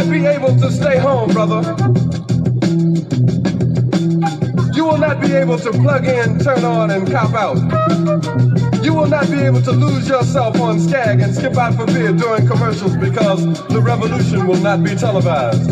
not be able to stay home, brother. You will not be able to plug in, turn on, and cop out. You will not be able to lose yourself on Skag and skip out for beer during commercials because the revolution will not be televised.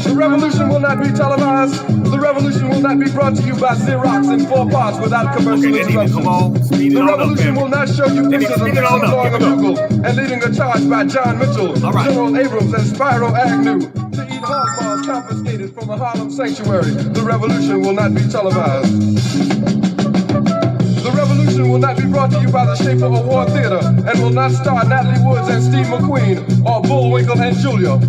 The revolution will not be televised. The revolution will not be brought to you by Xerox in 4 parts without commercial interruptions. The revolution will not show you pictures of Nixon blowing a bugle and leading a charge by John Mitchell, General Abrams, and Spyro Agnew to eat hog balls confiscated from a Harlem sanctuary. The revolution will not be televised. The revolution will not be brought to you by the Schaefer Award Theater and will not star Natalie Woods and Steve McQueen or Bullwinkle and Julia.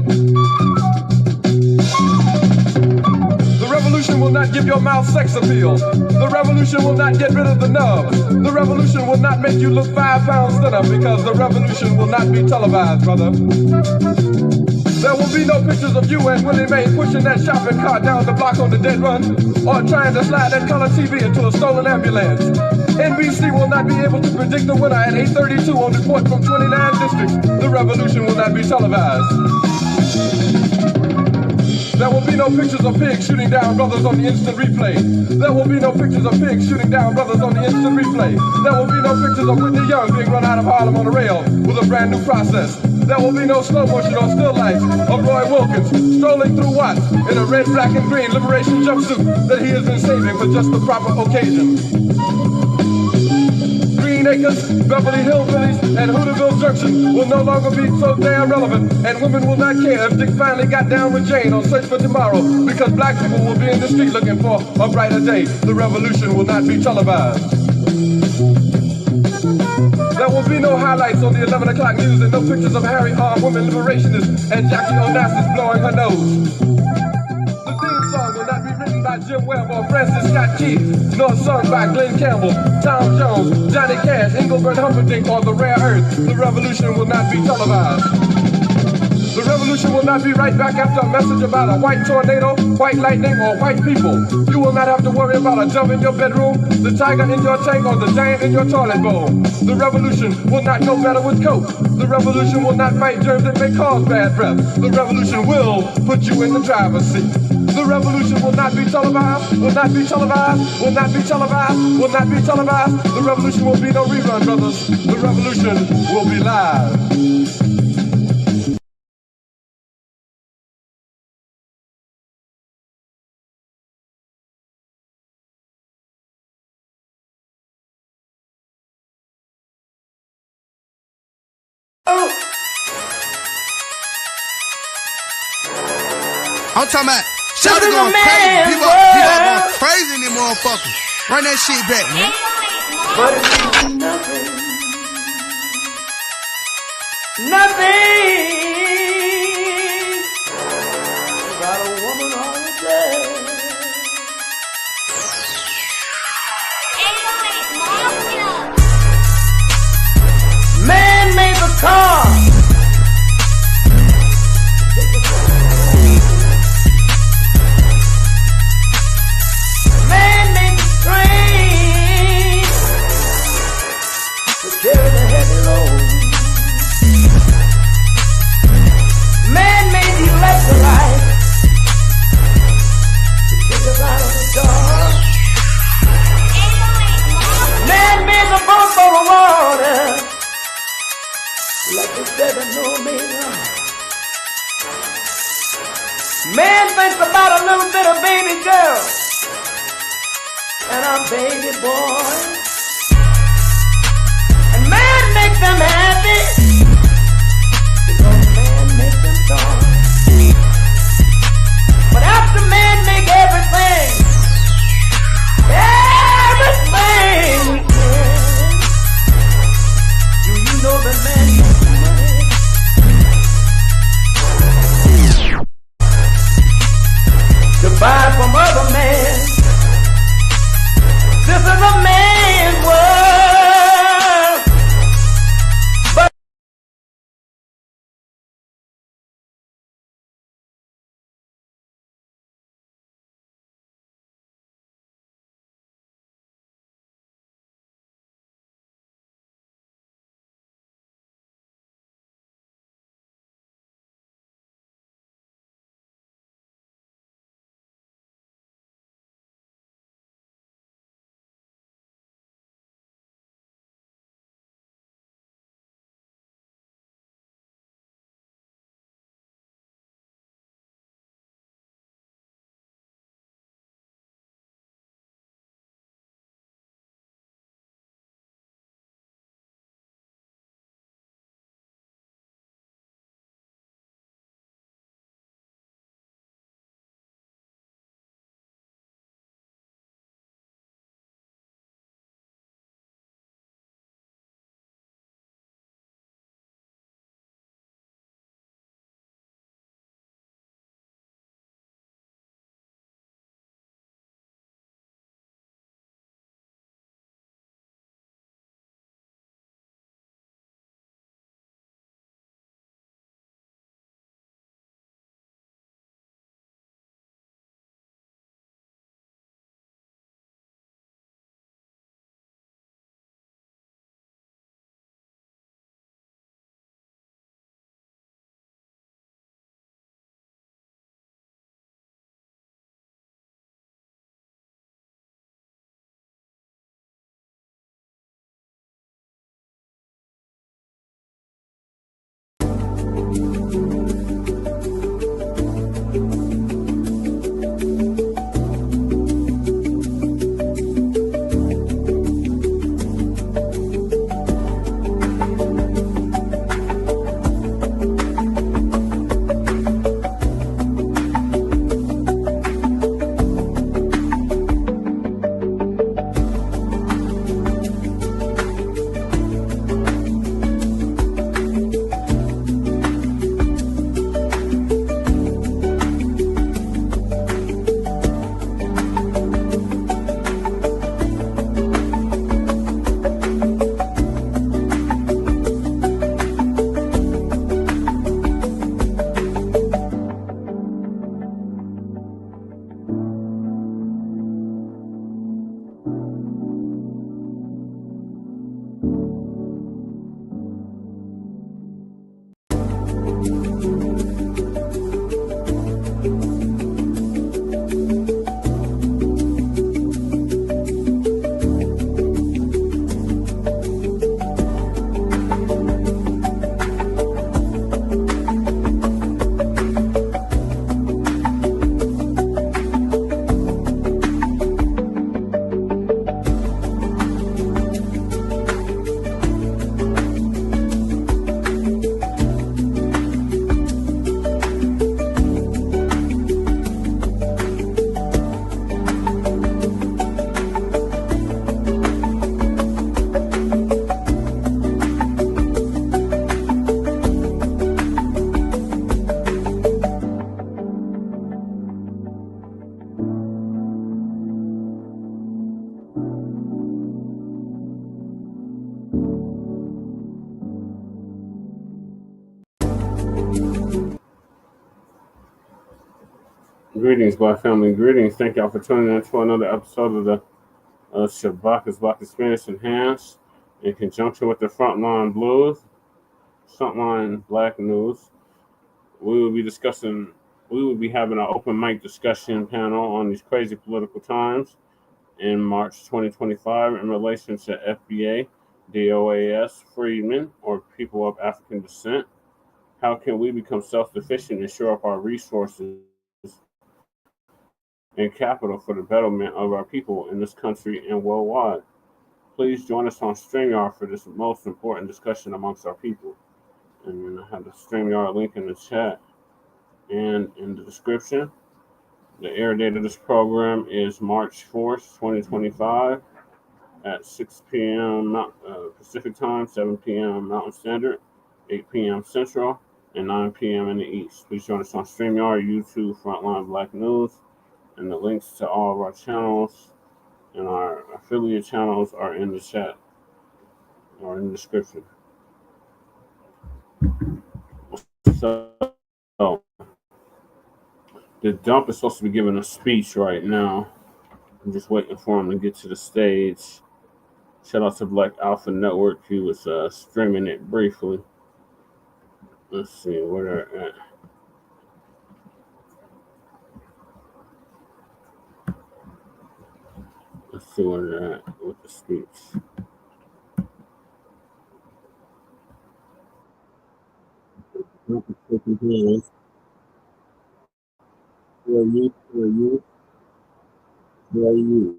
The revolution will not give your mouth sex appeal. The revolution will not get rid of the nubs. The revolution will not make you look 5 pounds thinner because the revolution will not be televised, brother. There will be no pictures of you and Willie Mae pushing that shopping cart down the block on the dead run or trying to slide that color TV into a stolen ambulance. NBC will not be able to predict the winner at 8:32 on report from 29 districts. The revolution will not be televised. There will be no pictures of pigs shooting down brothers on the instant replay. There will be no pictures of pigs shooting down brothers on the instant replay. There will be no pictures of Whitney Young being run out of Harlem on a rail with a brand new process. There will be no slow motion or still life of Roy Wilkins strolling through Watts in a red, black, and green liberation jumpsuit that he has been saving for just the proper occasion. Green Acres, Beverly Hillbillies, and Hooterville Junction will no longer be so damn relevant, and women will not care if Dick finally got down with Jane on Search for Tomorrow, because black people will be in the street looking for a brighter day. The revolution will not be televised. There will be no highlights on the 11 o'clock news and no pictures of Harry armed women liberationists and Jackie Onassis blowing her nose. The theme song will not be written by Jim Webb or Francis Scott Key, nor sung by Glenn Campbell, Tom Jones, Johnny Cash, Engelbert Humperdinck, or The Rare Earth. The revolution will not be televised. The revolution will not be right back after a message about a white tornado, white lightning, or white people. You will not have to worry about a dove in your bedroom, the tiger in your tank, or the giant in your toilet bowl. The revolution will not know better with coke. The revolution will not fight germs that may cause bad breath. The revolution will put you in the driver's seat. The revolution will not be televised, will not be televised, will not be televised, will not be televised. The revolution will be no rerun, brothers. The revolution will be live. I'm talking about shout it going crazy. People going crazy in these motherfuckers. Run that shit back, man. But it means nothing. Nothing about a woman on the day. Man made the car. Carry the heavy load. Man made the electrolyte to take us out of the dark. Man made the boat for the water like the 7-no-meter. Man thinks about a little bit of baby girl and a baby boy. Make them happy because man makes them strong. But after man make everything we can, do you know that man makes money? To buy from other men. This is a man Greetings, Black family. Greetings. Thank y'all for tuning in to another episode of the Shabaka'S Blacc Experience Enhanced in conjunction with the Front Line Front Line Blacc News. We will be having an open mic discussion panel on these crazy political times in March 2025 in relation to FBA-DOAS-FREEDMAN, or people of African descent. How can we become self-sufficient and shore up our resources and capital for the betterment of our people in this country and worldwide? Please join us on STREAMYARD for this most important discussion amongst our people. And I have the STREAMYARD link in the chat and in the description. The air date of this program is March 4th, 2025 at 6 p.m. Pacific Time, 7 p.m. Mountain Standard, 8 p.m. Central, and 9 p.m. in the East. Please join us on STREAMYARD, YouTube, Frontline Blacc News, and the links to all of our channels and our affiliate channels are in the chat or in the description. So, the dump is supposed to be giving a speech right now. I'm just waiting for him to get to the stage. Shout out to Black Alpha Network. He was streaming it briefly. Let's see where they're at. Let's see where they're at with the speech. Where are you?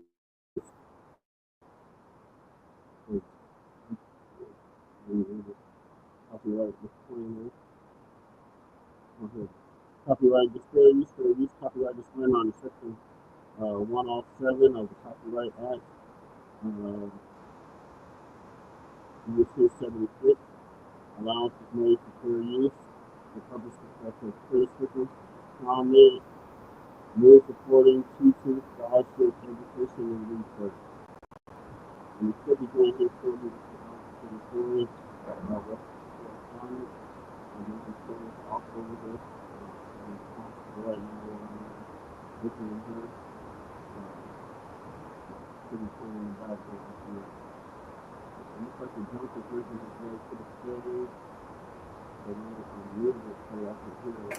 Copyright disclaimer. Copyright disclaimer. Copyright disclaimer on section 107 of the Copyright Act. Use 276. Allowance is made for fair use. The purpose of criticism, comment, news reporting, teaching, scholarship, education, and research. And you should be going here for me to the story about what's electronic, and you can see it also with this. Right now, looking in here, pretty cool in the back over here. It looks like the Johnson version is very to the stage. But now it's on music, so I can hear it.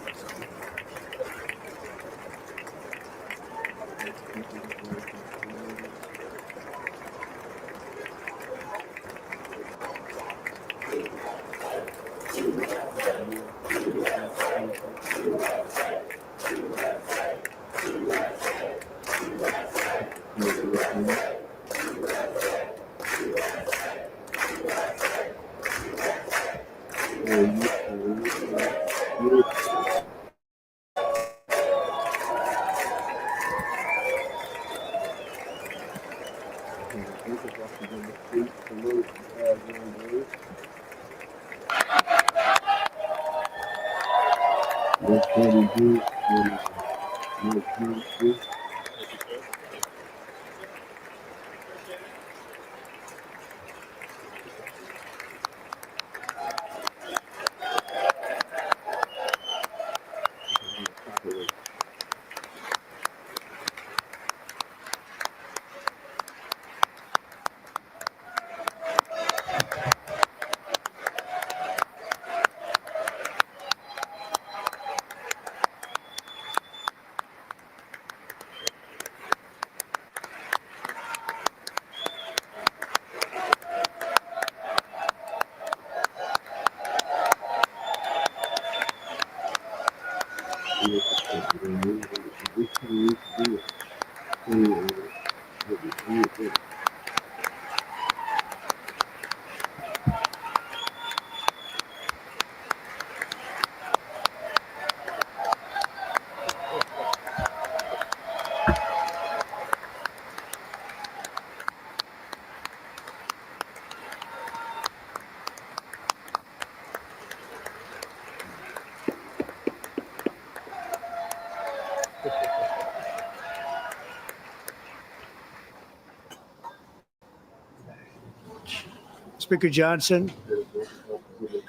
Speaker Johnson,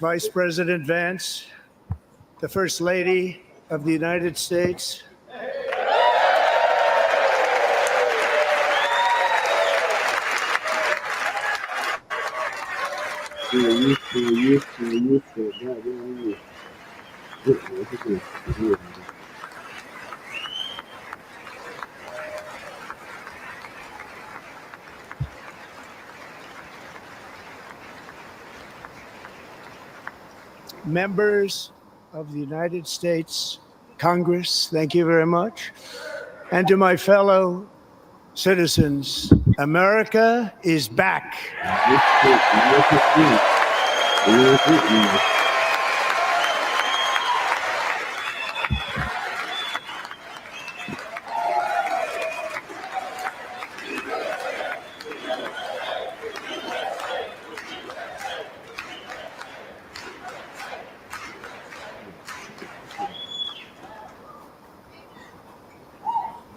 Vice President Vance, the First Lady of the United States, Members of the United States Congress, thank you very much. And to my fellow citizens, America is back.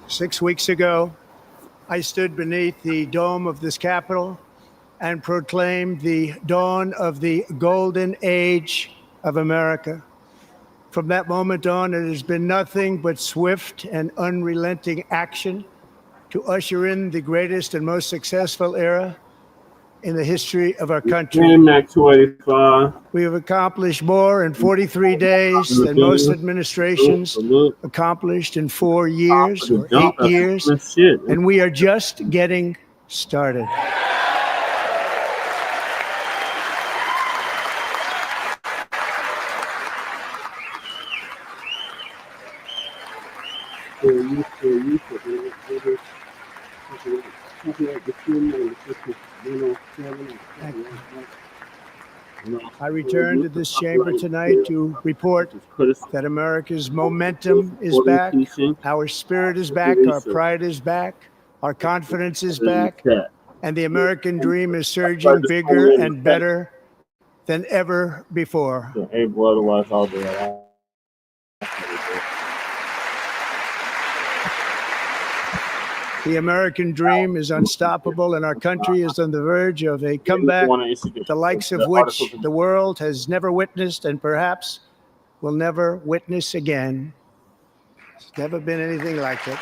6 weeks ago, I stood beneath the dome of this Capitol and proclaimed the dawn of the golden age of America. From that moment on, it has been nothing but swift and unrelenting action to usher in the greatest and most successful era in the history of our country. We have accomplished more in 43 days than most administrations accomplished in 4 years or 8 years, and we are just getting started. I return to this chamber tonight to report that America's momentum is back, our spirit is back, our pride is back, our confidence is back, and the American dream is surging bigger and better than ever before. The American dream is unstoppable, and our country is on the verge of a comeback, the likes of which the world has never witnessed and perhaps will never witness again. There's never been anything like it.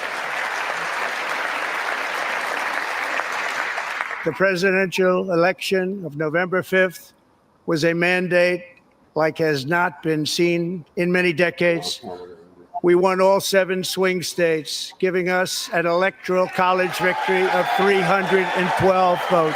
The presidential election of November 5th was a mandate like has not been seen in many decades. We won all 7 swing states, giving us an electoral college victory of 312 votes.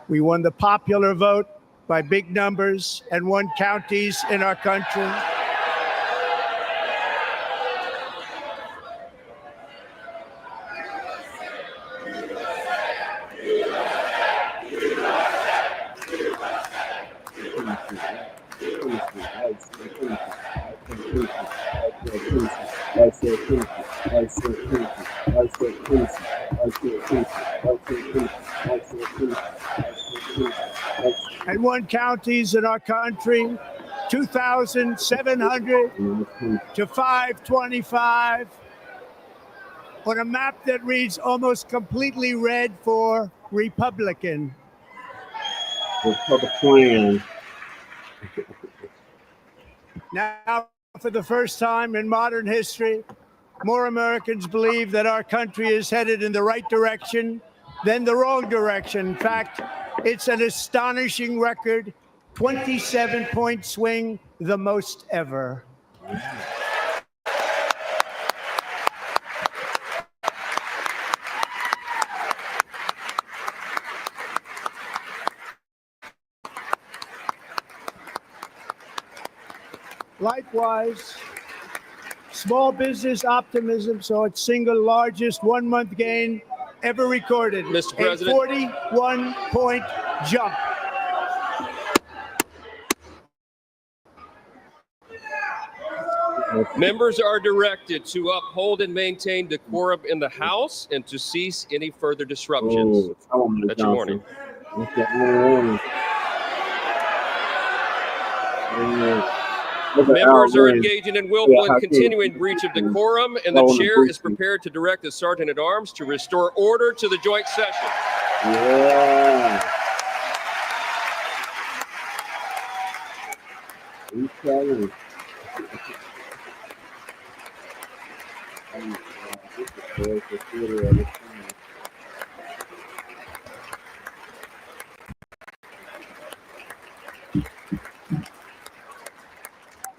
We won the popular vote by big numbers and won counties in our country. And won counties in our country, 2,700 to 525, on a map that reads almost completely red for Republican. Now, for the first time in modern history, more Americans believe that our country is headed in the right direction than the wrong direction. In fact, it's an astonishing record, 27-point swing, the most ever. Likewise, small business optimism saw its single largest one-month gain ever recorded, Mr. President. a 41-point jump. Members are directed to uphold and maintain decorum in the House and to cease any further disruptions. That's your warning. Members are engaging in willful and continuing breach of decorum, and the chair is prepared to direct the Sergeant-at-Arms to restore order to the joint session. You telling me?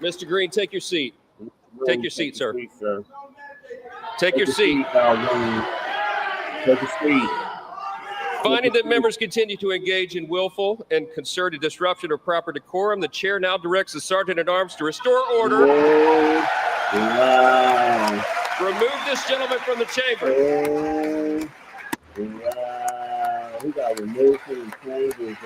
Mr. Green, take your seat. Take your seat, sir. Take your seat. Take a seat. Finding that members continue to engage in willful and concerted disruption of proper decorum, the chair now directs the Sergeant-at-Arms to restore order. Wow. Remove this gentleman from the chamber. Wow. He got removed from the chambers,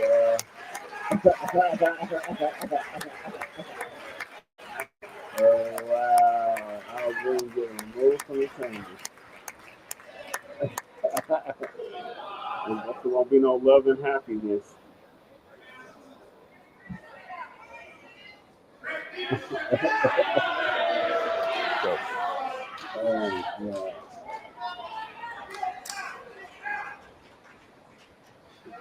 Oh, wow. I was really getting removed from the chambers. There won't be no love and happiness. Oh, God.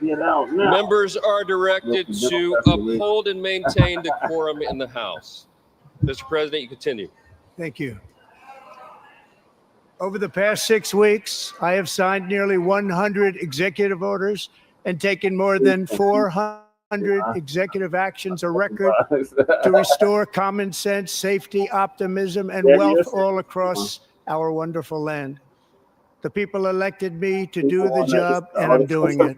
Get out now. Members are directed to uphold and maintain decorum in the House. Mr. President, you continue. Thank you. Over the past 6 weeks, I have signed nearly 100 executive orders and taken more than 400 executive actions, a record to restore common sense, safety, optimism, and wealth all across our wonderful land. The people elected me to do the job, and I'm doing it.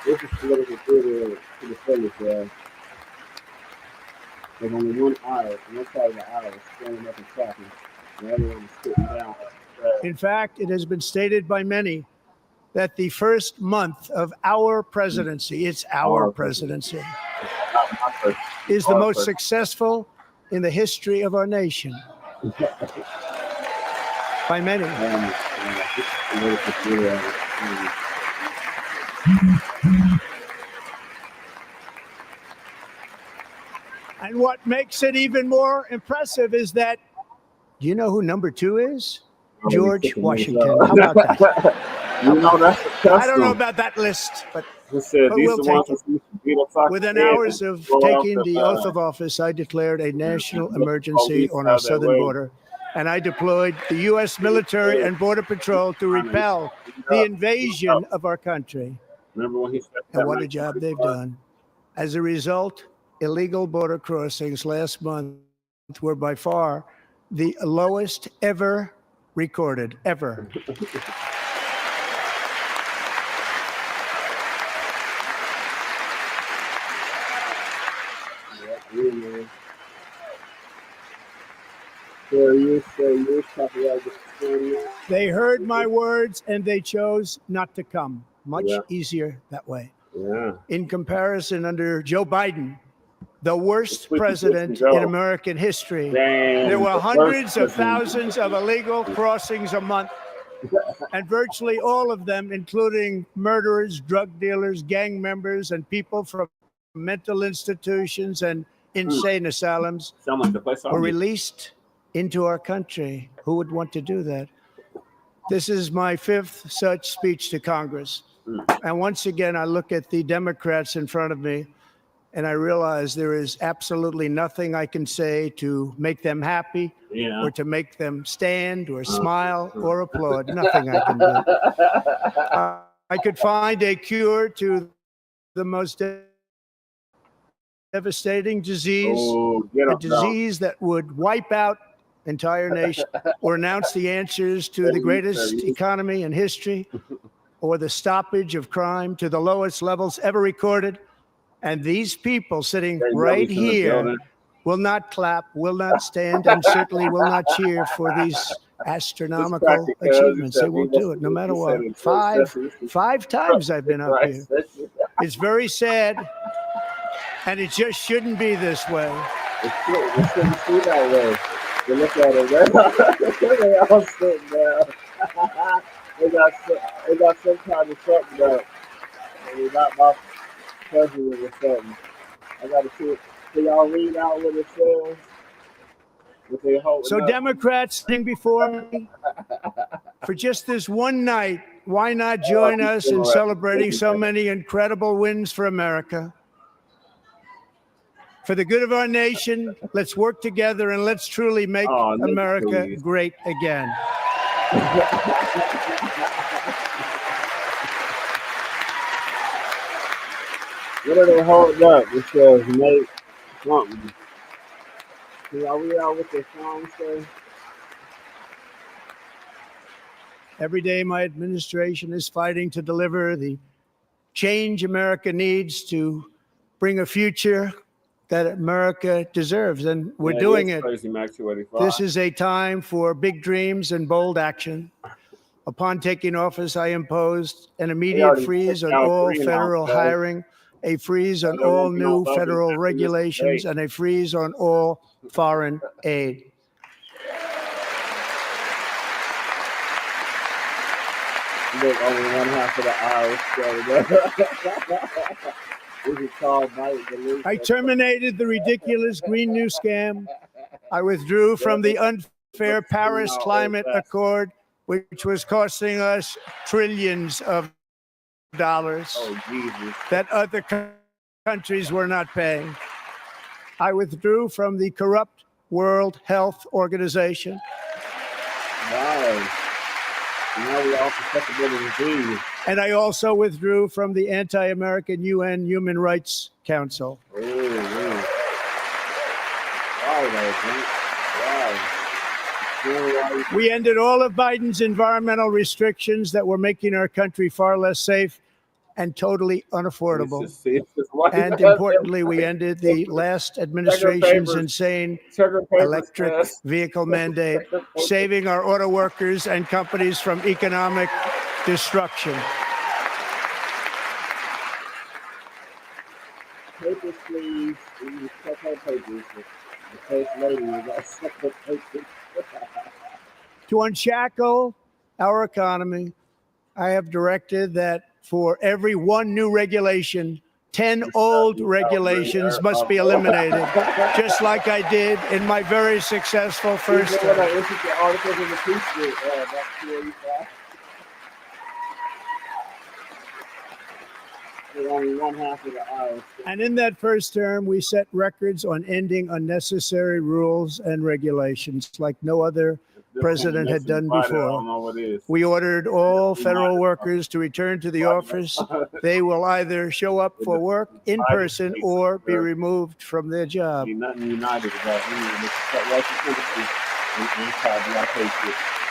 This is political theater to the fullest, There's only one aisle, and one side of the aisle is standing up and clapping, and everyone is sitting down. In fact, it has been stated by many that the first month of our presidency, it's our presidency, is the most successful in the history of our nation. By many. And what makes it even more impressive is that, do you know who number 2 is? George Washington. How about that? You know, that's the custom. I don't know about that list, but We'll take it. Within hours of taking the oath of office, I declared a national emergency on our southern border, and I deployed the U.S. military and Border Patrol to repel the invasion of our country. Remember when he said that? And what a job they've done. As a result, illegal border crossings last month were by far the lowest ever recorded, ever. They heard my words and they chose not to come. Much easier that way. Yeah. In comparison, under Joe Biden, the worst president in American history, there were hundreds of thousands of illegal crossings a month, and virtually all of them, including murderers, drug dealers, gang members, and people from mental institutions and insane asylums, were released into our country. Who would want to do that? This is my 5th such speech to Congress. And once again, I look at the Democrats in front of me, and I realize there is absolutely nothing I can say to make them happy or to make them stand or smile or applaud. Nothing I can do. I could find a cure to the most devastating disease, a disease that would wipe out entire nation, or announce the answers to the greatest economy in history, or the stoppage of crime to the lowest levels ever recorded. And these people sitting right here will not clap, will not stand, and certainly will not cheer for these astronomical achievements. They won't do it, no matter what. Five times I've been up here. It's very sad, and it just shouldn't be this way. It shouldn't be that way. You look at it, they all sitting down. They got some kind of something up. Maybe not my president or something. I got to see it. Can y'all read out what it says? So Democrats sitting before me, for just this one night, why not join us in celebrating so many incredible wins for America? For the good of our nation, let's work together and let's truly make America great again. What are they holding up? It says make something. Are we out with the song say? Every day, my administration is fighting to deliver the change America needs to bring a future that America deserves, and we're doing it. This is a time for big dreams and bold action. Upon taking office, I imposed an immediate freeze on all federal hiring, a freeze on all new federal regulations, and a freeze on all foreign aid. Look, only one half of the aisle. I terminated the ridiculous Green New Scam. I withdrew from the unfair Paris Climate Accord, which was costing us trillions of dollars that other countries were not paying. I withdrew from the corrupt World Health Organization. Wow. Now we all and I also withdrew from the anti-American UN Human Rights Council. Wow. We ended all of Biden's environmental restrictions that were making our country far less safe and totally unaffordable. And importantly, we ended the last administration's insane electric vehicle mandate, saving our auto workers and companies from economic destruction. Papers, please. Check her papers. The first lady was papers. To unshackle our economy, I have directed that for every one new regulation, 10 old regulations must be eliminated, just like I did in my very successful first term. Only one half of the aisle. And in that first term, we set records on ending unnecessary rules and regulations like no other president had done before. We ordered all federal workers to return to the office. They will either show up for work in person or be removed from their job. Nothing united about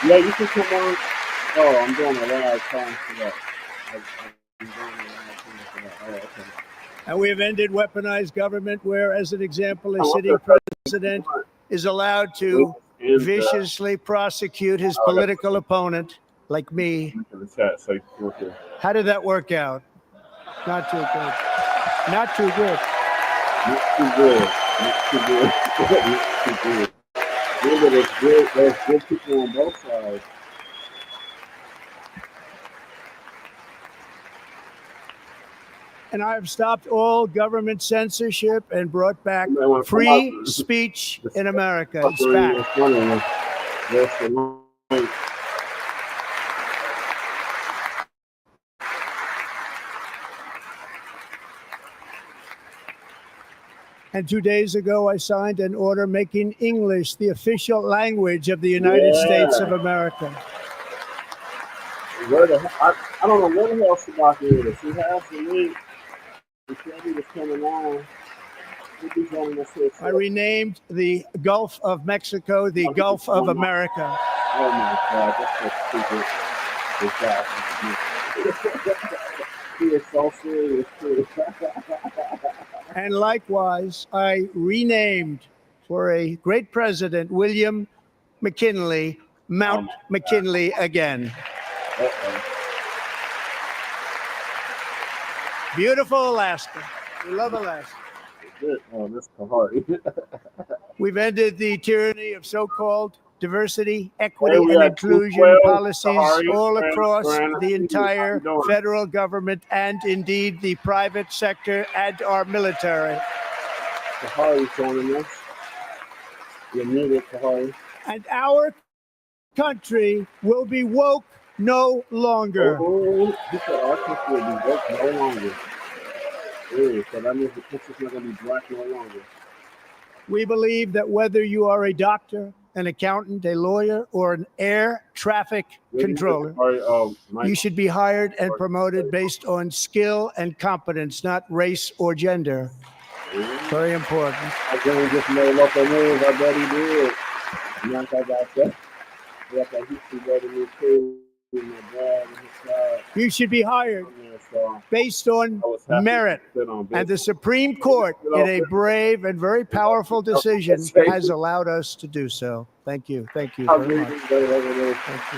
yeah, you can come on. Oh, I'm doing a live time for that. And we have ended weaponized government where, as an example, a sitting president is allowed to viciously prosecute his political opponent, like me. How did that work out? Not too good. Not too good. Not too good. Not too good. Not too good. There's good people on both sides. And I have stopped all government censorship and brought back free speech in America. It's back. And 2 days ago, I signed an order making English the official language of the United States of America. I don't know where the hell Shabaka is. He has the link. I renamed the Gulf of Mexico the Gulf of America. Oh my God, that's so stupid. He is so serious too. And likewise, I renamed for a great president, William McKinley, Mount McKinley again. Beautiful Alaska. We love Alaska. Oh, that's hard. We've ended the tyranny of so-called diversity, equity, and inclusion policies all across the entire federal government and indeed the private sector and our military. You're muted, Kahari. And our country will be woke no longer. Oh, he said our country will be woke no longer. Ooh, so that means the country's not going to be black no longer. We believe that whether you are a doctor, an accountant, a lawyer, or an air traffic controller, you should be hired and promoted based on skill and competence, not race or gender. Very important. I didn't just know local news. I bet he did. Now I got that. Like I used to go to me too. You should be hired based on merit. And the Supreme Court, in a brave and very powerful decision, has allowed us to do so. Thank you. Thank you very much. Thank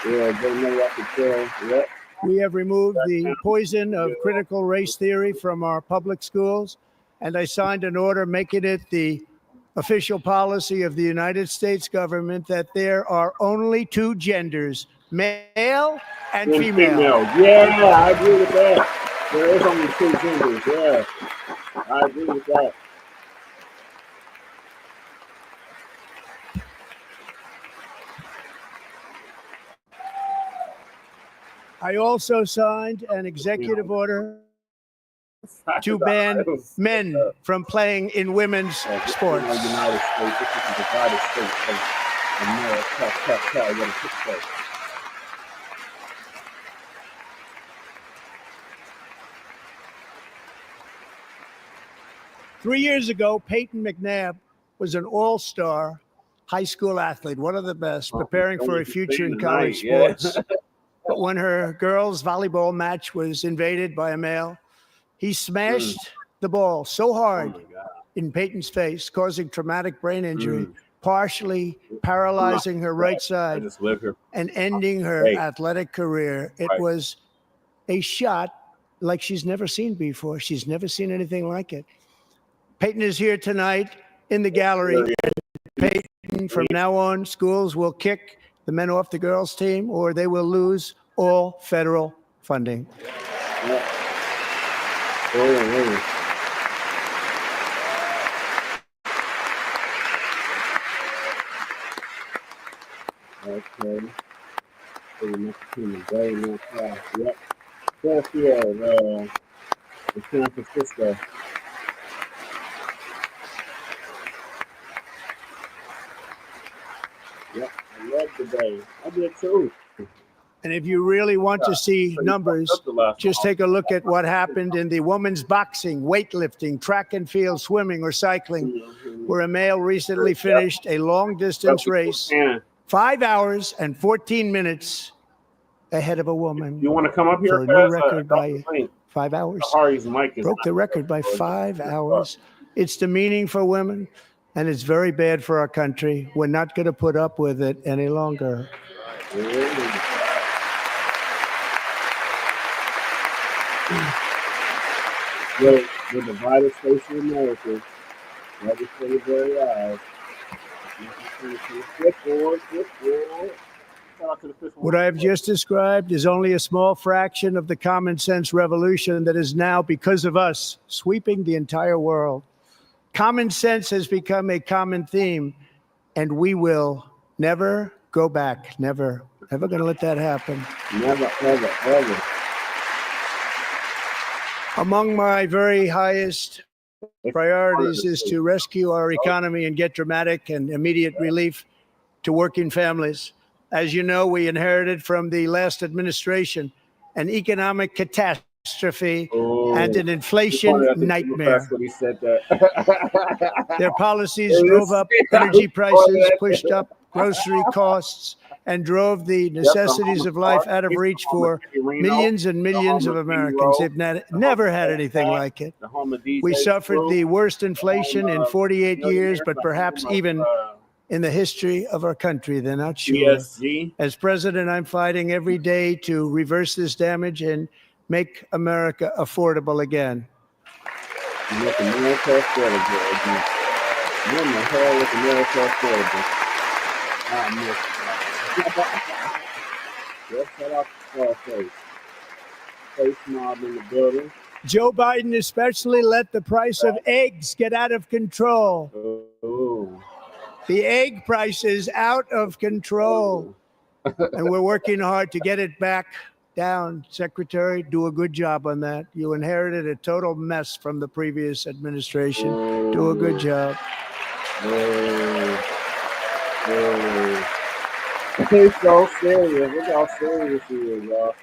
you. We have removed the poison of critical race theory from our public schools, and I signed an order making it the official policy of the United States government that there are only two genders, male and female. Yeah, I agree with that. There is only two genders. Yeah, I agree with that. I also signed an executive order to ban men from playing in women's sports. The United States, this is the United States of America. 3 years ago, Peyton McNabb was an all-star high school athlete, one of the best, preparing for a future in college sports. But when her girls' volleyball match was invaded by a male, he smashed the ball so hard in Peyton's face, causing traumatic brain injury, partially paralyzing her right side and ending her athletic career. It was a shot like she's never seen before. She's never seen anything like it. Peyton is here tonight in the gallery. Peyton, from now on, schools will kick the men off the girls' team, or they will lose all federal funding. Okay. Yep. Fairfield, in San Francisco. Yep, I love the day. I did too. And if you really want to see numbers, just take a look at what happened in the women's boxing, weightlifting, track and field, swimming, or cycling, where a male recently finished a long-distance race, 5 hours and 14 minutes ahead of a woman. You want to come up here? For a new record by 5 hours. Broke the record by 5 hours. It's demeaning for women, and it's very bad for our country. We're not going to put up with it any longer. With the brightest face in America, right before your very eyes. What I have just described is only a small fraction of the common sense revolution that is now, because of us, sweeping the entire world. Common sense has become a common theme, and we will never go back. Never. Never going to let that happen. Never, ever, ever. Among my very highest priorities is to rescue our economy and get dramatic and immediate relief to working families. As you know, we inherited from the last administration an economic catastrophe and an inflation nightmare. Their policies drove up energy prices, pushed up grocery costs, and drove the necessities of life out of reach for millions and millions of Americans. They've never had anything like it. We suffered the worst inflation in 48 years, but perhaps even in the history of our country. They're not sure. As president, I'm fighting every day to reverse this damage and make America affordable again. Make America affordable again. When the hell is America affordable? Face mob in the building. Joe Biden especially let the price of eggs get out of control. The egg price is out of control, and we're working hard to get it back down. Secretary, do a good job on that. You inherited a total mess from the previous administration. Do a good job. He's so serious. Look how serious he is, y'all.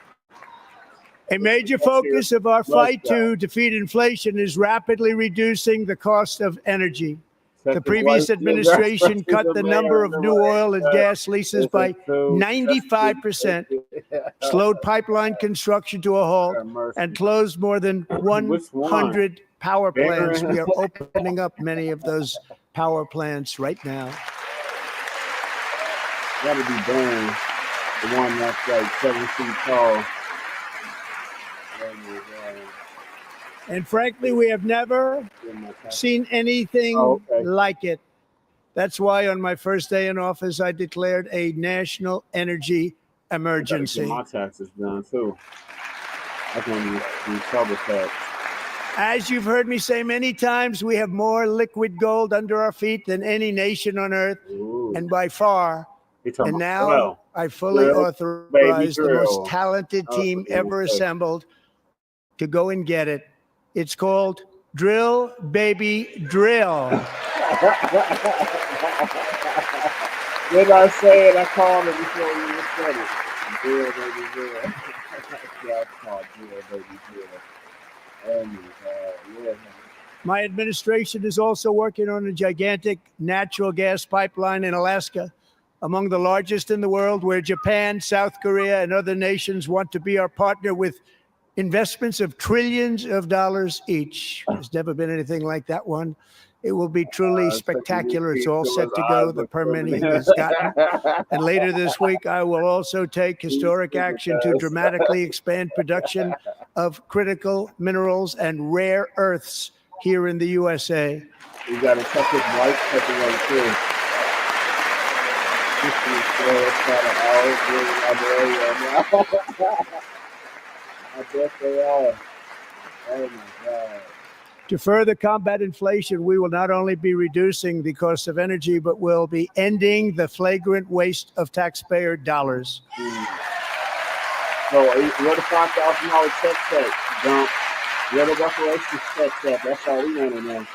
A major focus of our fight to defeat inflation is rapidly reducing the cost of energy. The previous administration cut the number of new oil and gas leases by 95%, slowed pipeline construction to a halt, and closed more than 100 power plants. We are opening up many of those power plants right now. Gotta be burned. The one that's like 7 feet tall. And frankly, we have never seen anything like it. That's why on my first day in office, I declared a national energy emergency. My taxes done too. I can use trouble tax. As you've heard me say many times, we have more liquid gold under our feet than any nation on earth, and by far. And now I fully authorize the most talented team ever assembled to go and get it. It's called Drill, Baby, Drill. Did I say it? I called it before you said it. Drill, baby, drill. Yeah, it's called Drill, Baby, Drill. Oh my God, yeah. My administration is also working on a gigantic natural gas pipeline in Alaska, among the largest in the world, where Japan, South Korea, and other nations want to be our partner with investments of trillions of dollars each. There's never been anything like that one. It will be truly spectacular. It's all set to go. The permitting is gotten. And later this week, I will also take historic action to dramatically expand production of critical minerals and rare earths here in the USA. You got to check his wife, check his one too. I guess they are. Oh my God. To further combat inflation, we will not only be reducing the cost of energy, but we'll be ending the flagrant waste of taxpayer dollars. So, where the $5,000 check set, dump? Where the reparations check set? That's all we want to know.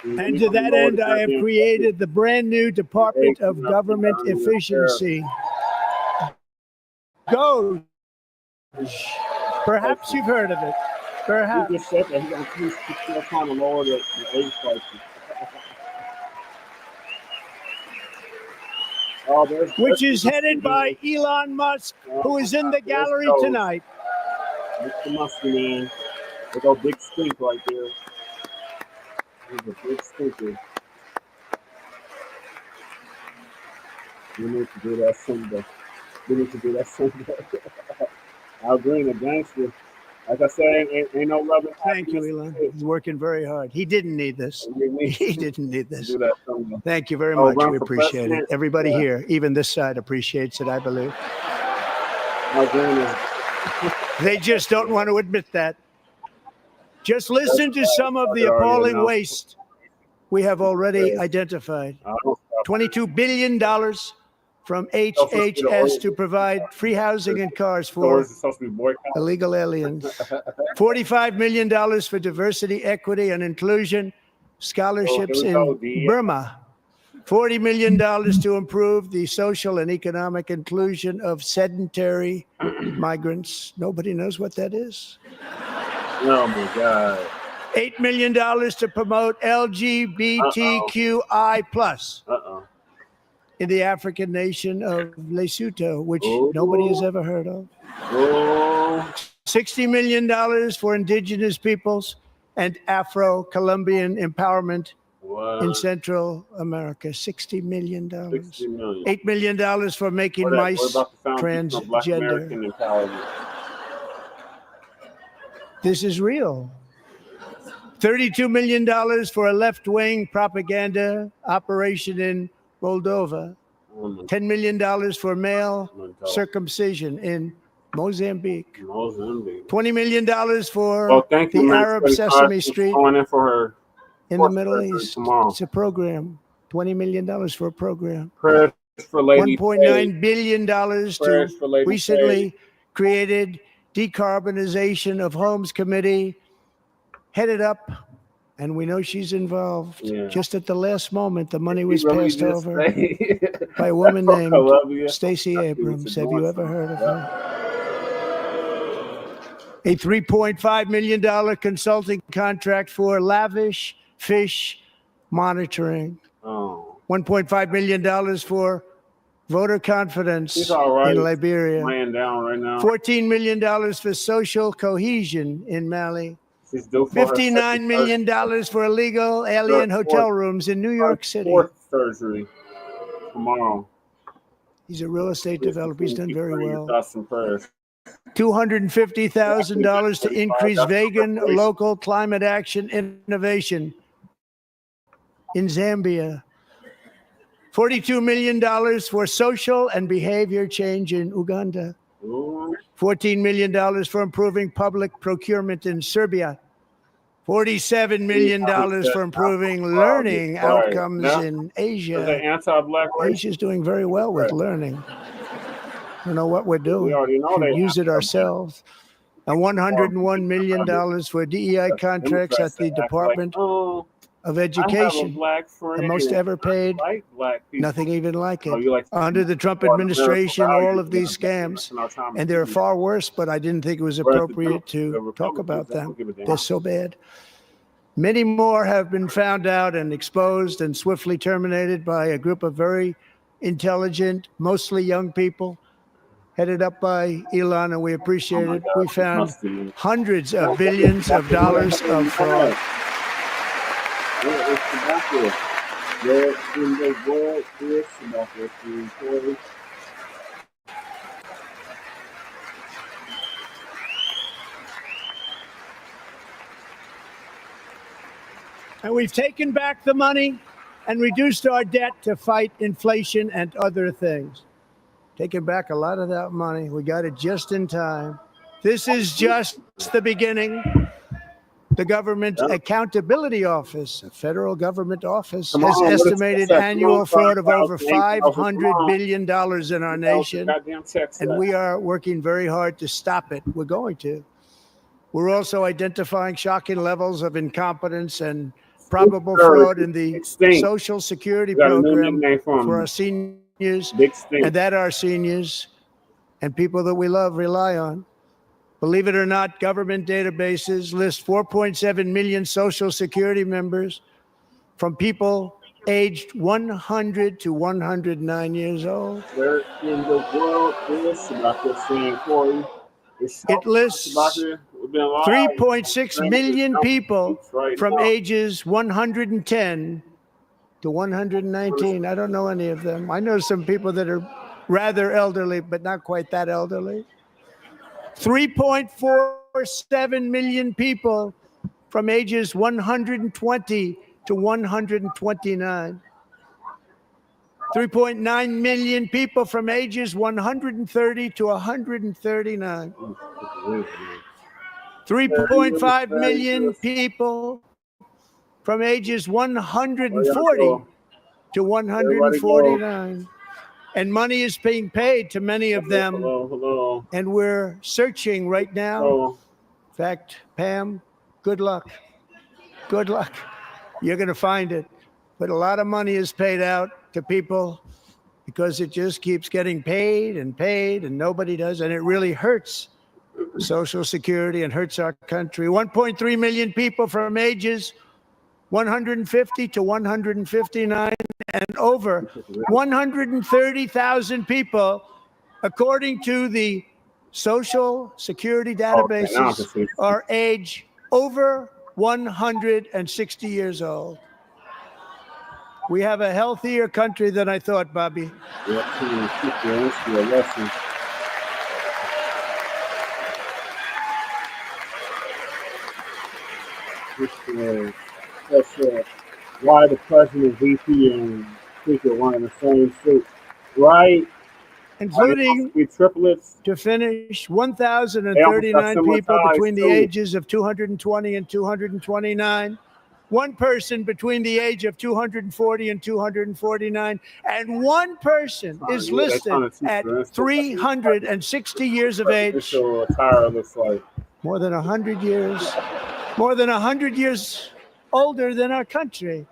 And to that end, I have created the brand new Department of Government Efficiency. DOAS. Perhaps you've heard of it. Perhaps. He just said that he's still trying to lower the egg prices. Which is headed by Elon Musk, who is in the gallery tonight. Mr. Musky, man. Look at big stink right there. He's a big stinker. We need to do that Sunday. Al Green, a gangster. Like I said, ain't no love. Thank you, Elon. He's working very hard. He didn't need this. He didn't need this. Thank you very much. We appreciate it. Everybody here, even this side, appreciates it, I believe. Al Green is. They just don't want to admit that. Just listen to some of the appalling waste we have already identified. $22 billion from HHS to provide free housing and cars for illegal aliens. $45 million for diversity, equity, and inclusion scholarships in Burma. $40 million to improve the social and economic inclusion of sedentary migrants. Nobody knows what that is. Oh my God. $8 million to promote LGBTQI+. In the African nation of Lesotho, which nobody has ever heard of. $60 million for indigenous peoples and Afro-Colombian empowerment in Central America. $60 million. $8 million for making mice transgender. This is real. $32 million for a left-wing propaganda operation in Moldova. $10 million for male circumcision in Mozambique. $20 million for the Arab Sesame Street in the Middle East. Tomorrow. It's a program. $20 million for a program. Prayers for Lady $1.9 billion Prayers to for Lady recently created Decarbonization of Homes Committee, headed up, and we know she's involved. Yeah. Just at the last moment, the money He was really passed did over say- by a woman From named Columbia. Stacey He was Abrams. Have you doing ever heard of something. her? A $3.5 million consulting contract for lavish fish monitoring. Oh. $1.5 million for voter confidence She's all right. in Liberia. Laying down right now. $14 million for social cohesion in Mali. She's due for her $59 million for illegal alien hotel rooms in New York City. Fourth surgery tomorrow. He's a real estate developer. He's done very well. Thoughts and prayers. $250,000 to increase vegan local climate action innovation in Zambia. $42 million for social and behavior change in Uganda. Ooh. $14 million for improving public procurement in Serbia. $47 million for improving learning outcomes in Asia. Anti-black Asia's doing very well with learning. I don't know what we're doing. We already know We they use it ourselves. And $101 million for DEI contracts at the Department of Education. The most ever paid. Nothing even like it. Under the Trump administration, all of these scams. And they're far worse, but I didn't think it was appropriate to talk about them. They're so bad. Many more have been found out and exposed and swiftly terminated by a group of very intelligent, mostly young people, headed up by Elon, and we appreciate it. We found hundreds of billions of dollars of fraud. In the world is Shabaka'S. And we've taken back the money and reduced our debt to fight inflation and other things. Taken back a lot of that money. We got it just in time. This is just the beginning. The Government Accountability Office, a federal government office, has estimated annual fraud of over $500 billion in our nation. And we are working very hard to stop it. We're going to. We're also identifying shocking levels of incompetence and probable fraud in the Social Security program for our seniors, and that our seniors and people that we love rely on. Believe it or not, government databases list 4.7 million Social Security members from people aged 100 to 109 years old. Where in the world is Shabaka'S? It lists 3.6 million people from ages 110 to 119. I don't know any of them. I know some people that are rather elderly, but not quite that elderly. 3.47 million people from ages 120 to 129. 3.9 million people from ages 130 to 139. 3.5 million people from ages 140 to 149. And money is being paid to many of them. And we're searching right now. In fact, Pam, good luck. Good luck. You're going to find it. But a lot of money is paid out to people because it just keeps getting paid, and nobody does. And it really hurts Social Security and hurts our country. 1.3 million people from ages 150 to 159, and over 130,000 people, according to the Social Security databases, are age over 160 years old. We have a healthier country than I thought, Bobby. Why the president, VP, and speaker wearing the same suit, right? Including, triplets. To finish, 1,039 people between the ages of 220 and 229 one person between the age of 240 and 249, and one person is listed at 360 years of age. More than 100 years, more than 100 years older than our country.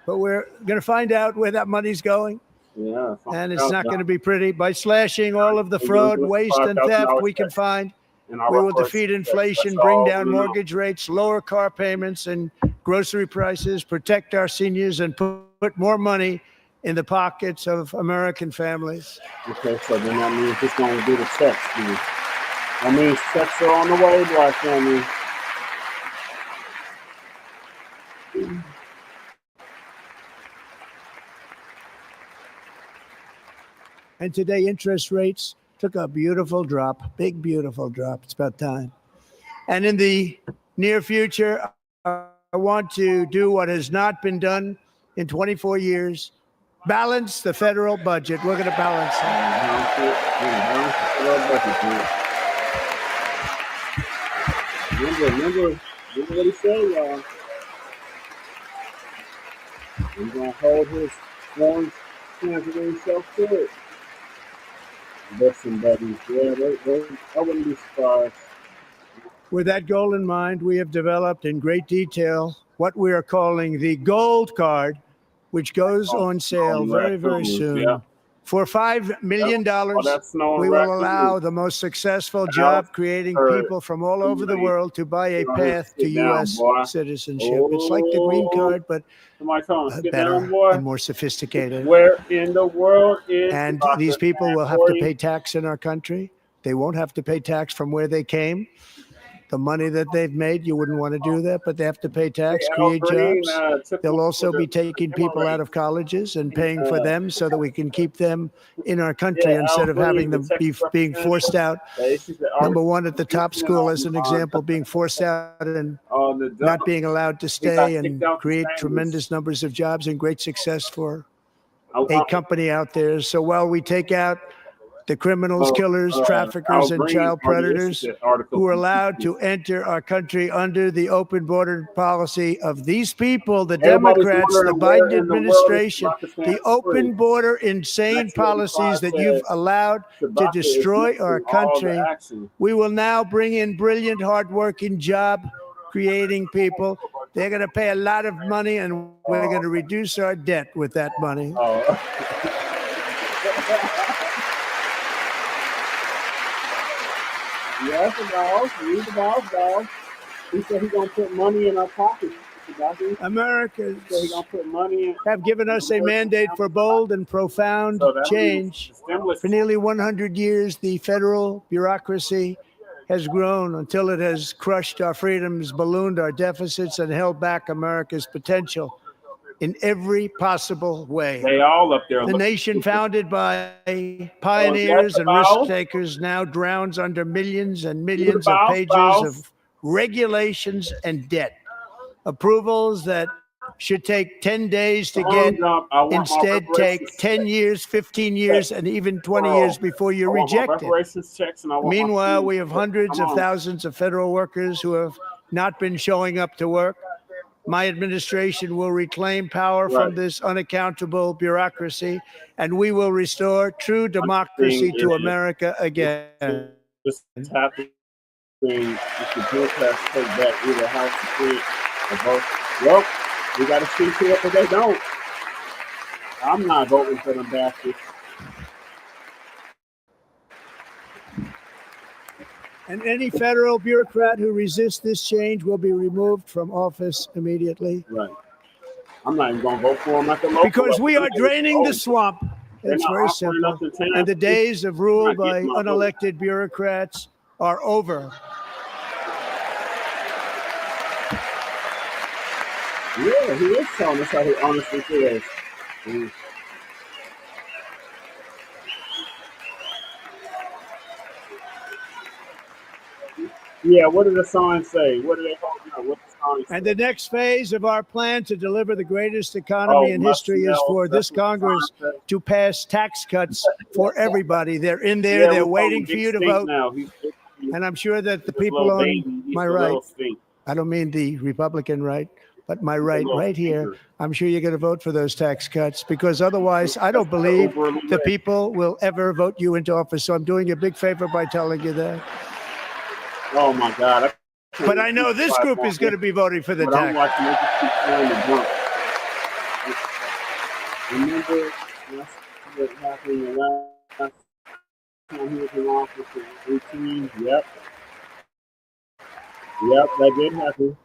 But we're going to find out where that money's going. Yeah, and it's not going to be pretty. By slashing all of the fraud, waste, and theft we can find, we will defeat inflation, bring down mortgage rates, lower car payments and grocery prices, protect our seniors, and put more money in the pockets of American families. Okay, so then that means it's going to do the checks. That means checks are on the way, Black family. And today, interest rates took a beautiful drop, big, beautiful drop. It's about time. And in the near future, I want to do what has not been done in 24 years, balance the federal budget. We're going to balance it. Remember what he said, y'all. He's going to hold his orange cans of himself to it. Listen, buddies, yeah, I wouldn't be surprised. With that goal in mind, we have developed in great detail what we are calling the Gold Card, which goes on sale very, very soon. Yeah. For $5 million, we will allow the most successful job-creating people from all over the world to buy a path to U.S. citizenship. It's like the green card, but better and more sophisticated. Where in the world is and these people will have to pay tax in our country. They won't have to pay tax from where they came. The money that they've made, you wouldn't want to do that, but they have to pay tax, create jobs. They'll also be taking people out of colleges and paying for them so that we can keep them in our country instead of having them being forced out. Number one, at the top school, as an example, being forced out and not being allowed to stay and create tremendous numbers of jobs and great success for a company out there. So while we take out the criminals, killers, traffickers, and child predators who are allowed to enter our country under the open border policy of these people, the Democrats, the Biden administration, the open border insane policies that you've allowed to destroy our country. We will now bring in brilliant, hardworking, job-creating people. They're going to pay a lot of money, and we're going to reduce our debt with that money. Yes, the boss. He said he's going to put money in our pockets. Americans have given us a mandate for bold and profound change. For nearly 100 years, the federal bureaucracy has grown until it has crushed our freedoms, ballooned our deficits, and held back America's potential in every possible way. They all up there. The nation founded by pioneers and risk takers now drowns under millions and millions of pages of regulations and debt. Approvals that should take 10 days to get instead take 10 years, 15 years, and even 20 years before you're rejected. Meanwhile, we have hundreds of thousands of federal workers who have not been showing up to work. My administration will reclaim power from this unaccountable bureaucracy, and we will restore true democracy to America again. This is happening. If the Democrats take back either House or vote, well, we got to see to it, but they don't. I'm not voting for them bastards. And any federal bureaucrat who resists this change will be removed from office immediately. Right. I'm not even going to vote for them at the local because we are draining the swamp. It's very simple. And the days of rule by unelected bureaucrats are over. Yeah, he is telling us how he honestly feels. Yeah, what did the sign say? What did they hold? What the sign say? And the next phase of our plan to deliver the greatest economy in history is for this Congress to pass tax cuts for everybody. They're in there. They're waiting for you to vote. And I'm sure that the people on my right, I don't mean the Republican right, but my right here, I'm sure you're going to vote for those tax cuts, because otherwise I don't believe the people will ever vote you into office. So I'm doing you a big favor by telling you that. Oh my God. But I know this group is going to be voting for the tax. Remember, that's what happened the last time he was in office in 18. Yep, that did happen.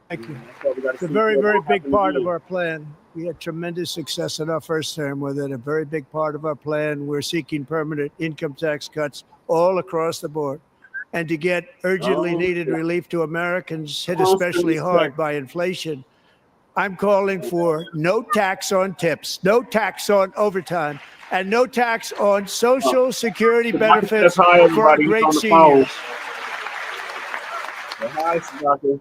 Thank you. It's a very, very big part of our plan. We had tremendous success in our first term with it. A very big part of our plan. We're seeking permanent income tax cuts all across the board. And to get urgently needed relief to Americans hit especially hard by inflation, I'm calling for no tax on tips, no tax on overtime, and no tax on Social Security benefits for our great seniors. Hi, Shabaka.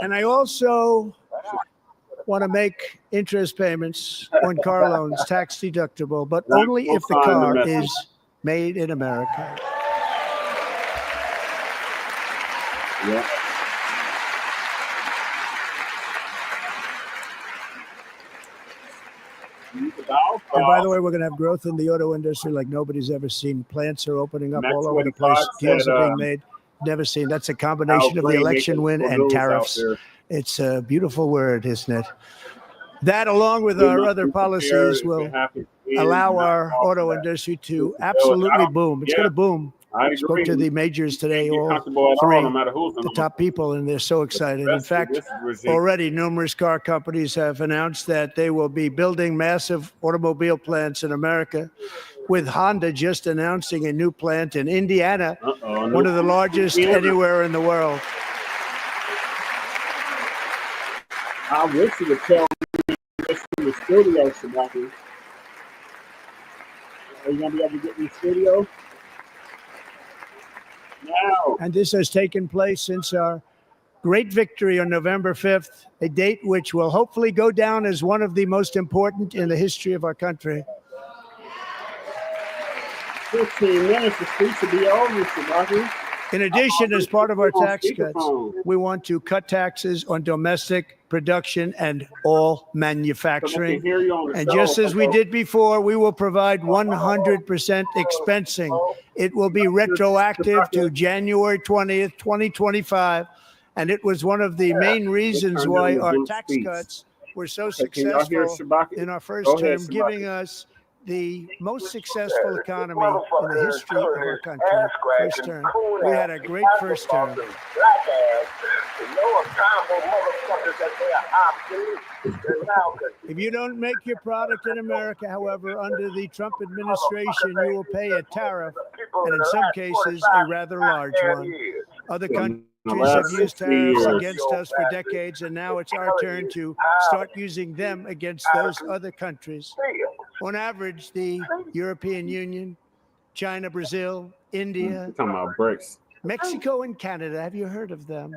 And I also want to make interest payments on car loans tax deductible, but only if the car is made in America. Yeah. And by the way, we're going to have growth in the auto industry like nobody's ever seen. Plants are opening up all over the place. Deals are being made. Never seen. That's a combination of the election win and tariffs. It's a beautiful word, isn't it? That, along with our other policies, will allow our auto industry to absolutely boom. It's going to boom. I spoke to the majors today, all three, the top people, and they're so excited. In fact, already numerous car companies have announced that they will be building massive automobile plants in America, with Honda just announcing a new plant in Indiana, one of the largest anywhere in the world. I wish you would tell me this in the studio, Shabaka. Are you going to be able to get in the studio? No. And this has taken place since our great victory on November 5th, a date which will hopefully go down as one of the most important in the history of our country. 15 minutes, the speech will be over, Shabaka. In addition, as part of our tax cuts, we want to cut taxes on domestic production and all manufacturing. And just as we did before, we will provide 100% expensing. It will be retroactive to January 20th, 2025. And it was one of the main reasons why our tax cuts were so successful in our first term, giving us the most successful economy in the history of our country. First term. We had a great first term. If you don't make your product in America, however, under the Trump administration, you will pay a tariff, and in some cases, a rather large one. Other countries have used tariffs against us for decades, and now it's our turn to start using them against those other countries. On average, the European Union, China, Brazil, India, Mexico, and Canada, have you heard of them?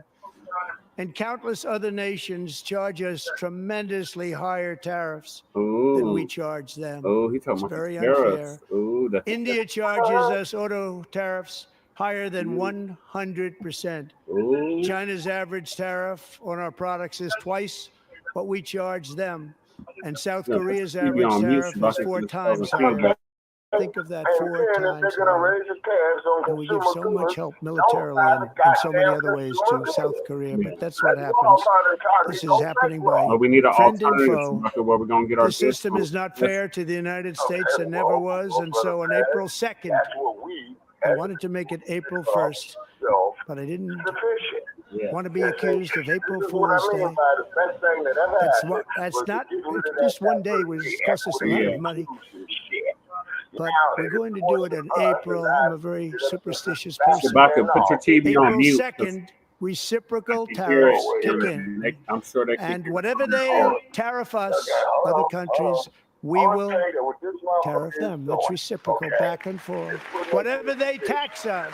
And countless other nations charge us tremendously higher tariffs than we charge them. It's very unfair. India charges us auto tariffs higher than 100%. China's average tariff on our products is twice what we charge them. And South Korea's average tariff is 4 times higher. Think of that, 4 times higher. And we give so much help militarily and in so many other ways to South Korea. But that's what happens. This is happening by friend and foe. The system is not fair to the United States and never was. And so on April 2nd, I wanted to make it April 1st, but I didn't want to be accused of April Fool's Day. That's not just one day was cost us a lot of money. But we're going to do it in April. I'm a very superstitious person. Shabaka, put your TV on mute. April 2nd, reciprocal tariffs kick in. I'm sure they and whatever they tariff us, other countries we will tariff them. That's reciprocal, back and forth. Whatever they tax us,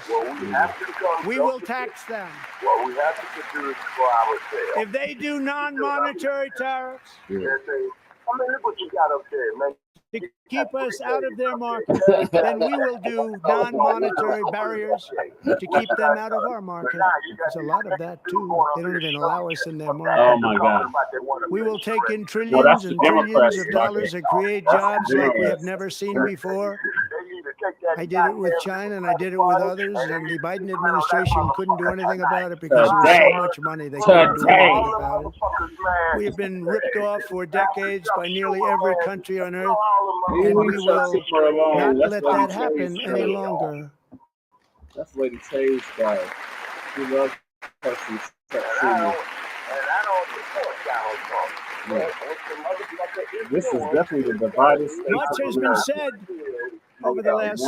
we will tax them. What we have to do is for ourselves. If they do non-monetary tariffs, I mean, look what you got up there, man. to keep us out of their market, then we will do non-monetary barriers to keep them out of our market. There's a lot of that too. They don't even allow us in their market. Oh my God. We will take in trillions and trillions of dollars and create jobs like we have never seen before. I did it with China and I did it with others, and the Biden administration couldn't do anything about it because there was so much money they couldn't do anything about it. We have been ripped off for decades by nearly every country on earth, and we will not let that happen any longer. That's Lady Tay's guy. She loves personal sexuality. This is definitely the divided state. Much has been said over the last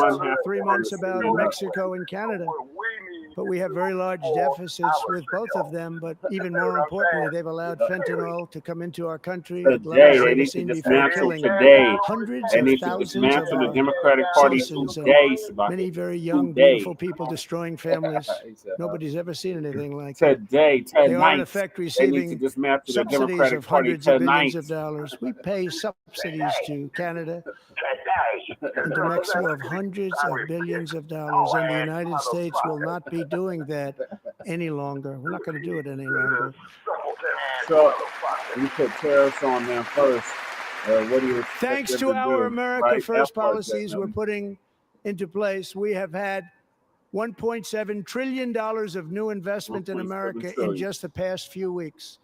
3 months about Mexico and Canada, but we have very large deficits with both of them. But even more importantly, they've allowed fentanyl to come into our country at levels never seen before, killing hundreds of thousands of our citizens and many very young, beautiful people, destroying families. Nobody's ever seen anything like that. They are in effect receiving subsidies of hundreds of billions of dollars. We pay subsidies to Canada and to Mexico of hundreds of billions of dollars, and the United States will not be doing that any longer. We're not going to do it any longer. So you put tariffs on them first. What do you expect Thanks them to our do? America Right? First That's what policies we're putting into place, we have had $1.7 trillion of new investment in America in just the past few weeks.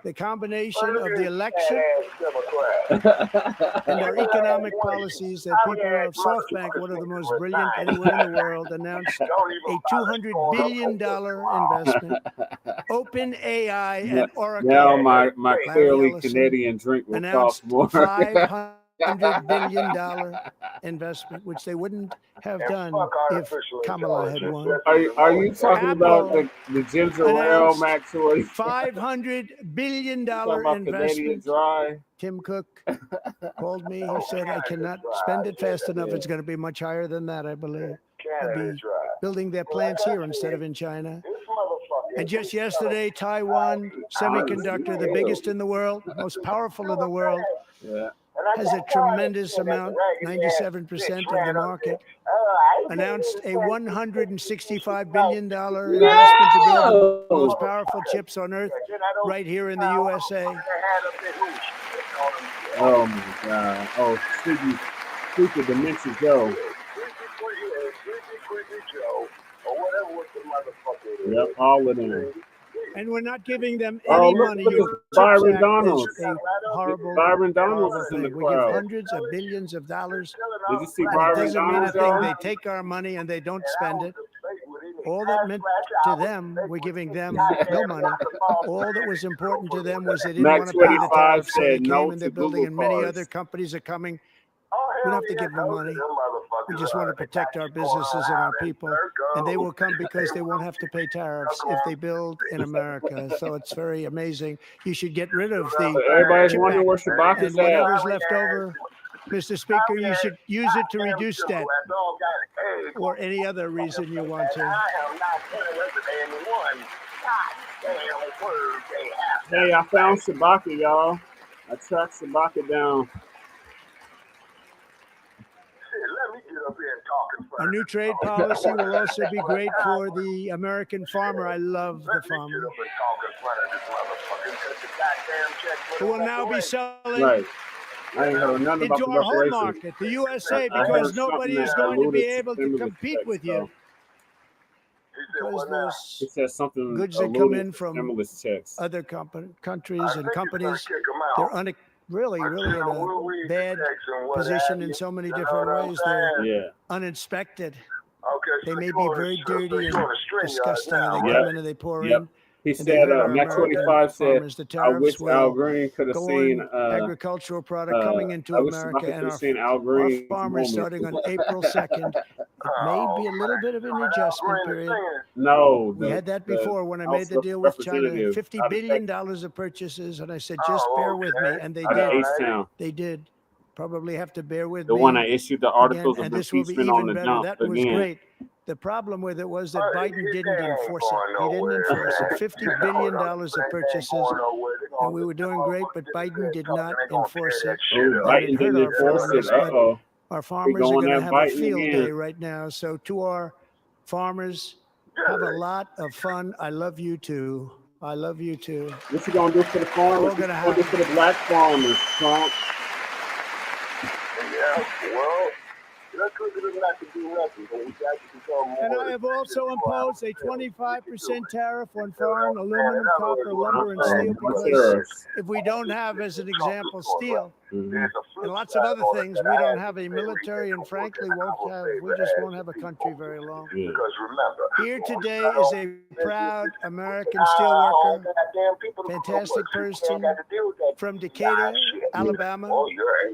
The combination of the election and our economic policies that people of SoftBank, one of the most brilliant anywhere in the world, announced a $200 billion investment. OpenAI and Oracle. Now my clearly Ellison Canadian drink will announced cost more. $500 billion investment, which they wouldn't have done if Kamala had won. Are you talking about the ginger ale, Max? $500 billion investment. Dry? Tim Cook called me. He said, I cannot spend it fast enough. It's going to be much higher than that, I believe. They'll be building their plants here instead of in China. And just yesterday, Taiwan Semiconductor, the biggest in the world, most powerful in the world, has a tremendous amount, 97% of the market, announced a $165 billion investment to build the most powerful chips on earth right here in the USA. Oh my God. Oh, stupid Dementia Joe. Yep, all of them. And we're not giving them any money. Look at Byron Donalds. Horrible, Byron Donalds is in the we crowd. give hundreds of billions of dollars. Did you see It Byron doesn't mean a Donalds? thing. They take our money and they don't spend it. All that meant to them, we're giving them no money. All that was important to them was they didn't want to pay the tariffs. So they came and they're building, and many other companies are coming. We don't have to give them money. We just want to protect our businesses and our people. And they will come because they won't have to pay tariffs if they build in America. So it's very amazing. You should get rid of the Everybody's chip wondering act, where Shabaka'S and whatever's left over, Mr. Speaker, you should use it to reduce debt or any other reason you want to. Hey, I found Shabaka, y'all. I tracked Shabaka down. A new trade policy will also be great for the American farmer. I love the farmer, who will now be selling Right. I ain't heard nothing about into the our home reparations. market, the USA, I because heard nobody something is that going to be alluded to able to stimulus compete checks, with you. though. Because It those says something goods that come alluded in to from stimulus checks. other countries and companies, they're really in a bad position in so many different ways. They're uninspected. They may be very dirty and disgusting, and they come in and they pour in. He And said, they hurt our Mac 25 said, farmers. The I wish tariffs Al will Green could have go seen on agricultural product coming into I wish America, Shabaka and could have seen Al Green farmers starting on April 2nd. It may be a little bit of an adjustment period. No. We had that before when I made the deal with China, $50 billion of purchases, and I said, just bear with me, and they did. H-Town. They did. probably have to bear with The me. one that issued the articles Again, of and this will be impeachment on even the better. dump That was again. great. The problem with it was that Biden didn't They ain't enforce it. going He didn't nowhere. enforce it. $50 billion of They ain't purchases, going nowhere. They and gonna we were let them doing great, but motherfuckers Biden did talk, not and they gonna enforce tear it. that shit Oh, up. And it Biden hurt didn't our enforce it. farmers, but Uh-oh. our farmers are going going to at have a Biden field again. day right now. So to our farmers, have a lot of fun. I love you too. I love you too. What you gonna do for the farmers? All What you gonna gonna do for the black farmers, Trump? Yeah, well, let's look at it not to do nothing, but we got to become more. And I have also imposed a 25% tariff on foreign aluminum, copper, lumber, and steel because if we don't have, as an example, steel and lots of other things, we don't have a military and frankly we just won't have a country very long. Yeah. Because remember, Here today is a proud American steelworker, fantastic person from Decatur, Alabama,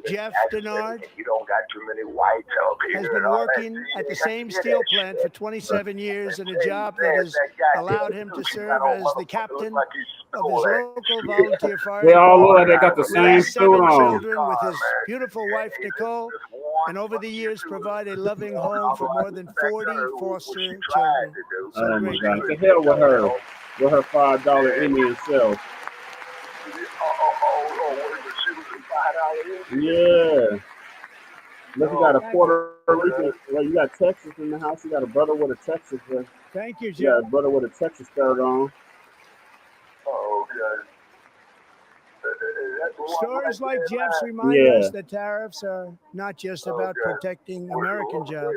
Jeff Denard, you don't got too many whites up here. has been working at the same steel plant for 27 years in a job that has allowed him to serve as the captain of his local volunteer fire They all look department. like they got the same Raised suit 7 on. children with his beautiful wife Nicole, and over the years provide a loving home for more than 40 foster children. So Oh my great. God! To hell with her $5 Indian self. Yeah. Look, you got a Puerto Rican. Well, you got Texas in the house. You got a brother with a Texas. Thank you, You got Jeff. a brother with a Texas shirt on. Oh, okay. Stories like Jeff's remind us that tariffs are not just about protecting American jobs.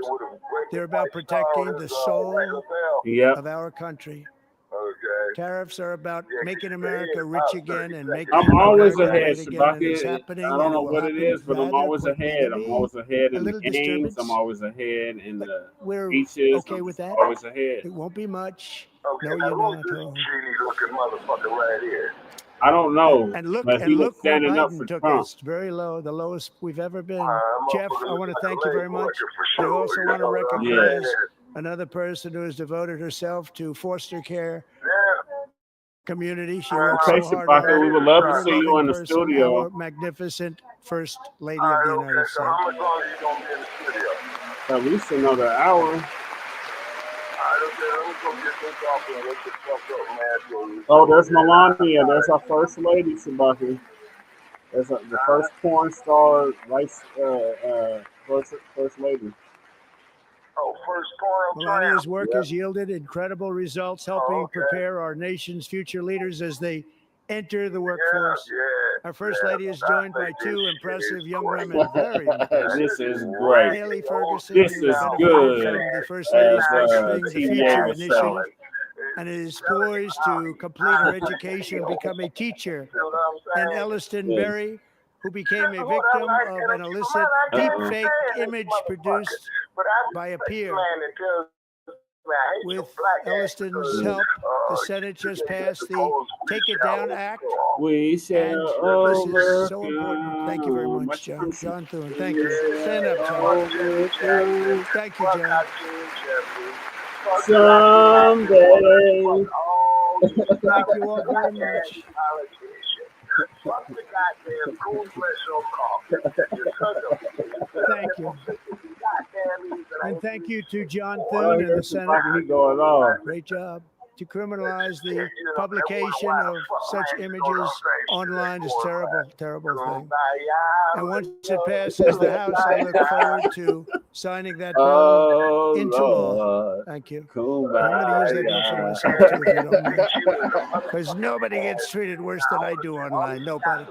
They're about protecting the soul Yep. of our country. Okay. Tariffs are about making America rich again and making I'm always America ahead, great again. And it's Shabaka. happening. I don't and know will what it happen. is, but I'm Rather always quickly. ahead. There'll I'm be always ahead a in the little games. disturbance, I'm always ahead in but the we're speeches. okay with that. Always ahead. It won't be much. Okay, No, now you're who's not. this genie-looking motherfucker right here? I don't know, And look, but he was where standing up for Biden took Trump. us. Very low, the lowest we've ever been. I'm Jeff, up for I want to this thank you very much. for I sure. also You want to know what I'm recognize saying? another person who has devoted herself to foster care Yeah. community. She works Okay, so hard Shabaka, on we it. would love to Very see you loving in the person, studio. our magnificent First Lady All of right, the okay, United so how States. much longer are you going to be in the studio? At least another hour. All right, okay, let me go get this off and let the fuck up, man. Oh, there's Melania. There's our First Lady, Shabaka. There's the first porn star, first lady. Oh, first porno Melania's tramp. work Yep. has yielded incredible results, helping okay. prepare our nation's future leaders as they enter the workforce. Yeah. Our First Lady is joined by two impressive young great. women. Very impressive. This is great. Haley Ferguson, This who is benefited good, from the First as Lady's Fostering the TVA Future would say. initiative, and is poised to complete her education and become a teacher. You know what I'm And saying? Elliston Yeah. Berry, who became a victim of an illicit deepfake image produced by a peer. With Elliston's help, the Senate just passed the Take It Down Act. We And shall this is overcome. so important. Thank you very much, John. country. John Thune, thank you. Stand up, John. Overcome. Thank you, John. Someday. Thank you all very much. Fuck the goddamn cool coffee. Thank you. And thank you to John Thune and the Senate. He going on. Great job. To criminalize the publication of such images online is terrible, terrible thing. And once it passes the House, I look forward to signing that bill into law. Thank you. I'm going to use that bill for myself too, if you don't mind. Because nobody gets treated worse than I do online. Nobody.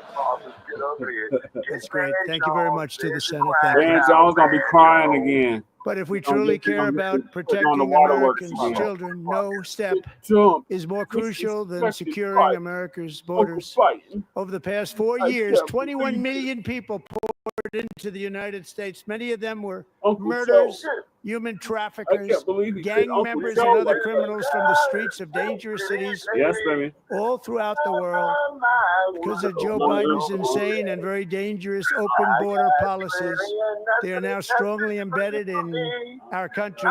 That's great. Thank you very much to the Senate. Thank you. Dan Jones gonna be crying again. But if we truly care about protecting Americans' children, no step is more crucial than securing America's borders. Over the past 4 years, 21 million people poured into the United States. Many of them were murderers, human traffickers, gang members, and other criminals from the streets of dangerous cities all throughout the world. Because of Joe Biden's insane and very dangerous open border policies, they are now strongly embedded in our country,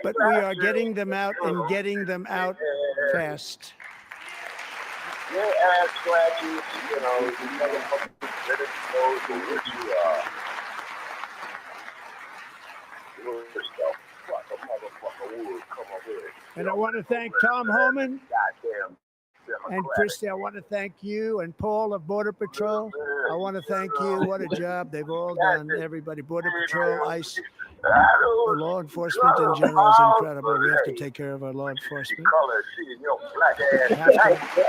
but we are getting them out and getting them out fast. Your ass scratches, you know, Let it know for what you are. What the fuck a motherfucker would come up with. And I want to thank Tom Homan Goddamn and Christy. I want to thank you and Paul of Border Patrol. I want to thank you. What a job they've all done. Everybody, Border Patrol, ICE, the law enforcement in general is incredible. We have to take care of our law enforcement. Color shit in your black ass.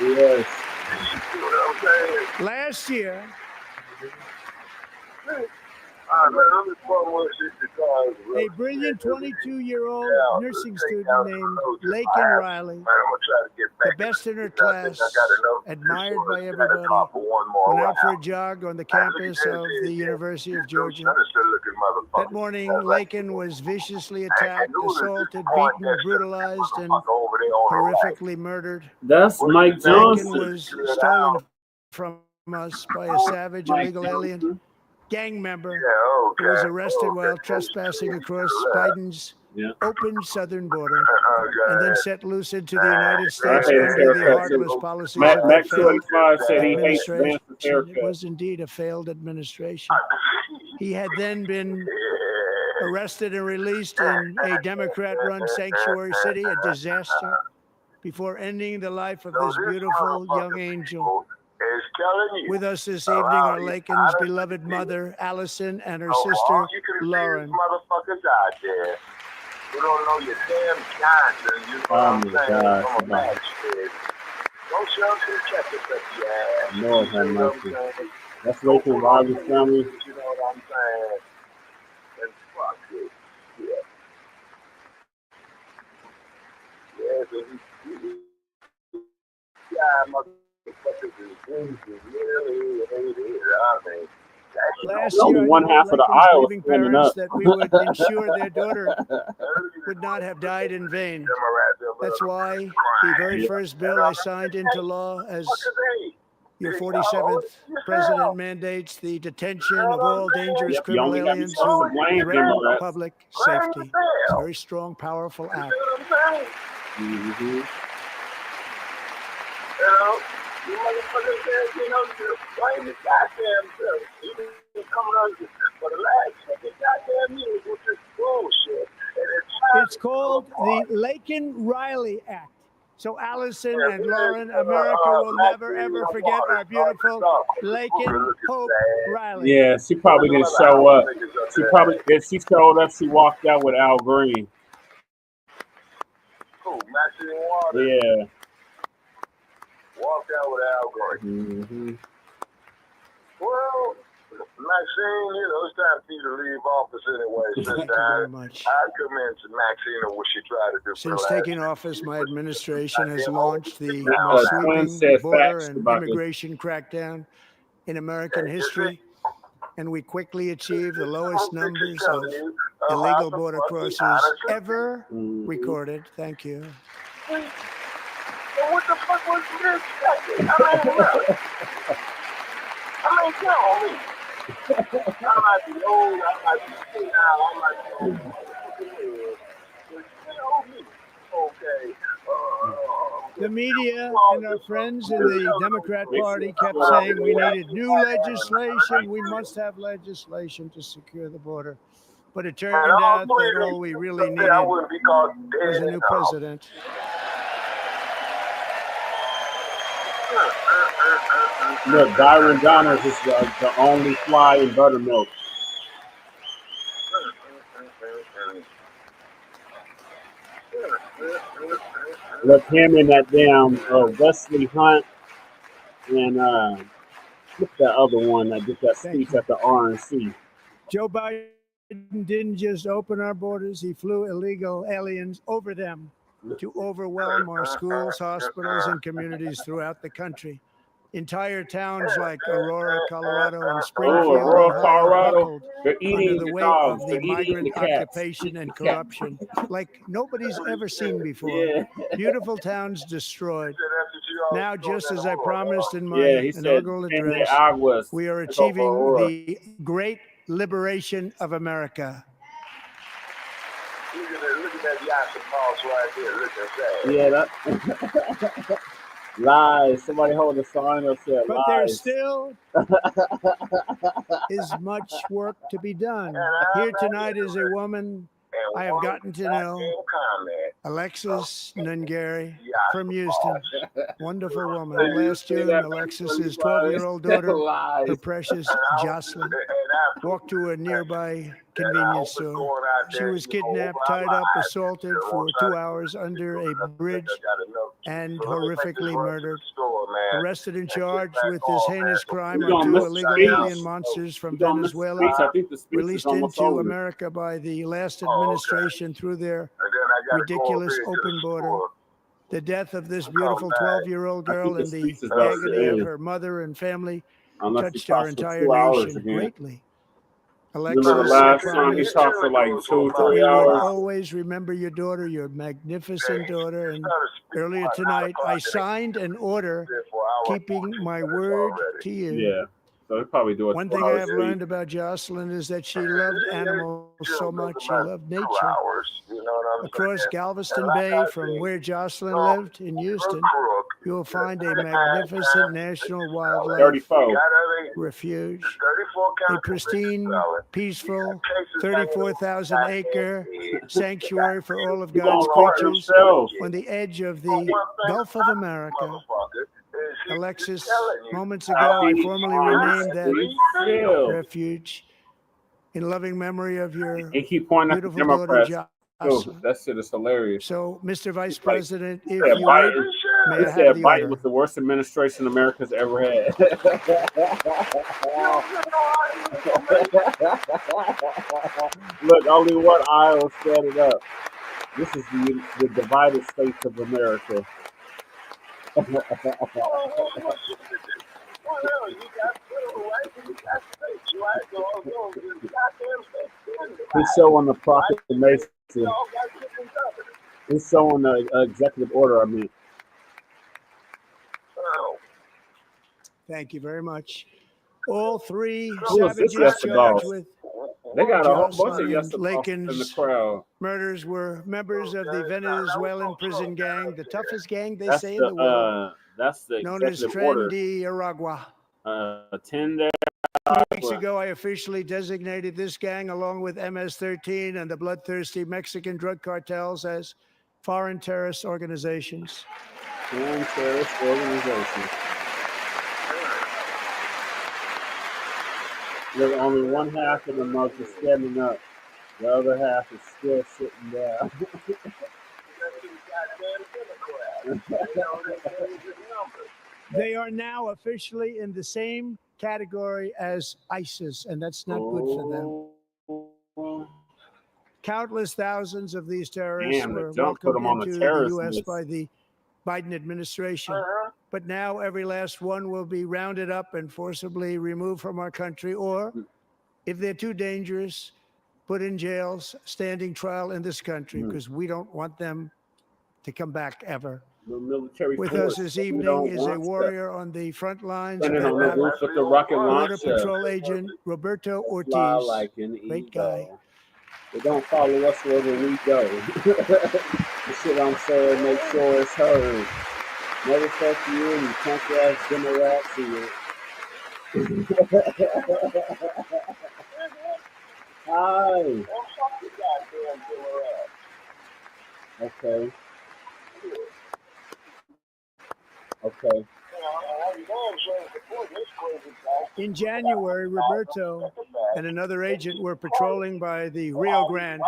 Yes. You know what I'm saying? Last year, a brilliant 22-year-old nursing student named Laken Riley, the best in her class, admired by everybody, went out for a jog on the campus of the University of Georgia. That morning, Laken was viciously attacked, assaulted, beaten, brutalized, and horrifically murdered. That's Mike Johnson. Laken was stolen from us by a savage illegal alien gang member who was arrested while trespassing across Biden's open southern border and then set loose into the United States under the heartless policies of that failed administration. It was indeed a failed administration. He had then been arrested and released in a Democrat-run sanctuary city, a disaster, before ending the life of this beautiful young angel. With us this evening are Laken's beloved mother, Allison, and her sister, Lauren. Motherfuckers out there who don't know your damn Johnson, you know what I'm saying? From a match, don't show up to check it up your ass. Lord have mercy. That's Laken Riley's family. You know what I'm saying? And fuck it. Yeah, so Last Only year, one half of the aisle leaving parents that we would ensure their daughter would not have died in vain. That's why the very first bill I signed into law as your 47th president mandates the detention of all dangerous criminal aliens who threaten public safety. It's a very strong, powerful act. You motherfuckers said, you know, blame the goddamn self. You coming on for the last fucking goddamn years with this bullshit. It's called the Laken-Riley Act. So Allison and Lauren, America will never, ever forget our beautiful Laken Hope Riley. Yeah, she probably didn't show up. If she showed up, she walked out with Al Green. Cool, Maxine Water. Yeah. Walked out with Al Green. Well, Maxine, you know, it's time for you to leave office anyway. Thank you very much. I commend to Maxine on what she tried to do. Since taking office, my administration has launched the most sweeping border and immigration crackdown in American history, and we quickly achieved the lowest numbers of illegal border crossers ever recorded. Thank you. What the fuck was this? Tell me. I might be old, I might be senile, I might be old. Tell me. Okay. The media and our friends in the Democrat Party kept saying we needed new legislation. We must have legislation to secure the border. But it turned out that all we really needed was a new president. Look, Byron Donners is the only fly in buttermilk. Look, him and that damn Wesley Hunt and what's that other one that did that speech at the RNC? Joe Biden didn't just open our borders, he flew illegal aliens over them to overwhelm our schools, hospitals, and communities throughout the country. Entire towns like Aurora, Colorado, and Springfield, Colorado, they're eating under the weight dogs. of the migrant occupation and corruption like nobody's ever seen before. Beautiful towns destroyed. Now, just as I promised in my inaugural address, we are achieving the great liberation of America. Look at that Yasser Paul's right there. Look at that. Yeah, that. Lies. Somebody hold the sign up said But there lies. still is much work to be done. Here tonight is a woman I have gotten to know, Alexis Nungary from Houston. Wonderful woman. Last June, Alexis's 12-year-old daughter, her precious Jocelyn, walked to a nearby convenience store. She was kidnapped, tied up, assaulted for 2 hours under a bridge, and horrifically murdered. Arrested and charged with this heinous crime are two illegal alien monsters from Venezuela, released into America by the last administration through their ridiculous open border. The death of this beautiful 12-year-old girl and the agony of her mother and family touched our entire nation greatly. Alexis, remember the last time he talked for like 2-3 we hours? will always remember your daughter, your magnificent daughter. And earlier tonight, I signed an order keeping my word to you. Yeah. So they probably do it. One thing I have learned about Jocelyn is that she loved animals so much. She loved nature. Across Galveston Bay, from where Jocelyn lived in Houston, you will find a magnificent national wildlife refuge, a pristine, peaceful, 34,000-acre sanctuary for all of God's creatures on the edge of the Gulf of America. Alexis, moments ago, I formally renamed that refuge in loving memory of your beautiful daughter, Jocelyn. That shit is hilarious. So, Mr. Vice President, if you would, may I have the Biden order? was the worst administration America's ever had. Look, only one aisle set it up. This is the divided states of America. He's showing the proclamation. He's showing the executive order, I mean. Thank you very much. All three savages charged with they got a whole bunch of Jocelyn yes in the Lakin's crowd. murders were members of the Venezuelan prison gang, the toughest gang they say in the world, That's the known as executive order. Tren de Aragua. 10 days. 2 weeks ago, I officially designated this gang, along with MS-13 and the bloodthirsty Mexican drug cartels, as foreign terrorist organizations. Foreign terrorist organizations. Look, only one half of them are standing up. The other half is still sitting down. They are now officially in the same category as ISIS, and that's not good for them. Countless thousands of these terrorists were welcomed into the U.S. by the Biden administration. But now every last one will be rounded up and forcibly removed from our country, or, if they're too dangerous, put in jails, standing trial in this country, because we don't want them to come back ever. With us this evening is a warrior on the front lines, Border Patrol agent Roberto Ortiz. Great guy. They don't follow us wherever we go. The shit I'm saying, make sure it's heard. Never fuck you and you punk ass Democrats here. Hi. Okay. Okay. In January, Roberto and another agent were patrolling by the Rio Grande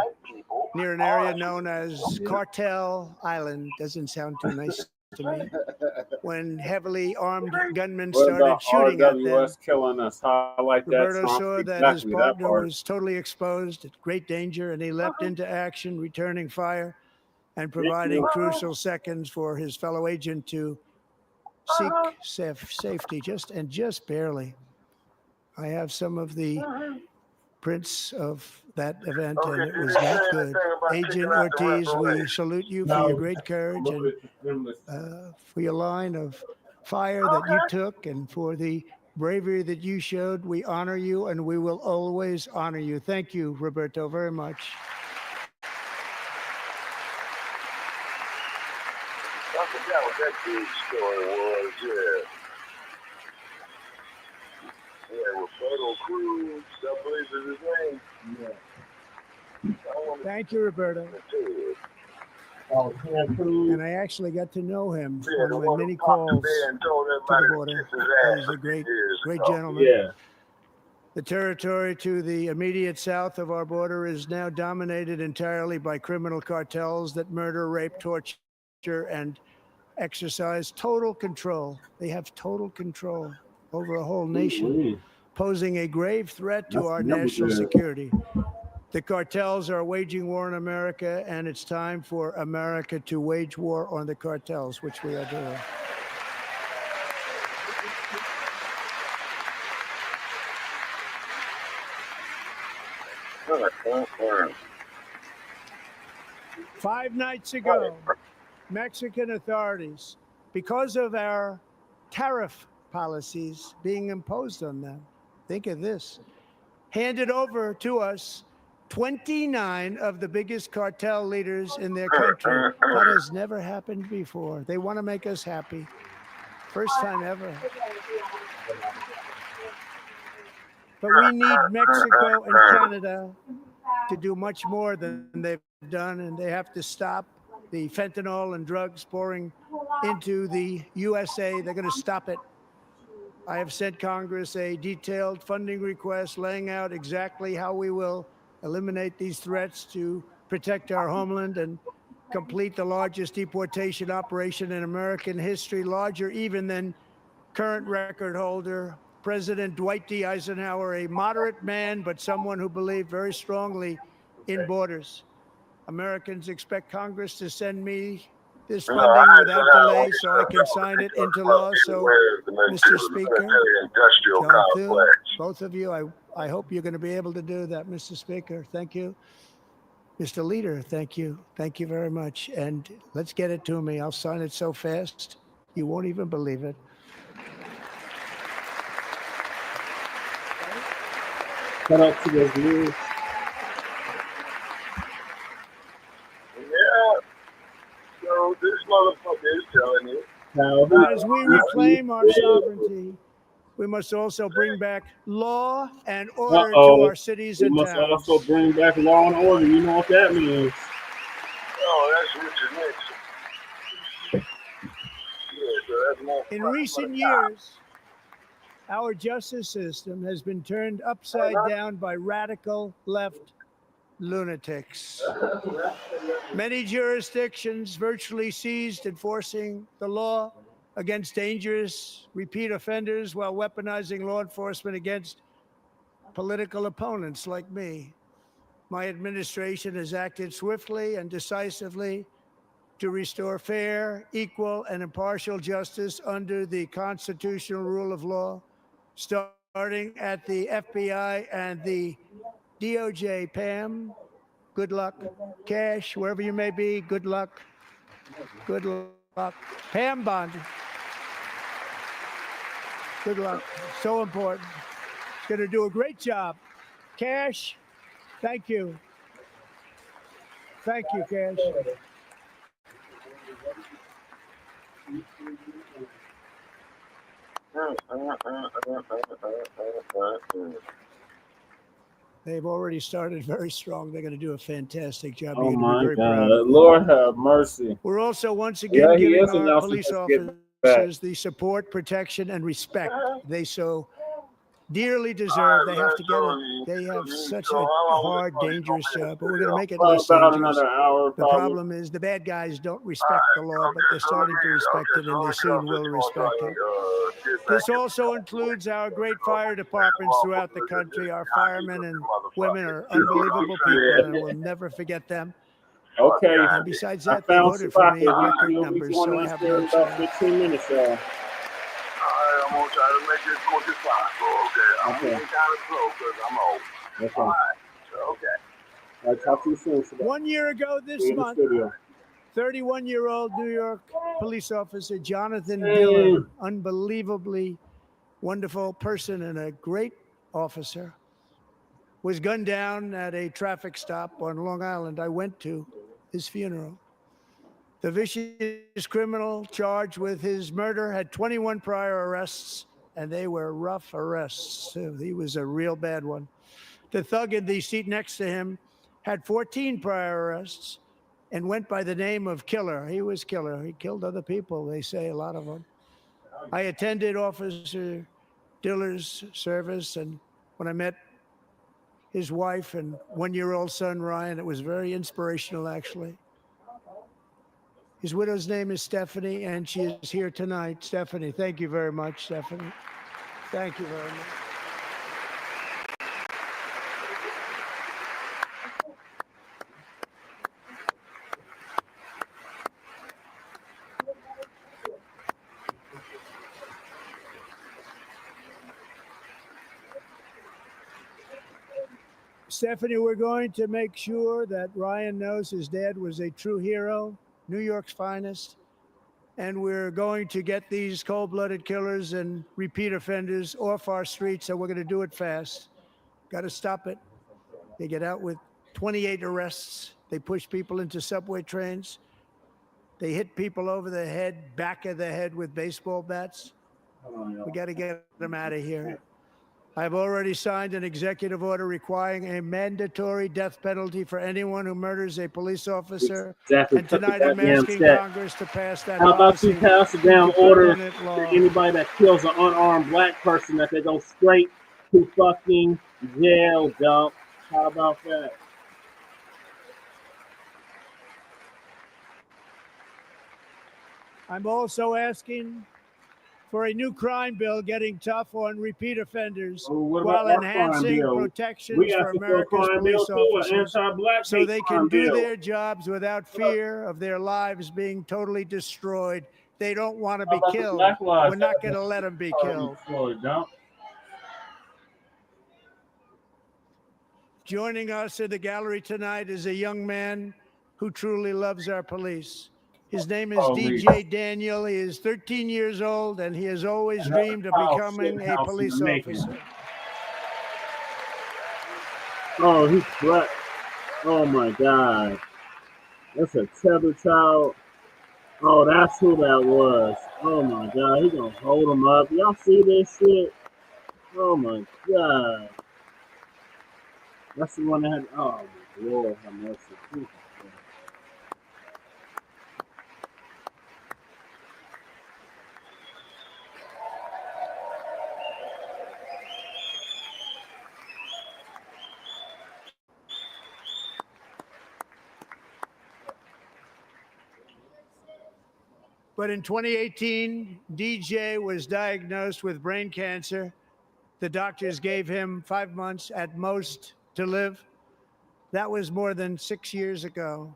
near an area known as Cartel Island. Doesn't sound too nice to me. When heavily armed gunmen started shooting at them, killing us. I like Roberto that saw that his partner was totally exposed at great danger, and he leapt into action, returning fire and providing crucial seconds for his fellow agent to seek safety, just barely. I have some of the prints of that event, and it was not good. Agent Ortiz, we salute you for your great courage and for your line of fire that you took, and for the bravery that you showed. We honor you, and we will always honor you. Thank you, Roberto, very much. That was big story was, Roberto Cruz, I believe is his name. Yeah. Thank you, Roberto. Oh, Cruz. And I actually got to know him on my many calls to the border. He's a great gentleman. Yeah. The territory to the immediate south of our border is now dominated entirely by criminal cartels that murder, rape, torture, and exercise total control. They have total control over a whole nation, posing a grave threat to our national security. The cartels are waging war in America, and it's time for America to wage war on the cartels, which we are doing. Five nights ago, Mexican authorities, because of our tariff policies being imposed on them, think of this, handed over to us 29 of the biggest cartel leaders in their country. That has never happened before. They want to make us happy. First time ever. But we need Mexico and Canada to do much more than they've done, and they have to stop the fentanyl and drugs pouring into the USA. They're going to stop it. I have sent Congress a detailed funding request laying out exactly how we will eliminate these threats to protect our homeland and complete the largest deportation operation in American history, larger even than current record holder President Dwight D. Eisenhower, a moderate man, but someone who believed very strongly in borders. Americans expect Congress to send me this funding without delay so I can sign it into law. So, Mr. Speaker, John Thune, both of you, I hope you're going to be able to do that, Mr. Speaker. Thank you. Mr. Leader, thank you. Thank you very much. And let's get it to me. I'll sign it so fast, you won't even believe it. Shout out to those leaders. So this motherfucker is telling you. As we reclaim our sovereignty, we must also bring back law and order to our cities and towns. We must also bring back law and order. You know what that means. Oh, that's Richard Nixon. Yeah, so that's more. In recent years, our justice system has been turned upside down by radical left lunatics. Many jurisdictions virtually ceased enforcing the law against dangerous repeat offenders while weaponizing law enforcement against political opponents like me. My administration has acted swiftly and decisively to restore fair, equal, and impartial justice under the constitutional rule of law, starting at the FBI and the DOJ. Pam, good luck. Cash, wherever you may be, good luck. Good luck. Pam Bondi, good luck. So important. Going to do a great job. Cash, thank you. Thank you, Cash. They've already started very strong. They're going to do a fantastic job. Oh my God. Lord have mercy. We're also once again giving our police officers the support, protection, and respect they so dearly deserve. They have to get it. They have such a hard, dangerous job, but we're going to make it less dangerous. The problem is the bad guys don't respect the law, but they're starting to respect it, and they soon will respect it. This also includes our great fire departments throughout the country. Our firemen and women are unbelievable people, and we'll never forget them. Okay. And besides that, they voted for me in record numbers, so I have no choice. About 15 minutes, y'all. I'm going to try to make this 45. Okay. I'm going to kind of slow because I'm old. Okay. All right. Okay. All right, talk to you soon. 1 year ago this month, 31-year-old New York police officer Jonathan Dillon, unbelievably wonderful person and a great officer, was gunned down at a traffic stop on Long Island. I went to his funeral. The vicious criminal charged with his murder had 21 prior arrests, and they were rough arrests, too. He was a real bad one. The thug in the seat next to him had 14 prior arrests and went by the name of Killer. He was Killer. He killed other people, they say, a lot of them. I attended Officer Diller's service, and when I met his wife and one-year-old son, Ryan, it was very inspirational, actually. His widow's name is Stephanie, and she is here tonight. Stephanie, thank you very much, Stephanie. Thank you very much. Stephanie, we're going to make sure that Ryan knows his dad was a true hero, New York's finest, and we're going to get these cold-blooded killers and repeat offenders off our streets, and we're going to do it fast. Got to stop it. They get out with 28 arrests. They push people into subway trains. They hit people over the head, back of the head with baseball bats. We got to get them out of here. I've already signed an executive order requiring a mandatory death penalty for anyone who murders a police officer. Exactly. And tonight I'm asking Congress to pass that How about you pass a damn order law. for anybody that kills an unarmed black person that they go straight to fucking jail, dog? How about that? I'm also asking for a new crime bill getting tough on repeat offenders while enhancing protections for America's police officers so they can do their jobs without fear of their lives being totally destroyed. They don't want to be killed. We're not going to let them be killed. Joining us in the gallery tonight is a young man who truly loves our police. His name is DJ Daniel. He is 13 years old, and he has always dreamed of becoming a police officer. Oh, he's black. Oh, my God. That's a tethered child. Oh, that's who that was. Oh, my God. He's going to hold him up. Y'all see this shit? Oh, my God. That's the one that had... Oh, my Lord, have mercy. But in 2018, DJ was diagnosed with brain cancer. The doctors gave him 5 months at most to live. That was more than 6 years ago.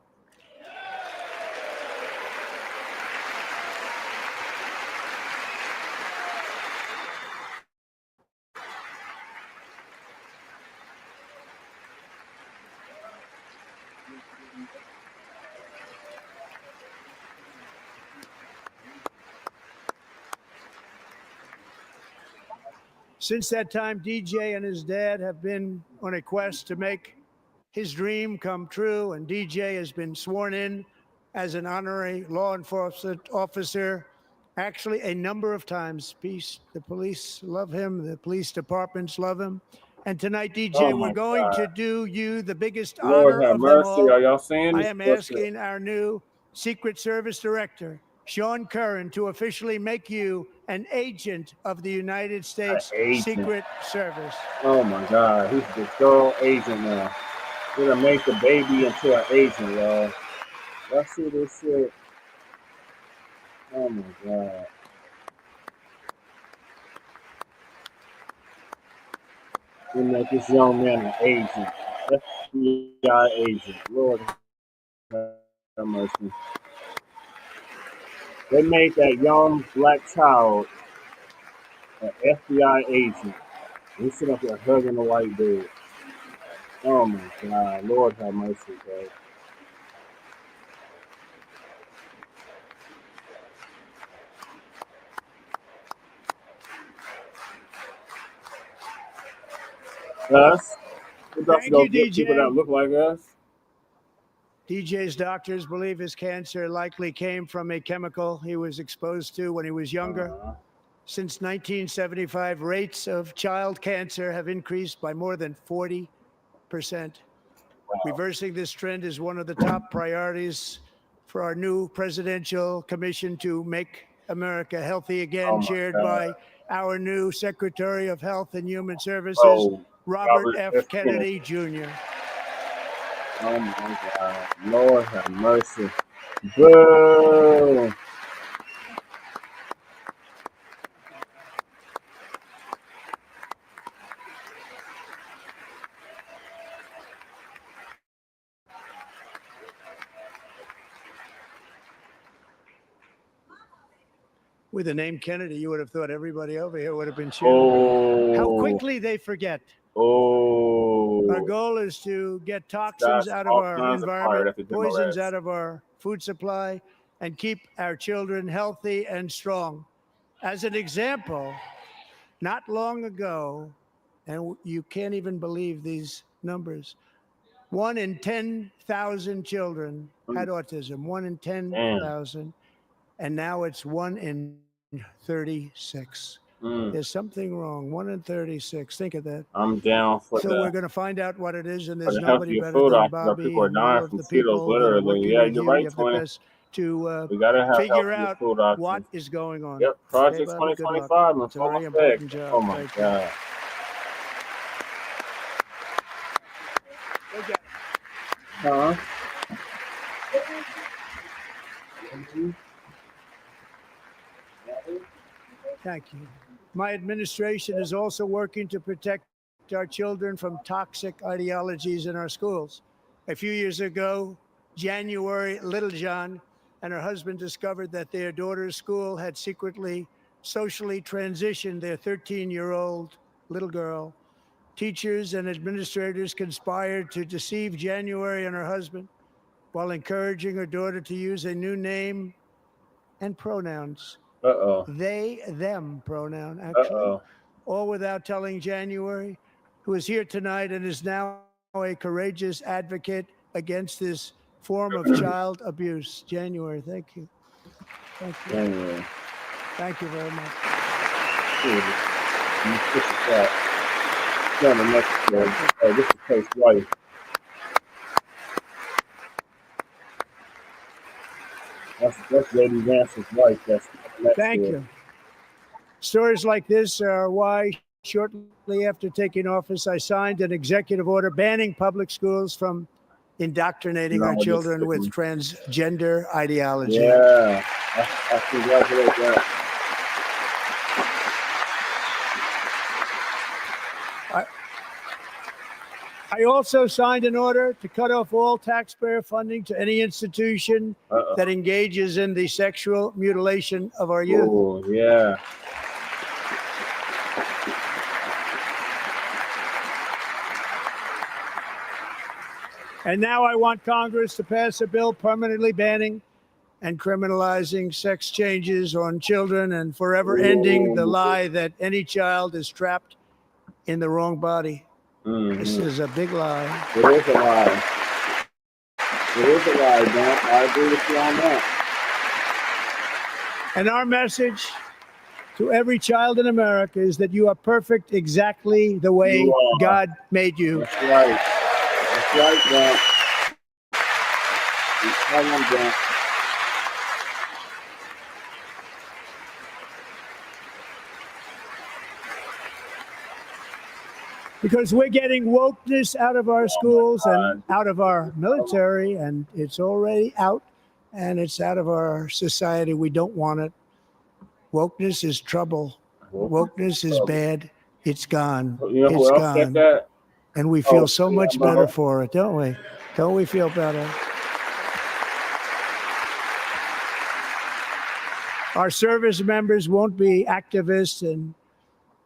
Since that time, DJ and his dad have been on a quest to make his dream come true, and DJ has been sworn in as an honorary law enforcement officer, actually a number of times. The police love him, the police departments love him. And tonight, DJ, we're going to do you the biggest honor of them all. Are y'all seeing this? I am asking our new Secret Service Director, Sean Curran, to officially make you an agent of the United States Secret Service. Oh, my God. He's the thorough agent now. We're going to make the baby into an agent, y'all. Y'all see this shit? Oh, my God. We make this young man an agent. FBI agent. Lord have mercy. They made that young black child an FBI agent. He's sitting up there hugging the white dude. Oh my God, Lord have mercy, bro. Us? Thank you, DJ. People that look like us? DJ's doctors believe his cancer likely came from a chemical he was exposed to when he was younger. Since 1975, rates of child cancer have increased by more than 40%. Reversing this trend is one of the top priorities for our new presidential commission to make America healthy again, chaired by our new Secretary of Health and Human Services, Robert F. Kennedy Jr. Oh my God. Lord have mercy. Boo! With the name Kennedy, you would have thought everybody over here would have been cheering. How quickly they forget. Our goal is to get toxins out of our environment, poisons out of our food supply, and keep our children healthy and strong. As an example, not long ago, and you can't even believe these numbers, 1 in 10,000 children had autism, 1 in 10,000, and now it's 1 in 36. There's something wrong. 1 in 36. Think of that. I'm down for that. So we're going to find out what it is, and there's nobody better than Bobby people are and all dying of from the people Cheetos, that are literally. working Yeah, with you're you. right, You have the 20. best to We gotta have figure out food options. what is going on. Yep, Project Okay, Bobby, good luck. 2025 in It's a full very effect. important job. Oh my God. Huh? Thank you. My administration is also working to protect our children from toxic ideologies in our schools. A few years ago, January Littlejohn and her husband discovered that their daughter's school had secretly socially transitioned their 13-year-old little girl. Teachers and administrators conspired to deceive January and her husband while encouraging her daughter to use a new name and pronouns. They, them pronoun, actually. All without telling January, who is here tonight and is now a courageous advocate against this form of child abuse. January, thank you. Thank you. January. Thank you very much. This is Coach White. That's Lady Vance's wife. Thank you. Stories like this are why shortly after taking office, I signed an executive order banning public schools from indoctrinating our children with transgender ideology. Yeah, I congratulate that. I also signed an order to cut off all taxpayer funding to any institution that engages in the sexual mutilation of our youth. Oh, yeah. And now I want Congress to pass a bill permanently banning and criminalizing sex changes on children and forever ending the lie that any child is trapped in the wrong body. This is a big lie. It is a lie. It is a lie, Dan. I agree with you on that. And our message to every child in America is that you are perfect exactly the way God made you. That's right. That's right, Dan. Tell them, Dan. Because we're getting wokeness out of our schools and out of our military, and it's already out, and it's out of our society. We don't want it. Wokeness is trouble. Wokeness is bad. It's gone. It's gone. And we feel so much better for it, don't we? Don't we feel better? Our service members won't be activists and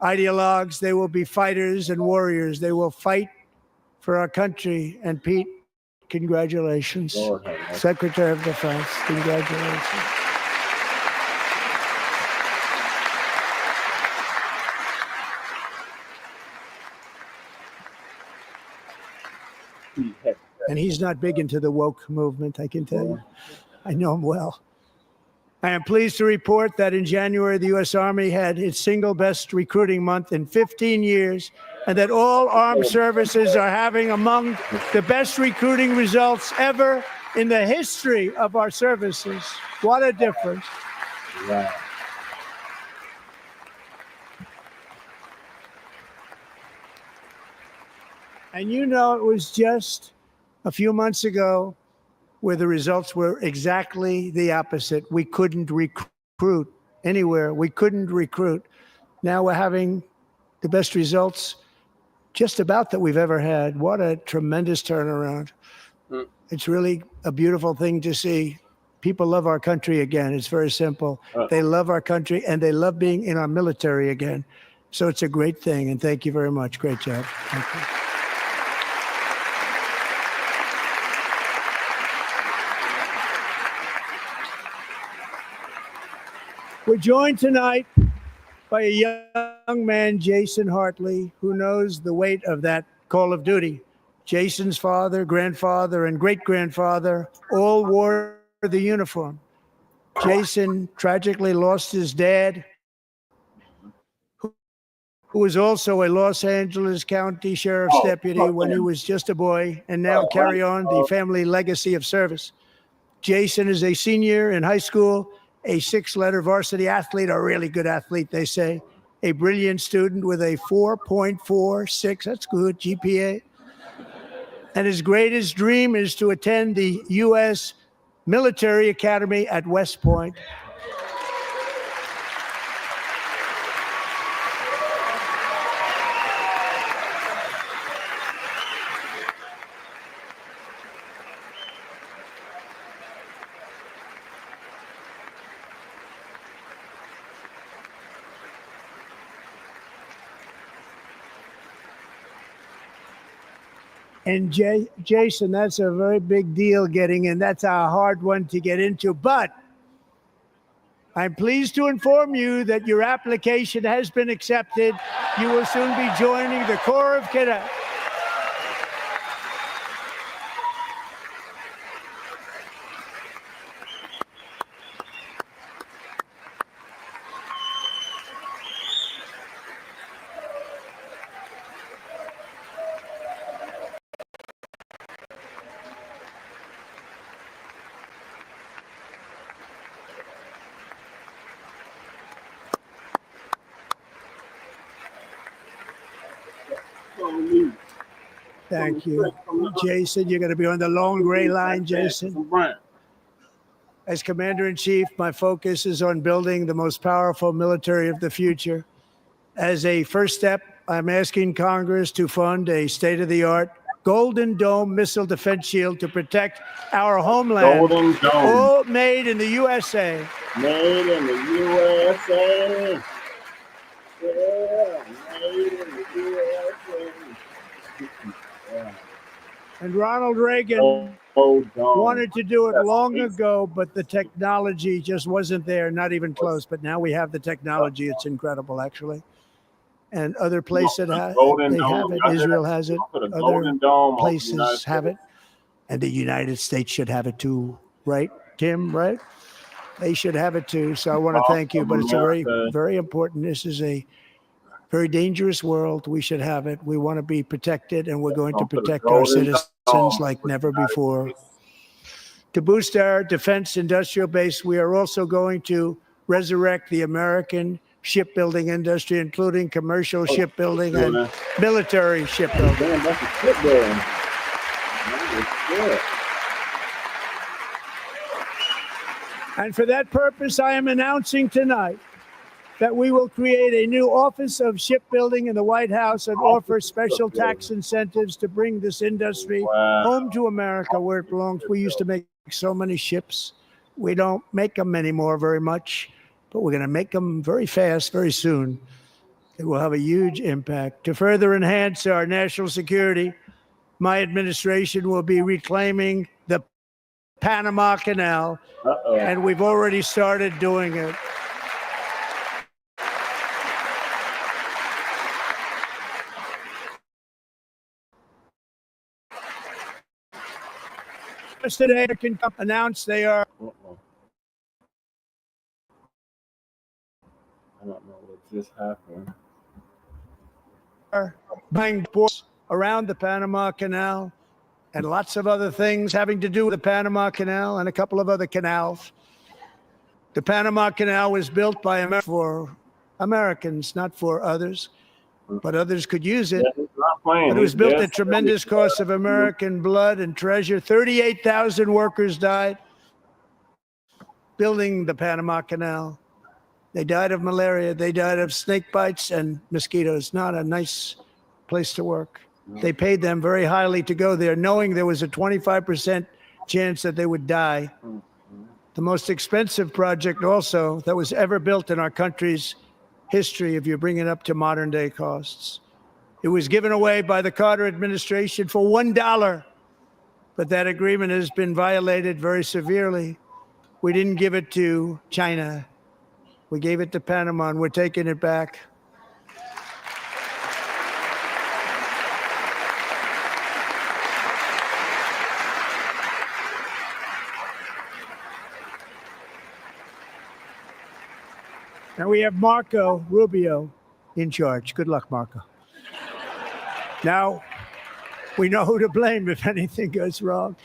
ideologues. They will be fighters and warriors. They will fight for our country. And Pete, congratulations. Secretary of Defense, congratulations. And he's not big into the woke movement, I can tell you. I know him well. I am pleased to report that in January, the U.S. Army had its single best recruiting month in 15 years, and that all armed services are having among the best recruiting results ever in the history of our services. What a difference. Wow. And you know, it was just a few months ago where the results were exactly the opposite. We couldn't recruit anywhere. We couldn't recruit. Now we're having the best results just about that we've ever had. What a tremendous turnaround. It's really a beautiful thing to see. People love our country again. It's very simple. They love our country, and they love being in our military again. So it's a great thing, and thank you very much. Great job. Thank you. We're joined tonight by a young man, Jason Hartley, who knows the weight of that call of duty. Jason's father, grandfather, and great-grandfather all wore the uniform. Jason tragically lost his dad, who was also a Los Angeles County Sheriff's deputy when he was just a boy, and now carry on the family legacy of service. Jason is a senior in high school, a 6-letter varsity athlete, a really good athlete, they say, a brilliant student with a 4.46, that's good, GPA. And his greatest dream is to attend the U.S. Military Academy at West Point. And Jason, that's a very big deal getting in. That's a hard one to get into. But I'm pleased to inform you that your application has been accepted. You will soon be joining the Corps of Cadets. Thank you. Jason, you're going to be on the long gray line, Jason. As Commander-in-Chief, my focus is on building the most powerful military of the future. As a first step, I'm asking Congress to fund a state-of-the-art Golden Dome missile defense shield to protect our homeland. Golden Dome. All made in the USA. Made in the USA. Yeah, made in the USA. And Ronald Reagan wanted to do it long ago, but the technology just wasn't there, not even close. But now we have the technology. It's incredible, actually. And other places they have it. Israel has it. Other places have it. And the United States should have it too, right, Tim, right? They should have it too. So I want to thank you. But it's a very, very important. This is a very dangerous world. We should have it. We want to be protected, and we're going to protect our citizens like never before. To boost our defense industrial base, we are also going to resurrect the American shipbuilding industry, including commercial shipbuilding and military shipbuilding. Damn, that's a shipbuilding. And for that purpose, I am announcing tonight that we will create a new Office of Shipbuilding in the White House and offer special tax incentives to bring this industry home to America where it belongs. We used to make so many ships. We don't make them anymore very much, but we're going to make them very fast, very soon. It will have a huge impact. To further enhance our national security, my administration will be reclaiming the Panama Canal, and we've already started doing it. Yesterday, American announced they are. I don't know what just happened. Buying ports around the Panama Canal and lots of other things having to do with the Panama Canal and a couple of other canals. The Panama Canal was built by for Americans, not for others, but others could use it. Yeah, he's not playing. But it was He's built dead at tremendous cost of American blood and treasure. 38,000 workers died building the Panama Canal. They died of malaria. They died of snake bites and mosquitoes. Not a nice place to work. They paid them very highly to go there, knowing there was a 25% chance that they would die. The most expensive project also that was ever built in our country's history, if you bring it up to modern day costs. It was given away by the Carter administration for $1, but that agreement has been violated very severely. We didn't give it to China. We gave it to Panama, and we're taking it back. Now we have Marco Rubio in charge. Good luck, Marco. Now, we know who to blame if anything goes wrong.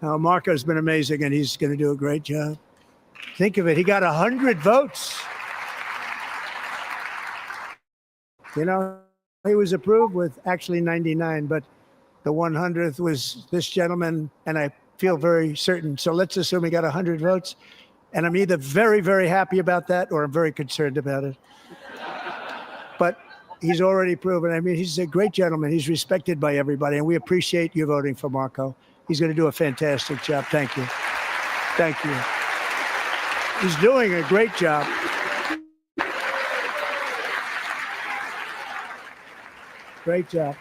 Now, Marco's been amazing, and he's going to do a great job. Think of it. He got 100 votes. You know, he was approved with actually 99, but the 100th was this gentleman, and I feel very certain. So let's assume he got 100 votes. And I'm either very, very happy about that or I'm very concerned about it. But he's already proven. I mean, he's a great gentleman. He's respected by everybody, and we appreciate you voting for Marco. He's going to do a fantastic job. Thank you. Thank you. He's doing a great job. Great job.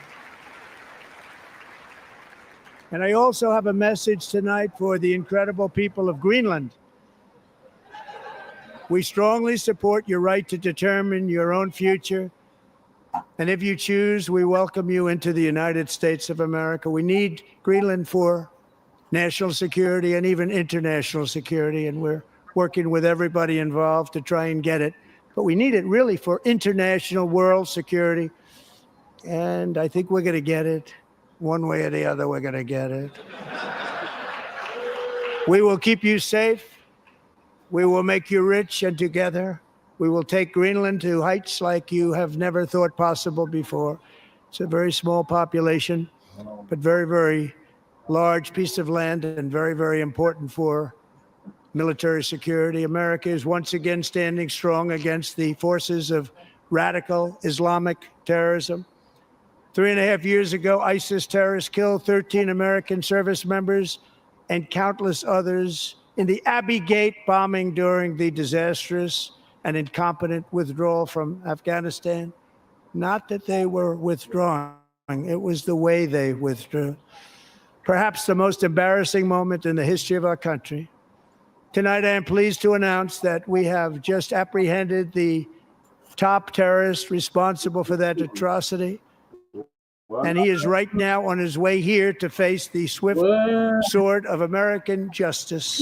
And I also have a message tonight for the incredible people of Greenland. We strongly support your right to determine your own future. And if you choose, we welcome you into the United States of America. We need Greenland for national security and even international security. And we're working with everybody involved to try and get it. But we need it really for international world security. And I think we're going to get it. One way or the other, we're going to get it. We will keep you safe. We will make you rich, and together we will take Greenland to heights like you have never thought possible before. It's a very small population, but very, very large piece of land and very, very important for military security. America is once again standing strong against the forces of radical Islamic terrorism. 3.5 years ago, ISIS terrorists killed 13 American service members and countless others in the Abbey Gate bombing during the disastrous and incompetent withdrawal from Afghanistan. Not that they were withdrawing, it was the way they withdrew. Perhaps the most embarrassing moment in the history of our country. Tonight, I am pleased to announce that we have just apprehended the top terrorist responsible for that atrocity. And he is right now on his way here to face the swift sword of American justice.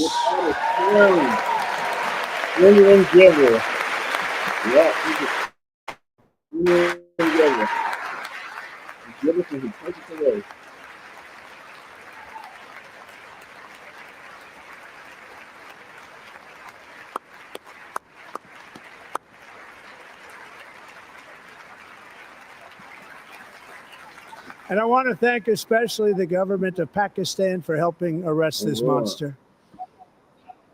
And I want to thank especially the government of Pakistan for helping arrest this monster.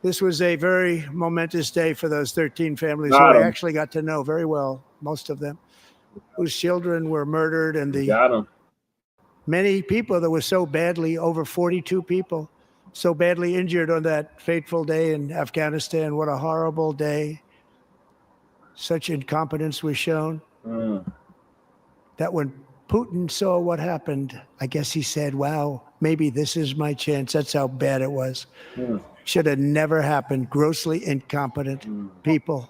This was a very momentous day for those 13 families who I actually got to know very well, most of them, whose children were murdered, and the many people that were so badly, over 42 people, so badly injured on that fateful day in Afghanistan. What a horrible day. Such incompetence was shown. That when Putin saw what happened, I guess he said, wow, maybe this is my chance. That's how bad it was. Should have never happened. Grossly incompetent people.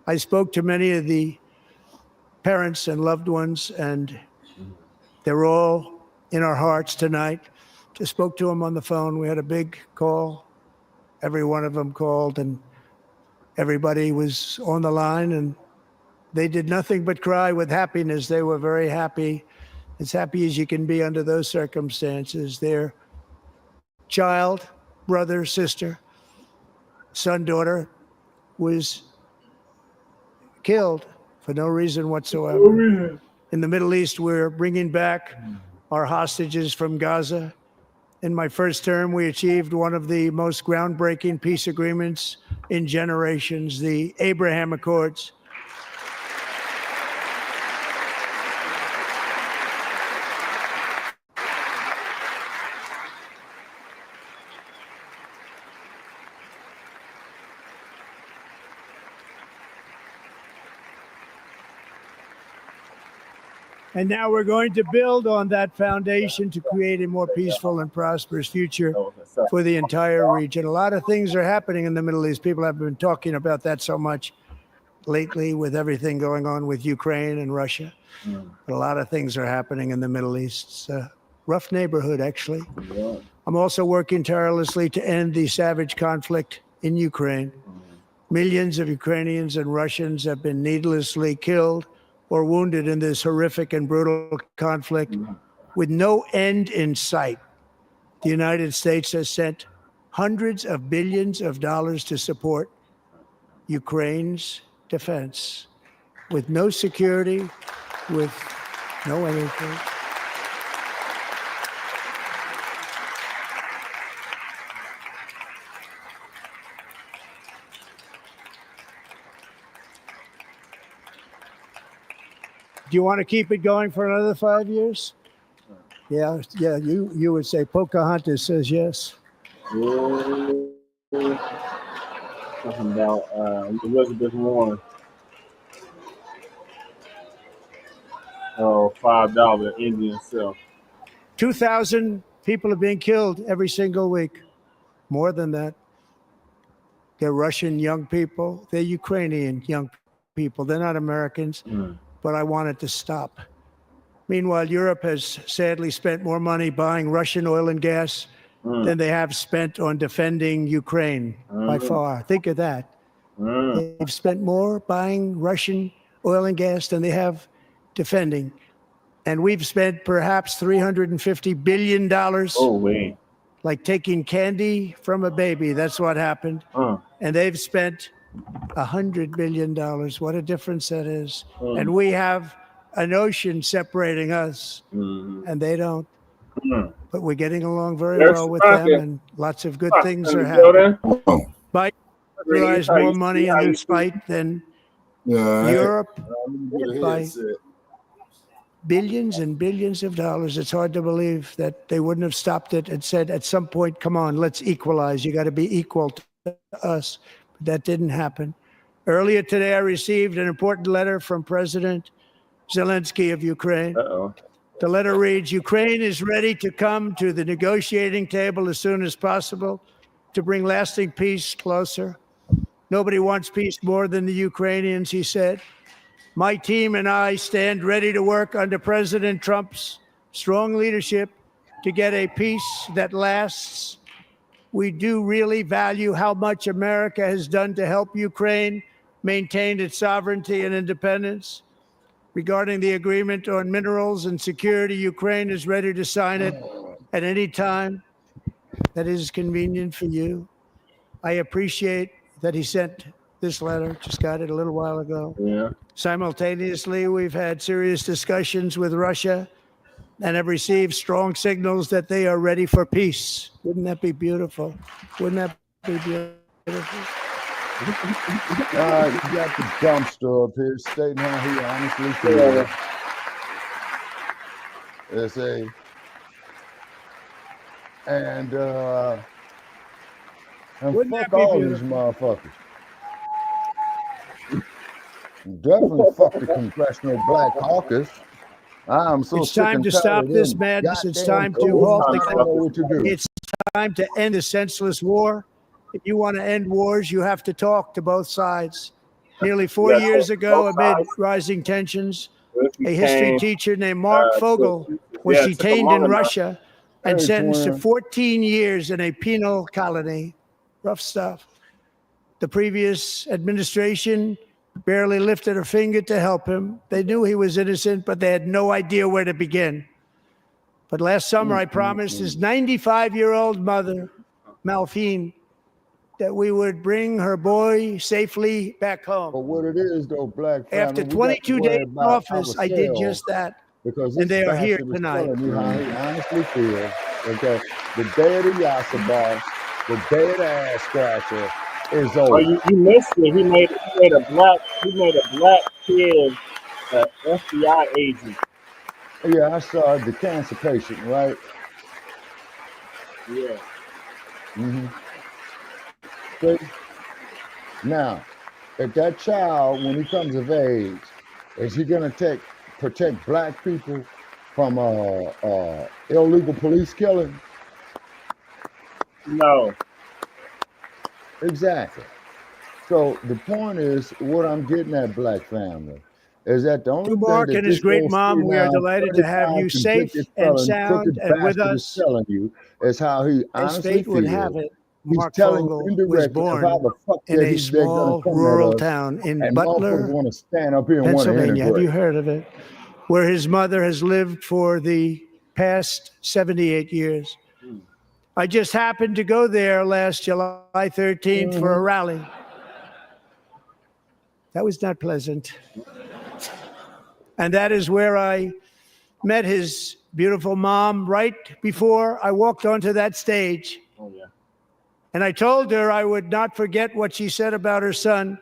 I spoke to many of the parents and loved ones, and they're all in our hearts tonight. just spoke to them on the phone. We had a big call. Every one of them called, and everybody was on the line, and they did nothing but cry with happiness. They were very happy, as happy as you can be under those circumstances. Their child, brother, sister, son, daughter was killed for no reason whatsoever. In the Middle East, we're bringing back our hostages from Gaza. In my first term, we achieved one of the most groundbreaking peace agreements in generations, the Abraham Accords. And now we're going to build on that foundation to create a more peaceful and prosperous future for the entire region. A lot of things are happening in the Middle East. People have been talking about that so much lately with everything going on with Ukraine and Russia. But a lot of things are happening in the Middle East. It's a rough neighborhood, actually. I'm also working tirelessly to end the savage conflict in Ukraine. Millions of Ukrainians and Russians have been needlessly killed or wounded in this horrific and brutal conflict with no end in sight. The United States has sent hundreds of billions of dollars to support Ukraine's defense with no security, with no anything. Do you want to keep it going for another 5 years? Yeah, you would say Pocahontas says yes. Talking about Elizabeth Warren. Oh, $5 Indian self. 2,000 people are being killed every single week. More than that. They're Russian young people. They're Ukrainian young people. They're not Americans. But I want it to stop. Meanwhile, Europe has sadly spent more money buying Russian oil and gas than they have spent on defending Ukraine by far. Think of that. They've spent more buying Russian oil and gas than they have defending. And we've spent perhaps $350 billion. Like taking candy from a baby. That's what happened. And they've spent $100 billion. What a difference that is. And we have an ocean separating us, and they don't. But we're getting along very well with them, and lots of good things are happening. Biden realized more money in this fight than Europe by billions and billions of dollars. It's hard to believe that they wouldn't have stopped it and said at some point, come on, let's equalize. You got to be equal to us. But that didn't happen. Earlier today, I received an important letter from President Zelensky of Ukraine. The letter reads, Ukraine is ready to come to the negotiating table as soon as possible to bring lasting peace closer. Nobody wants peace more than the Ukrainians, he said. My team and I stand ready to work under President Trump's strong leadership to get a peace that lasts. We do really value how much America has done to help Ukraine maintain its sovereignty and independence. Regarding the agreement on minerals and security, Ukraine is ready to sign it at any time that is convenient for you. I appreciate that he sent this letter, just got it a little while ago. Simultaneously, we've had serious discussions with Russia and have received strong signals that they are ready for peace. Wouldn't that be beautiful? Wouldn't that be beautiful? You got the dumpster up here stating how he honestly feels. S.A. And fuck all these motherfuckers. Definitely fuck the Congressional Black Caucus. I'm so it's time to stop this madness. It's time to halt the. It's time to end a senseless war. If you want to end wars, you have to talk to both sides. Nearly 4 years ago, amid rising tensions, a history teacher named Mark Fogel was detained in Russia and Hey, sentenced to twin. 14 years in a penal colony. Rough stuff. The previous administration barely lifted a finger to help him. They knew he was innocent, but they had no idea where to begin. But last summer, I promised his 95-year-old mother, Malphine, that we would bring her boy safely back home. But what it is, though, Black family, After we got to 22 worry days in about office, I did ourselves, just that. because And this they are here bastard is tonight. telling you how he honestly feels. Okay, the day of the Yassa boss, the day of the ass scratcher is Oh, over. you missed it. He made a black kid an FBI agent. Yeah, I saw the cancer patient, right? Yeah. Mm-hmm. See? Now, if that child, when he comes of age, is he gonna protect black people from illegal police killing? No. Exactly. So the point is, what I'm getting at, Black family, is that the only To thing Mark that and his this great old mom, we are delighted to have you 30-pound safe convicted and felon, sound crooked and with bastard is us. telling you is how he As honestly fate would feels. have it, He's Mark telling you Fogel was indirectly of how born the fuck in that a they're gonna small come rural at us, town in and motherfuckers Butler, want to stand up here and want to Pennsylvania. Have you integrate. heard of it? Where his mother has lived for the past 78 years. I just happened to go there last July 13th for a rally. That was not pleasant. And that is where I met his beautiful mom right before I walked onto that stage. Oh, yeah. And I told her I would not forget what she said about her son.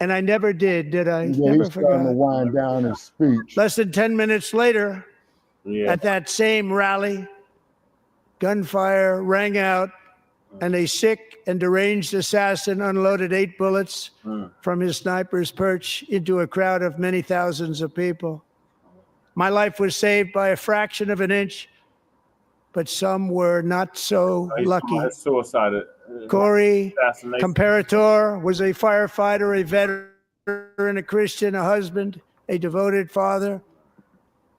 And I never did I? Yeah, Never he's starting to forgot. wind down his speech. Less than 10 minutes later, Yeah. at that same rally, gunfire rang out, and a sick and deranged assassin unloaded 8 bullets from his sniper's perch into a crowd of many thousands of people. My life was saved by a fraction of an inch, but some were not so lucky. Suicide. Corey Assassination. Comparator was a firefighter, a veteran, a Christian, a husband, a devoted father,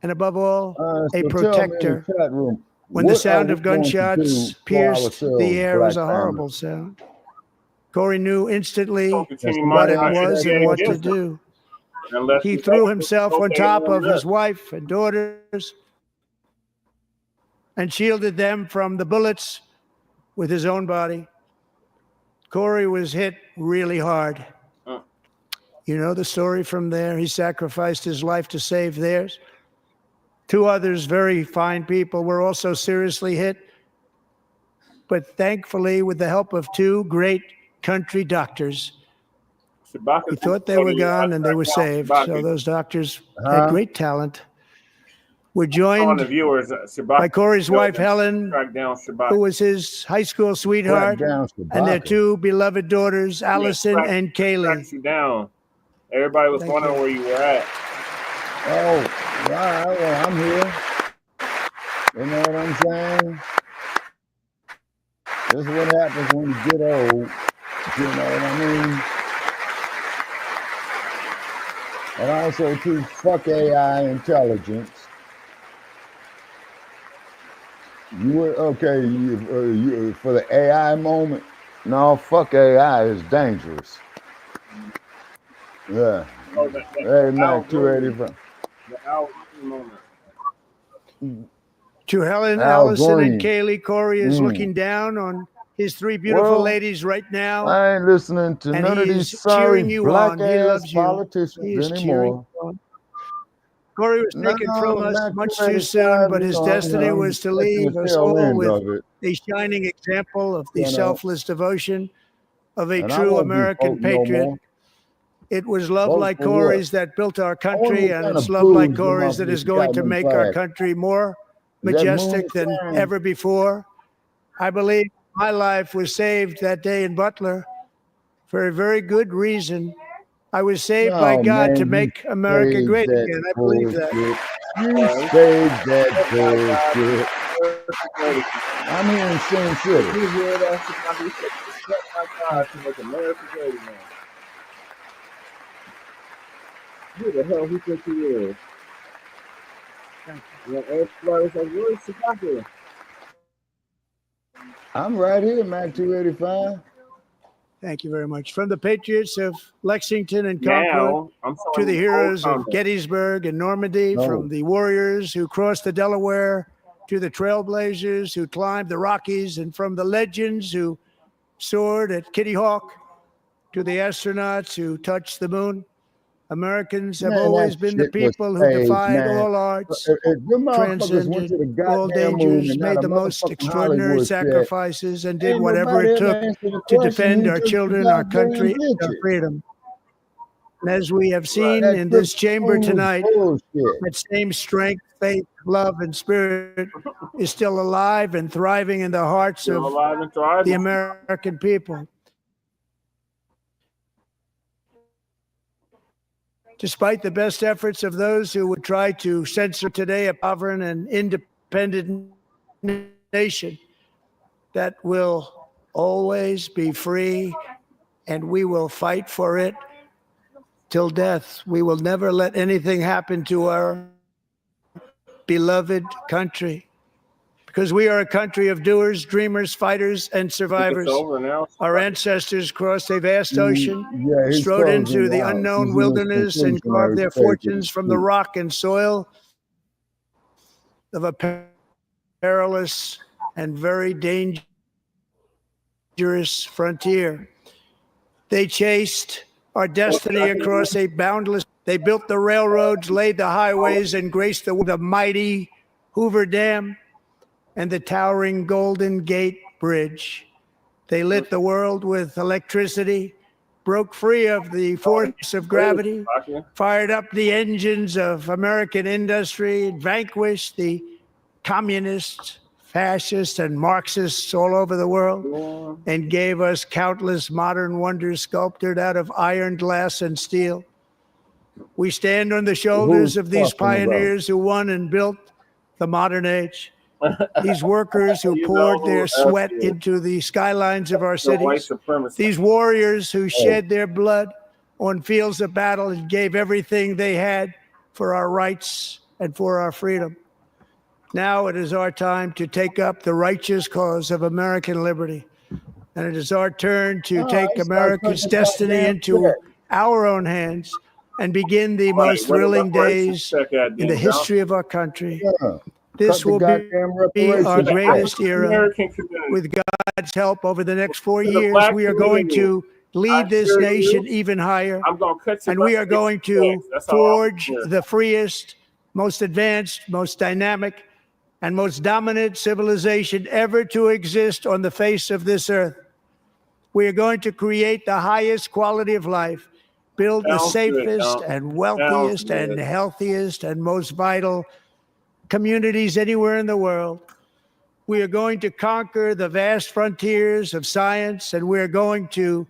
and above all, a So protector. tell me in the chat room, When the what sound are of we going to gunshots do for pierced the ourselves, air, it was Black a family? horrible sound. Corey knew instantly Continue what it monitoring was and what to against him. do. Unless He we threw take himself on cocaine top and of his nuts. wife and daughters and shielded them from the bullets with his own body. Corey was hit really hard. You know the story from there. He sacrificed his life to save theirs. 2 others, very fine people, were also seriously hit. But thankfully, with the help of 2 great country doctors, he thought they were gone and they were saved. So those doctors had great talent. We're joined the viewers, by Corey's wife, Helen, track down who was his high school sweetheart, and their 2 beloved daughters, Allison and Kaylee. Track you down. Everybody was Thank wondering you. where you were at. Oh, all right, well, I'm here. You know what I'm saying? This is what happens when you get old. You know what I mean? And also, too, fuck AI intelligence. You were, okay, you, for the AI moment, no, fuck AI is dangerous. Yeah. Oh, Hey, Mac 285. The Al Green moment. To Helen, Al Allison, and Green. Kaylee, Corey is looking down on his 3 beautiful Well, ladies right now. I ain't listening to And none of he these is sorry cheering you black on. He ass loves you. He politicians is cheering anymore. you on. Corey was taken from us Mac much too 285, soon, but you his know, destiny I'm was to catching leave the us tail all end with of it, a shining example of the you know. selfless devotion of a And I true won't be American voting no patriot. more. It was love Vote like for what? Corey's that built our I wonder country, what and kind it's of love like booze them Corey's that motherfuckers is going got to in them make our flags. country more Is that majestic than moonshine? ever before. I believe my life was saved that day in Butler for a very good reason. I was saved by No, God to man, you make America saved great that again. I believe that. bullshit. You saved that bullshit. I'm here in Sin City. You hear that? Somebody said, "Set my God to make America great again." Who the hell he think he is? And everybody was like, "Where's Shabaka?" I'm right here, Mac 285. Thank you very much. From the Patriots of Lexington and Now, Concord I'm to showing the you heroes old of comments. Gettysburg and Normandy, No. from the warriors who crossed the Delaware to the trailblazers who climbed the Rockies, and from the legends who soared at Kitty Hawk to the astronauts who touched the moon. Americans have Man, always that been the shit was people who staged, defied man. all odds, If them motherfuckers went to transcended the all goddamn moon dangers, and not made a the most motherfucking extraordinary Hollywood set, sacrifices, and did ain't whatever nobody it ever took answered the to question defend who our took the children, our goddamn country, and our picture. freedom. And as we have seen That in trip this chamber was tonight, bullshit. that same strength, faith, love, and spirit is still alive and thriving in the hearts Still of alive and thriving. the American people. Despite the best efforts of those who would try to censor today a sovereign and independent nation that will always be free, and we will fight for it till death. We will never let anything happen to our beloved country, because we are a country of doers, dreamers, fighters, and survivors. over now. Our ancestors crossed a vast ocean, Yeah, he's strode into closing the out. unknown He's in wilderness, and carved conclusionary their stages of fortunes from the speech. rock and soil of a perilous and very dangerous frontier. They chased our destiny across a boundless. They built the railroads, laid the highways, and graced the mighty Hoover Dam and the towering Golden Gate Bridge. They lit the world with electricity, broke free of the force of gravity, fired up the engines of American industry, vanquished the communists, fascists, and Marxists all over the world, and gave us countless modern wonders sculptured out of iron, glass, and steel. We stand on the shoulders of these pioneers who won and built the modern age. These workers who poured their sweat into the skylines of our cities. These warriors who shed their blood on fields of battle and gave everything they had for our rights and for our freedom. Now it is our time to take up the righteous cause of American liberty. And it is our turn to take America's destiny into our own hands and begin the most thrilling days in the history of our country. This will be our greatest era. With God's help, over the next 4 years, we are going to lead this nation even higher. And we are going to forge the freest, most advanced, most dynamic, and most dominant civilization ever to exist on the face of this earth. We are going to create the highest quality of life, build the safest and wealthiest and healthiest and most vital communities anywhere in the world. We are going to conquer the vast frontiers of science, and we are going to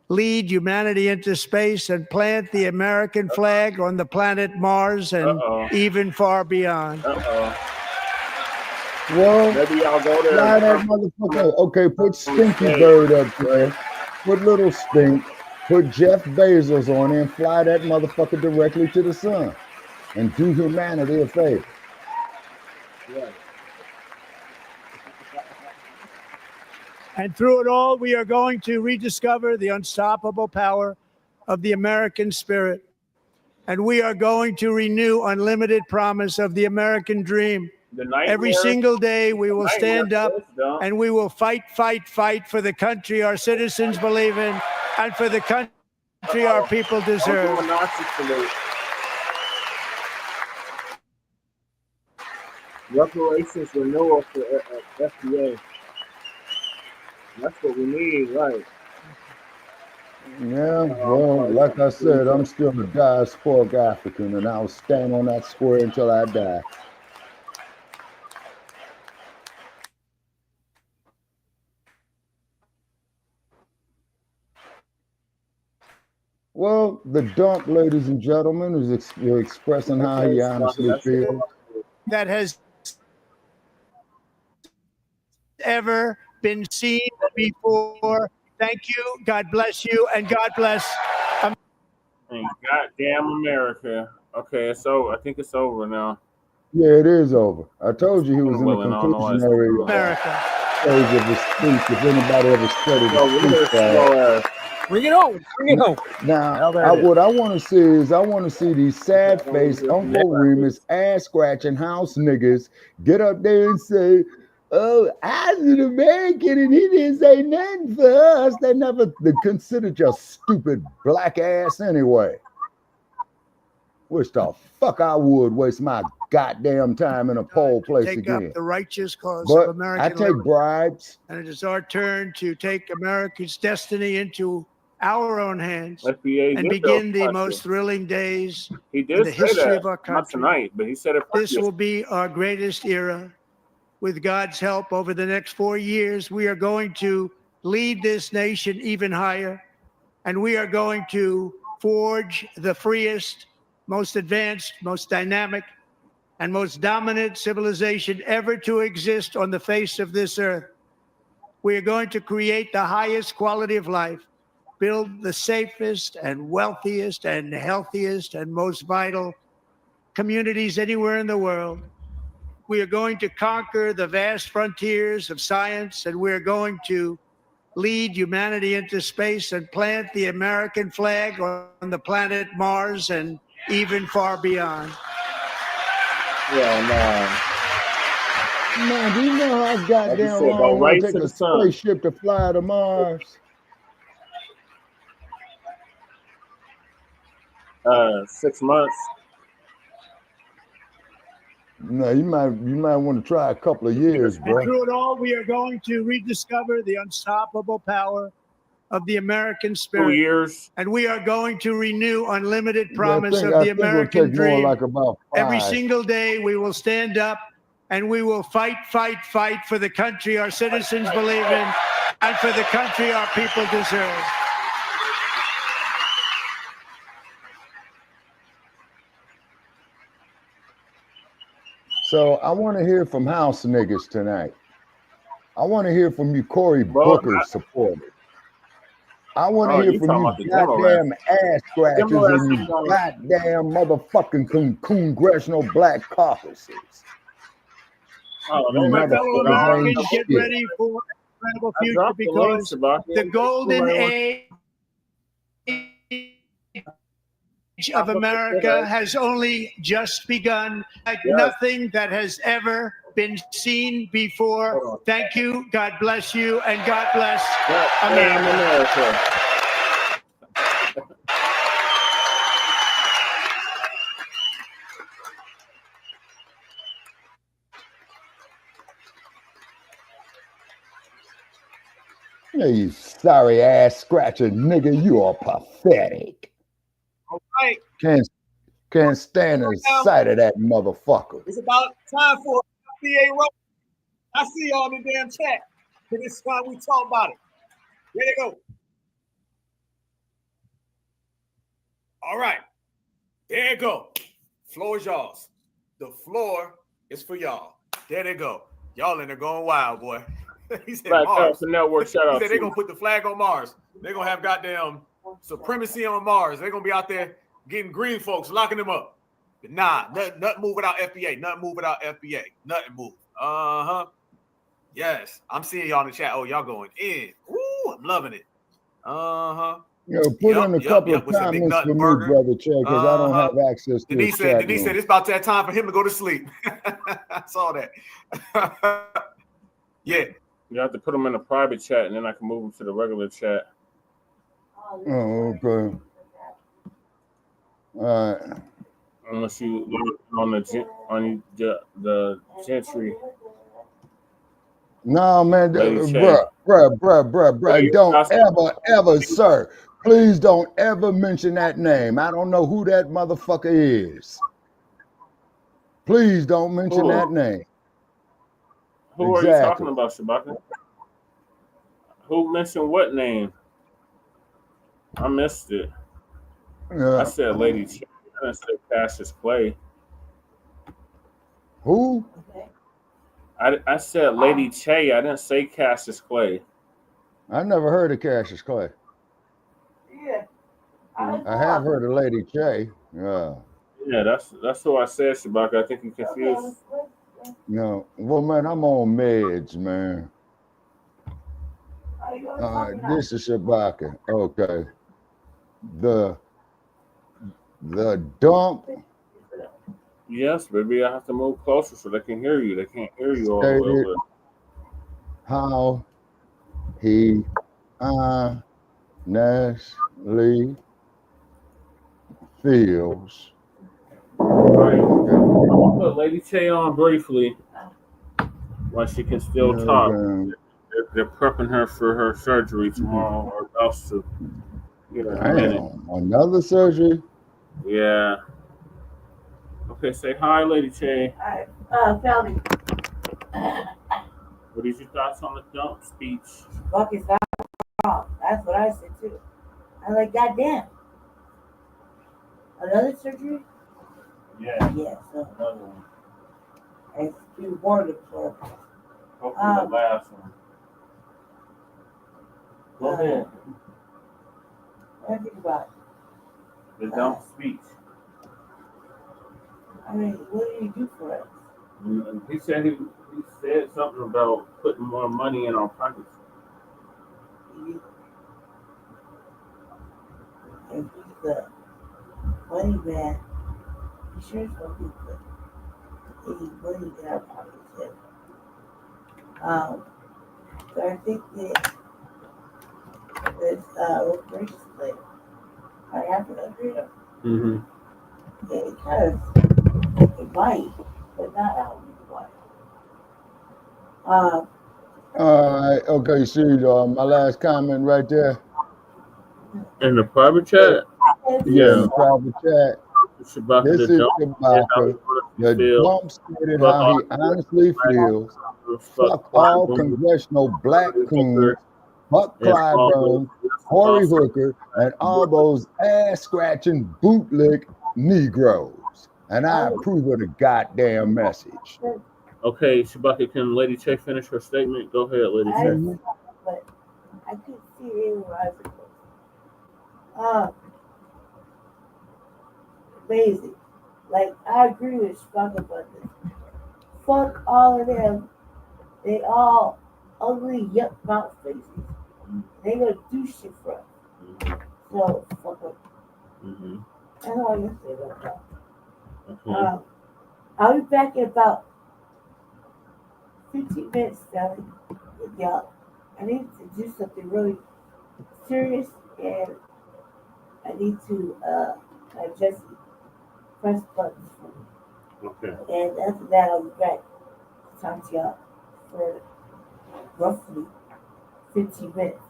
lead humanity into space and plant the American flag on the planet Mars and even far beyond. Well, maybe y'all go there. fly that motherfucker. Okay, put Stinky Bird up there. Put Little Stink. Put Jeff Bezos on there and fly that motherfucker directly to the sun. And do humanity a favor. And through it all, we are going to rediscover the unstoppable power of the American spirit. And we are going to renew unlimited promise of the American dream. Every single day, we will stand up and we will fight, fight, fight for the country our citizens believe in and for the country our people deserve. Reparations renewal for FBA. That's what we need, right? Yeah, well, like I said, I'm still a diasporic African, and I'll stand on that square until I die. Well, the dump, ladies and gentlemen, is expressing how he honestly feels. That has ever been seen before. Thank you. God bless you, and God bless America. Goddamn America. Okay, so I think it's over now. Yeah, it is over. I told you he was in the conclusionary America. stage of his streets if anybody ever studied Yo, the look at street this slow ass. Bring it on. Bring it on. Now, there it is. what I want to see is I want to see these sad face Yeah. Uncle Remus ass scratching house niggas get up there and say, "Oh, I was an American and he didn't say nothing for us." They never considered your stupid black ass anyway. Wish the fuck I would waste my goddamn time in a poll place take again. up the righteous cause But of American I take liberty. bribes. And it is our turn to take America's destiny into our own hands FBA and did begin those the most thrilling days He in did the say history that. of our Not country. tonight, but he said it This first. will be our greatest era. With God's help, over the next 4 years, we are going to lead this nation even higher, and we are going to forge the freest, most advanced, most dynamic, and most dominant civilization ever to exist on the face of this earth. We are going to create the highest quality of life, build the safest and wealthiest and healthiest and most vital communities anywhere in the world. We are going to conquer the vast frontiers of science, and we are going to lead humanity into space and plant the American flag on the planet Mars and even far beyond. Yeah, Man, do you know how goddamn said, long go it right would take to a the sun. spaceship to fly to Mars? 6 months. No, you might want to try a couple of years, And bro. through it all, we are going to rediscover the unstoppable power of the American 2 spirit. years. And we are going to renew unlimited Yeah, promise I of the think it'll American take more dream. like about 5. Every single day we will stand up and we will fight, fight, fight for the country our citizens believe in and for the country our people deserve. So I want to hear from house niggas tonight. I want to hear from you, Cory Well, Booker supporters. I want to Oh, hear you from talking you about the demo rap. goddamn ass scratchers Demo rap and you is on. goddamn motherfucking congressional black caucuses. Oh, You My fellow motherfuckers Americans, ain't get shit. ready for an incredible I future dropped the link, because Shabaka. the golden age of America has only just begun, like Yes. nothing that has ever been seen before. Thank you. God bless you, and God bless America. America. Yeah, you sorry ass scratcher nigga, you are pathetic. All right. Can't stand the sight of that motherfucker. It's about time for FBA roll. I see y'all in the damn chat. And it's time we talk about it. There they go. All right. There you go. Floor is y'all's. The floor is for y'all. There they go. Y'all in there going wild, boy. He said Black Mars. Council Network, shout He out said to they're you. going to put the flag on Mars. They're going to have goddamn supremacy on Mars. They're going to be out there getting green folks, locking them up. But nah, nothing move without FBA. Nothing move without FBA. Nothing move. Uh-huh. Yes. I'm seeing y'all in the chat. Oh, y'all going in. Ooh, I'm loving it. Uh-huh. You know, put in a couple of What's that, big comments nut for me, burger? brother Chad, because I don't have access to Denise his chat said room. it's about that time for him to go to sleep. I saw that. Yeah. You have to put them in a private chat, and then I can move them to the regular chat. Oh, okay. All right. Unless you on the gentry. No, man, Lady bruh. Lady Don't Chase. ever, sir. Please don't ever mention that name. I don't know who that motherfucker is. Please don't mention that name. Who are you talking about, Shabaka? Who mentioned what name? I missed it. I said Lady Ch. I didn't say Cassius Clay. Who? I said Lady Che. I didn't say Cassius Clay. I never heard of Cassius Clay. Yeah. I have heard of Lady Che. Yeah. Yeah, that's who I said, Shabaka. I think you're confused. No. Well, man, I'm on meds, man. This is Shabaka. Okay. The dump Yes, baby. I have to move closer so they can hear you. They can't hear you all the way stated over. how he honestly feels. Right. I'll put Lady Tay on briefly while she can still talk. They're prepping her for her surgery tomorrow, or else to get her in a minute. Another surgery? Yeah. Okay, say hi, Lady Tay. Hi, Felly. What is your thoughts on the dump speech? Fuck is that wrong? That's what I said too. I'm like, goddamn. Another surgery? Yeah. Yeah, so. Another one. It's been warned for. Hopefully the last one. Go ahead. What do you think about the dump speech? I mean, what did he do for us? He said he said something about putting more money in our pockets. If he's the money man, he sure is going to put any money in our pockets. So I think that this reparations thing might happen under him. Mm-hmm. Yeah, it kind of, it might, but not how we want it. All right. Okay, see, my last comment right there. In the private chat? Yeah, in the private chat. Shabaka This the is dump. Shabaka. The dump stated how he honestly feels. Fuck all congressional black coons. Fuck Clyburn, Cory Hooker, and all those ass-scratching bootlick Negroes. And I approve of the goddamn message. Okay, Shabaka, can Lady Che finish her statement? Go ahead, Lady Che. But I couldn't see it anywhere else. Amazing. Like, I agree with Shabaka about this. Fuck all of them. They all ugly, yuck mouth faces. They gonna do shit for us. So, fuck them. That's all I can say about that. Okay. I'll be back in about 15 minutes, Sally, with y'all. I need to do something really serious, and I need to just press buttons for me. Okay. And after that, I'll be back to talk to y'all for roughly 15 minutes.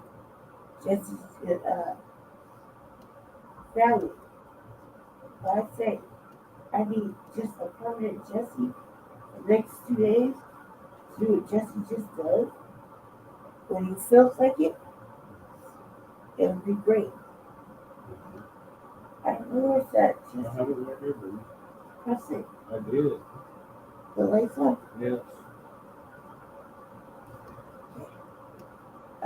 Jesse's family. But I say, I need just a permanent Jesse the next 2 days to do what Jesse just does. When he feels like it would be great. I don't know where's that. I have it right here, baby. Press it. I did. The lights on? Yes. I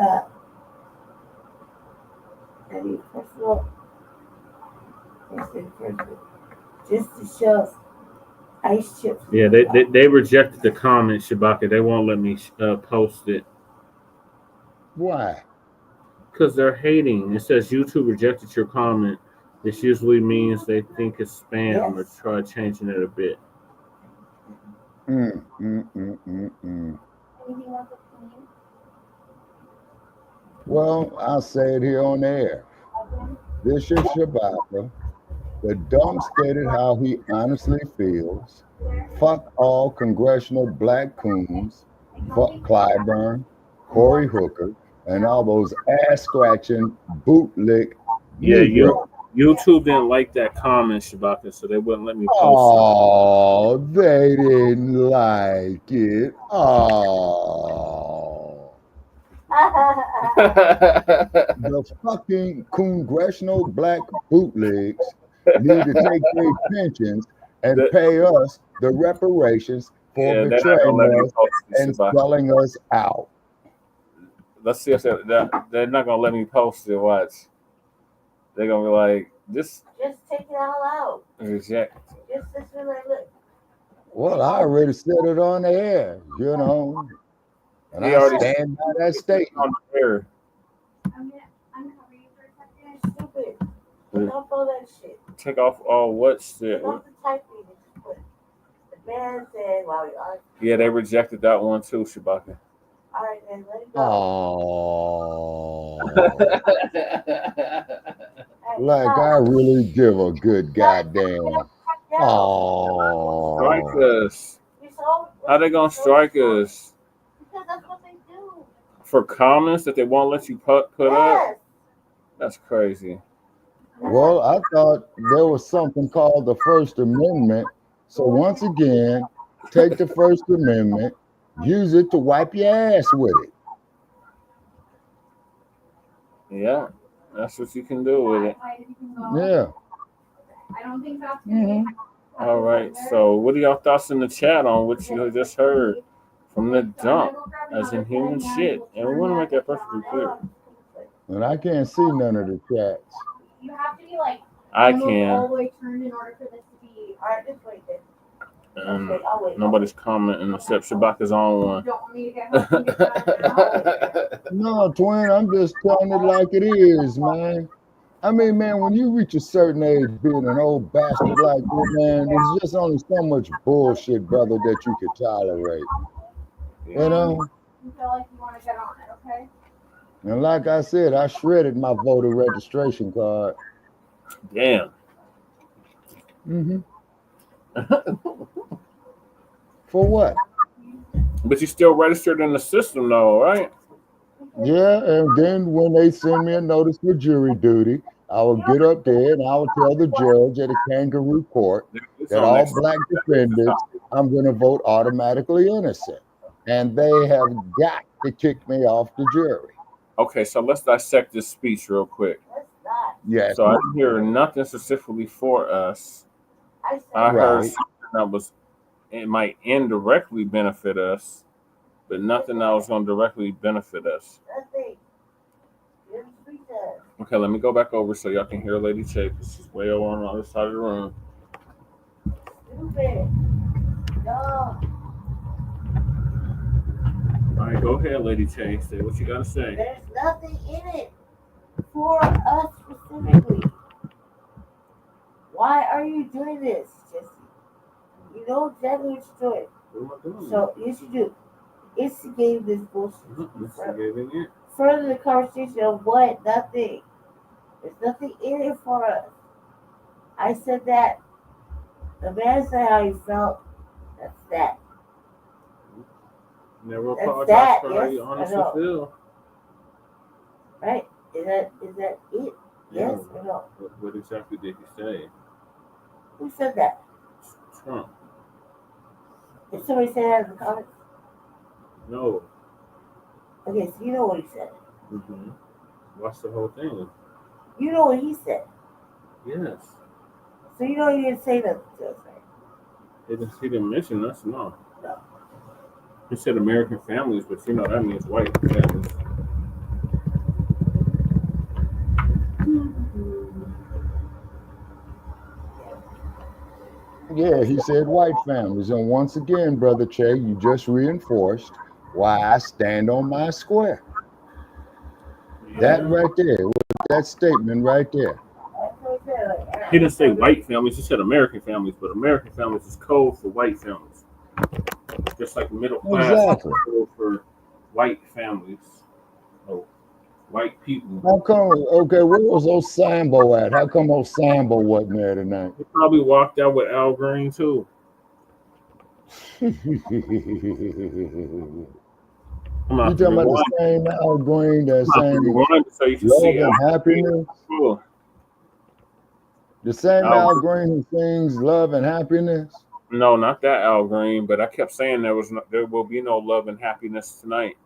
need personal just to show ice chips. Yeah, they rejected the comment, Shabaka. They won't let me post it. Why? Because they're hating. It says YouTube rejected your comment. This usually means they think it's spam or try changing it a bit. Well, I'll say it here on the air. This is Shabaka. The dump stated how he honestly feels. Fuck all congressional black coons. Fuck Clyburn, Cory Hooker, and all those ass-scratching bootlick Negroes. YouTube didn't like that comment, Shabaka, so they wouldn't let me post it. Oh, they didn't like it. Oh. The fucking congressional black bootlegs need to take their pensions and pay us the reparations for betraying us and selling us out. Let's see if they're not gonna let me post it. Watch. They're gonna be like, just take it all out. Reject. Just this way, look. Well, I already said it on the air, you know. And I stand by that statement. On the air. Don't pull that shit. Take off all what shit? Take off the typing and just put the man said while we are. Yeah, they rejected that one too, Shabaka. All right, then let it go. Oh, like I really give a good goddamn. Oh, strike us. How they gonna strike us? Because that's what they do. For comments that they won't let you put up? That's crazy. Well, I thought there was something called the First Amendment. So once again, take the First Amendment, use it to wipe your ass with it. Yeah, that's what you can do with it. Yeah. I don't think that's All right. So what are y'all thoughts in the chat on what you just heard from the dump, as in human shit? And we want to make that perfectly clear. And I can't see none of the chats. You have to be like I all can. the way turned in order for this to be. All right, just wait there. Nobody's commenting except Shabaka's on one. Don't want me to get help. No, twin, I'm just telling it like it is, man. I mean, man, when you reach a certain age, being an old bastard like this, man, there's just only so much bullshit, brother, that you could tolerate. You know? You feel like you want to get on it, okay? And like I said, I shredded my voter registration card. Damn. Mm-hmm. For what? But you still registered in the system, though, right? Yeah, and then when they send me a notice for jury duty, I will get up there and I will tell the judge at a kangaroo court that all black defendants, I'm going to vote automatically innocent. And they have got to kick me off the jury. Okay, so let's dissect this speech real quick. Yes. So I didn't hear nothing specifically for us. I heard something it might indirectly benefit us, but nothing that was going to directly benefit us. Okay, let me go back over so y'all can hear Lady Che, because she's way over on the other side of the room. All right, go ahead, Lady Che. Say what you got to say. There's nothing in it for us specifically. Why are you doing this, Jesse? You know exactly what you're doing. So, yes, you do. Instigate this bullshit. Further the conversation of what? Nothing. There's nothing in it for us. I said that. The man said how he felt. That's that. Never apologize for how you honestly feel. Right? Is that it? Yes or no? What exactly did he say? Who said that? Trump. Did somebody say that in the comments? No. Okay, so you know what he said. Mm-hmm. Watch the whole thing. You know what he said. Yes. So you know he didn't say nothing to us, right? He didn't mention us, no. No. He said American families, but you know that means white families. Yeah, he said white families. And once again, Brother Che, you just reinforced why I stand on my square. Yeah. That right there, that statement right there. He didn't say white families, he said American families, but American families is code for white families. Just like middle class exactly. is code for white families. So white people. How come, okay, where was Osambo at? How come Osambo wasn't there tonight? He probably walked out with Al Green too. You talking about the same Al Green that's saying love and happiness? Cool. The same Al Green who sings love and happiness? No, not that Al Green, but I kept saying there will be no love and happiness tonight.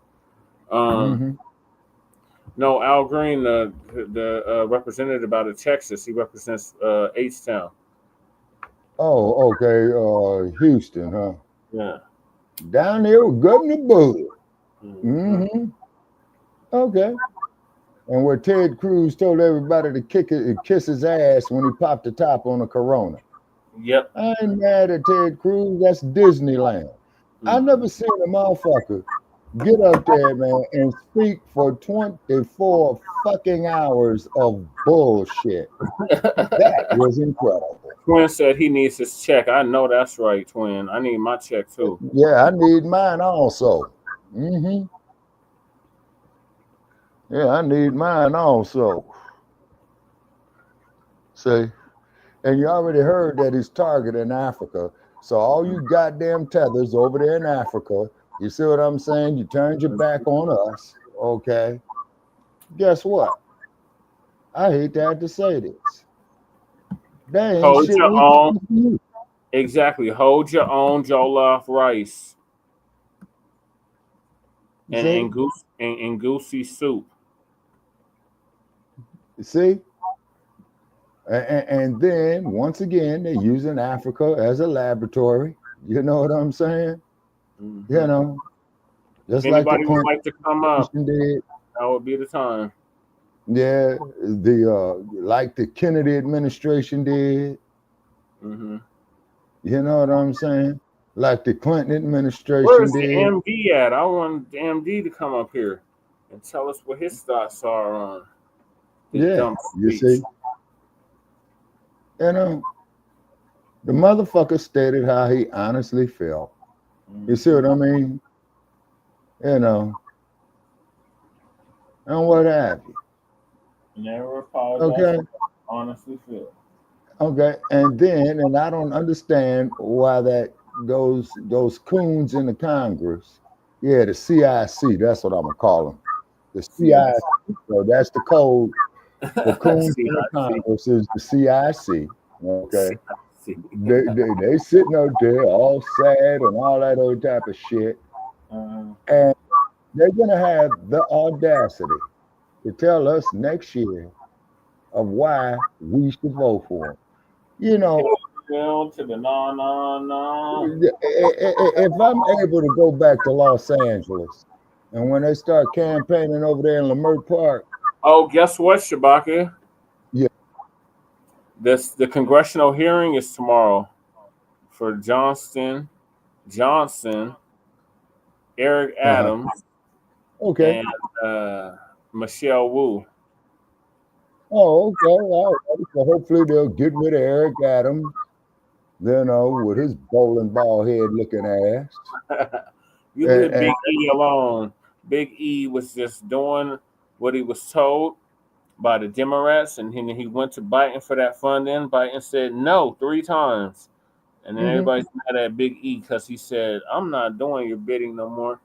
No, Al Green, the representative out of Texas, he represents H-Town. Oh, okay, Houston, huh? Yeah. Down there with Governor Bud. Mm-hmm. Okay. And where Ted Cruz told everybody to kiss his ass when he popped the top on a Corona. Yep. I ain't mad at Ted Cruz. That's Disneyland. I never seen a motherfucker Get up there, man, and speak for 24 fucking hours of bullshit. That was incredible. Twin said he needs his check. I know that's right, Twin. I need my check too. Yeah, I need mine also. Mm-hmm. Yeah, I need mine also. See, and you already heard that he's targeting Africa. So all you goddamn tethers over there in Africa, you see what I'm saying? You turned your back on us, okay? Guess what? I hate to have to say this. They ain't Hold shit your we own. can do. Exactly. Hold your own jollof rice and goosey soup. See? And then once again, they're using Africa as a laboratory. You know what I'm saying? Mm-hmm. You know, just if like the anybody would like to come up, did. That would be the time. Yeah, like the Kennedy administration did. Mm-hmm. You know what I'm saying? Like the Clinton administration Where's the did. MD at? I want the MD to come up here and tell us what his thoughts are on the dumb You speech. see? You know, the motherfucker stated how he honestly felt. You see what I mean? You know, and what have you. Never apologize. Okay. Honestly feel. Okay, and I don't understand why that those coons in the Congress, yeah, the CIC, that's what I'm gonna call them, the CIC. So that's the code for coons in the Congress is the CIC. Okay, they sitting out there all sad and all that old type of shit, and they're gonna have the audacity to tell us next year of why we should vote for them. You know, to the no. if I'm able to go back to Los Angeles, and when they start campaigning over there in Leimert Park. Oh, guess what, Shabaka? Yeah. The congressional hearing is tomorrow for Johnson, Eric Adams, okay, and Michelle Wu. Oh, okay. All right. So hopefully they'll get rid of Eric Adams, you know, with his bowling ball head looking ass. You leave Big E alone. Big E was just doing what he was told by the Democrats, and he went to Biden for that funding. Biden said no 3 times. And then everybody's mad at Big E because he said, I'm not doing your bidding no more.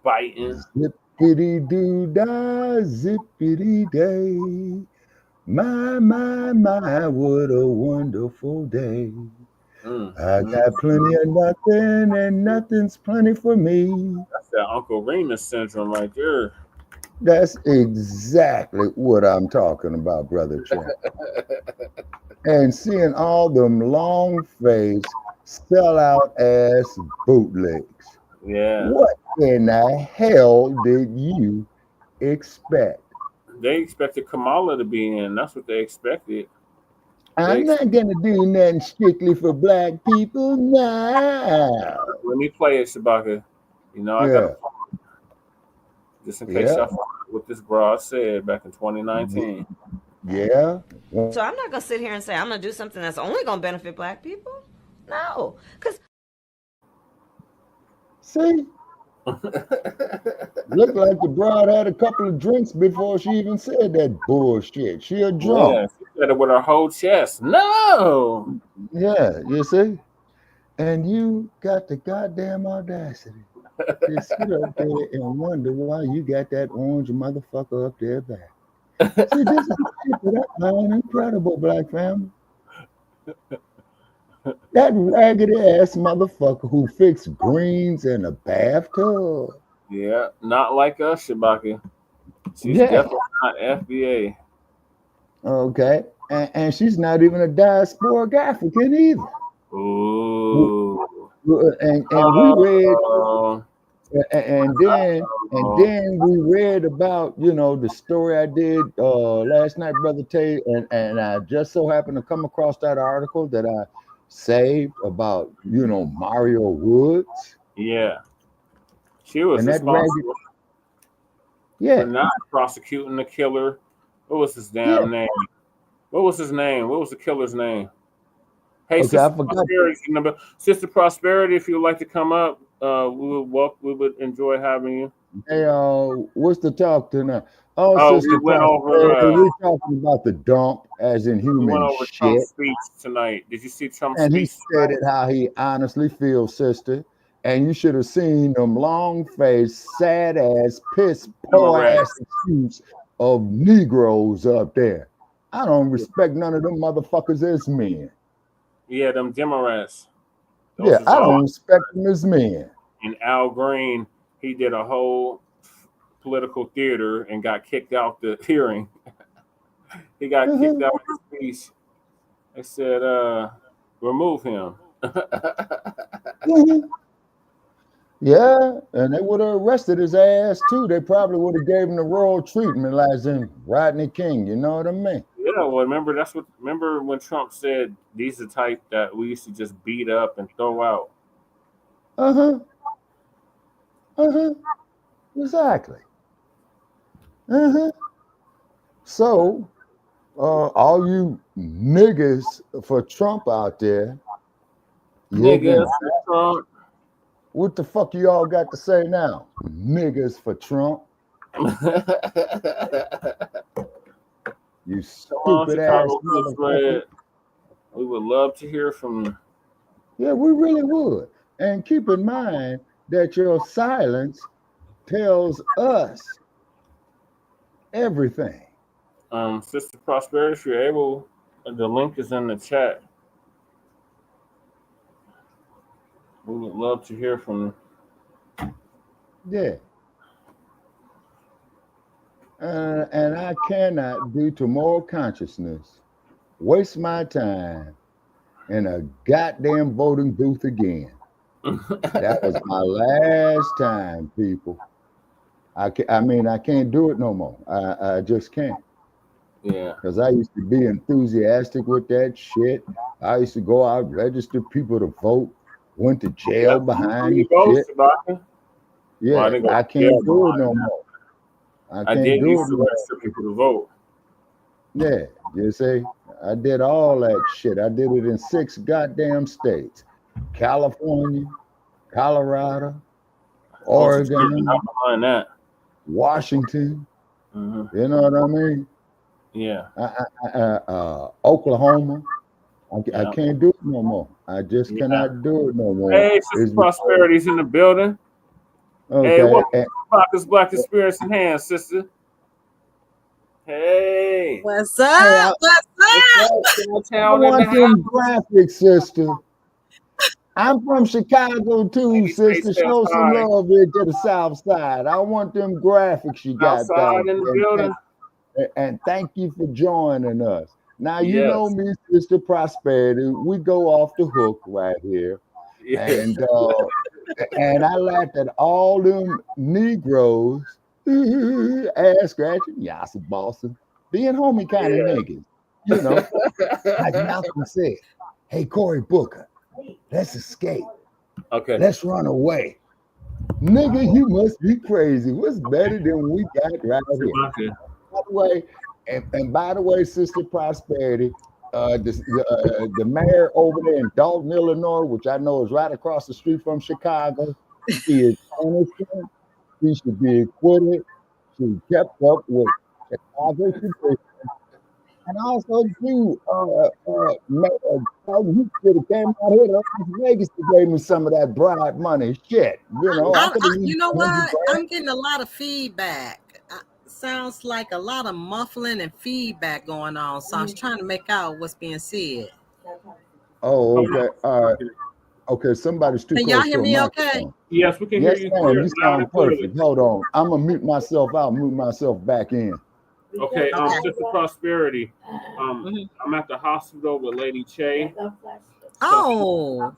Biden. Zippity doo dah, zippity day. My, what a wonderful day. I got plenty of nothing, and nothing's plenty for me. That's that Uncle Remus syndrome right there. That's exactly what I'm talking about, Brother Champ. And seeing all them long-faced, sell-out ass bootlegs. Yeah. What in the hell did you expect? They expected Kamala to be in. That's what they expected. I'm not going to do nothing strictly for black people now. Let me play it, Shabaka. You know, I got to just in case y'all forget what this broad said back in 2019. Yeah. So I'm not going to sit here and say I'm going to do something that's only going to benefit black people. No. Because see? Looked like the broad had a couple of drinks before she even said that bullshit. She a drunk. Yeah, she said it with her whole chest. No. Yeah, you see? And you got the goddamn audacity to sit up there and wonder why you got that orange motherfucker up there back. See, this is shit that I find incredible, black family. That raggedy ass motherfucker who fixed greens in a bathtub. Yeah, not like us, Shabaka. She's definitely not FBA. Okay. And she's not even a diasporic African either. Ooh. And we read and then we read about, you know, the story I did last night, Brother Tay, and I just so happened to come across that article that I saved about, you know, Mario Woods. Yeah. She was And that responsible yeah, for not prosecuting the killer. What was his yeah. damn name? What was his name? What was the killer's name? Hey, Okay, I Sister forgot. Prosperity. Sister Prosperity, if you would like to come up, we would enjoy having you. Hey, what's the talk tonight? Oh, Oh, Sister we went Prosperity, over. we're talking about the dump as in We went human over shit. Trump's speech tonight. Did you see Trump's And he speech? stated how he honestly feels, sister. And you should have seen them long-faced, sad-ass, piss-poor ass excuse of Negroes up there. I don't respect none of them motherfuckers as men. Yeah, them Democrats. Yeah, I don't respect them as men. And Al Green, he did a whole political theater and got kicked out the hearing. He got kicked out of the speech. They said, remove him. Yeah, and they would have arrested his ass too. They probably would have gave him the royal treatment, as in Rodney King. You know what I mean? Yeah, well, remember when Trump said these are the type that we used to just beat up and throw out. Exactly. So, all you niggas for Trump out there, Niggas for Trump. What the fuck you all got to say now? Niggas for Trump. You stupid ass motherfucker. We would love to hear from you. Yeah, we really would. And keep in mind that your silence tells us everything. Sister Prosperity, if you're able, the link is in the chat. We would love to hear from you. Yeah. And I cannot, due to moral consciousness, waste my time in a goddamn voting booth again. That was my last time, people. I can't do it no more. I just can't. Yeah. Because I used to be enthusiastic with that shit. I used to go out, register people to vote, went to jail behind shit. Yeah, I can't do it no more. I can't do it no more. Register people to vote. Yeah, you see, I did all that shit. I did it in 6 goddamn states: California, Colorado, Oregon, Washington. You know what I mean? Yeah. Oklahoma. I can't do it no more. I just cannot do it no more. Hey, Sister Prosperity's in the building. Okay. Hey, what's Shabaka'S Blacc experience in hand, sister? Hey. What's up? I want them graphics, sister. I'm from Chicago too, sister. Show some love here to the South Side. I want them graphics you got there. And thank you for joining us. Now, you know me, Sister Prosperity. We go off the hook right here. And I laughed at all them Negroes, ass scratching, yassa Boston, being homie kind of niggas. You know, like Malcolm said, hey, Cory Booker, let's escape. Okay. Let's run away. Nigga, you must be crazy. What's better than we got right here? By the way, and by the way, Sister Prosperity, the mayor over there in Dalton, Illinois, which I know is right across the street from Chicago, she is innocent. She should be acquitted. She kept up with Chicago tradition. And also, too, you should have came out here to Las Vegas to give me some of that bribe money. Shit, you know. You know what? I'm getting a lot of feedback. Sounds like a lot of muffling and feedback going on. So I was trying to make out what's being said. Oh, okay. All right. Okay, somebody's too close. Can y'all hear to me microphone. okay? Yes, we can hear you. Ma'am, you sound perfect. Hold on. I'm going to mute myself out, mute myself back in. Okay, Sister Prosperity. I'm at the hospital with Lady Che. Oh.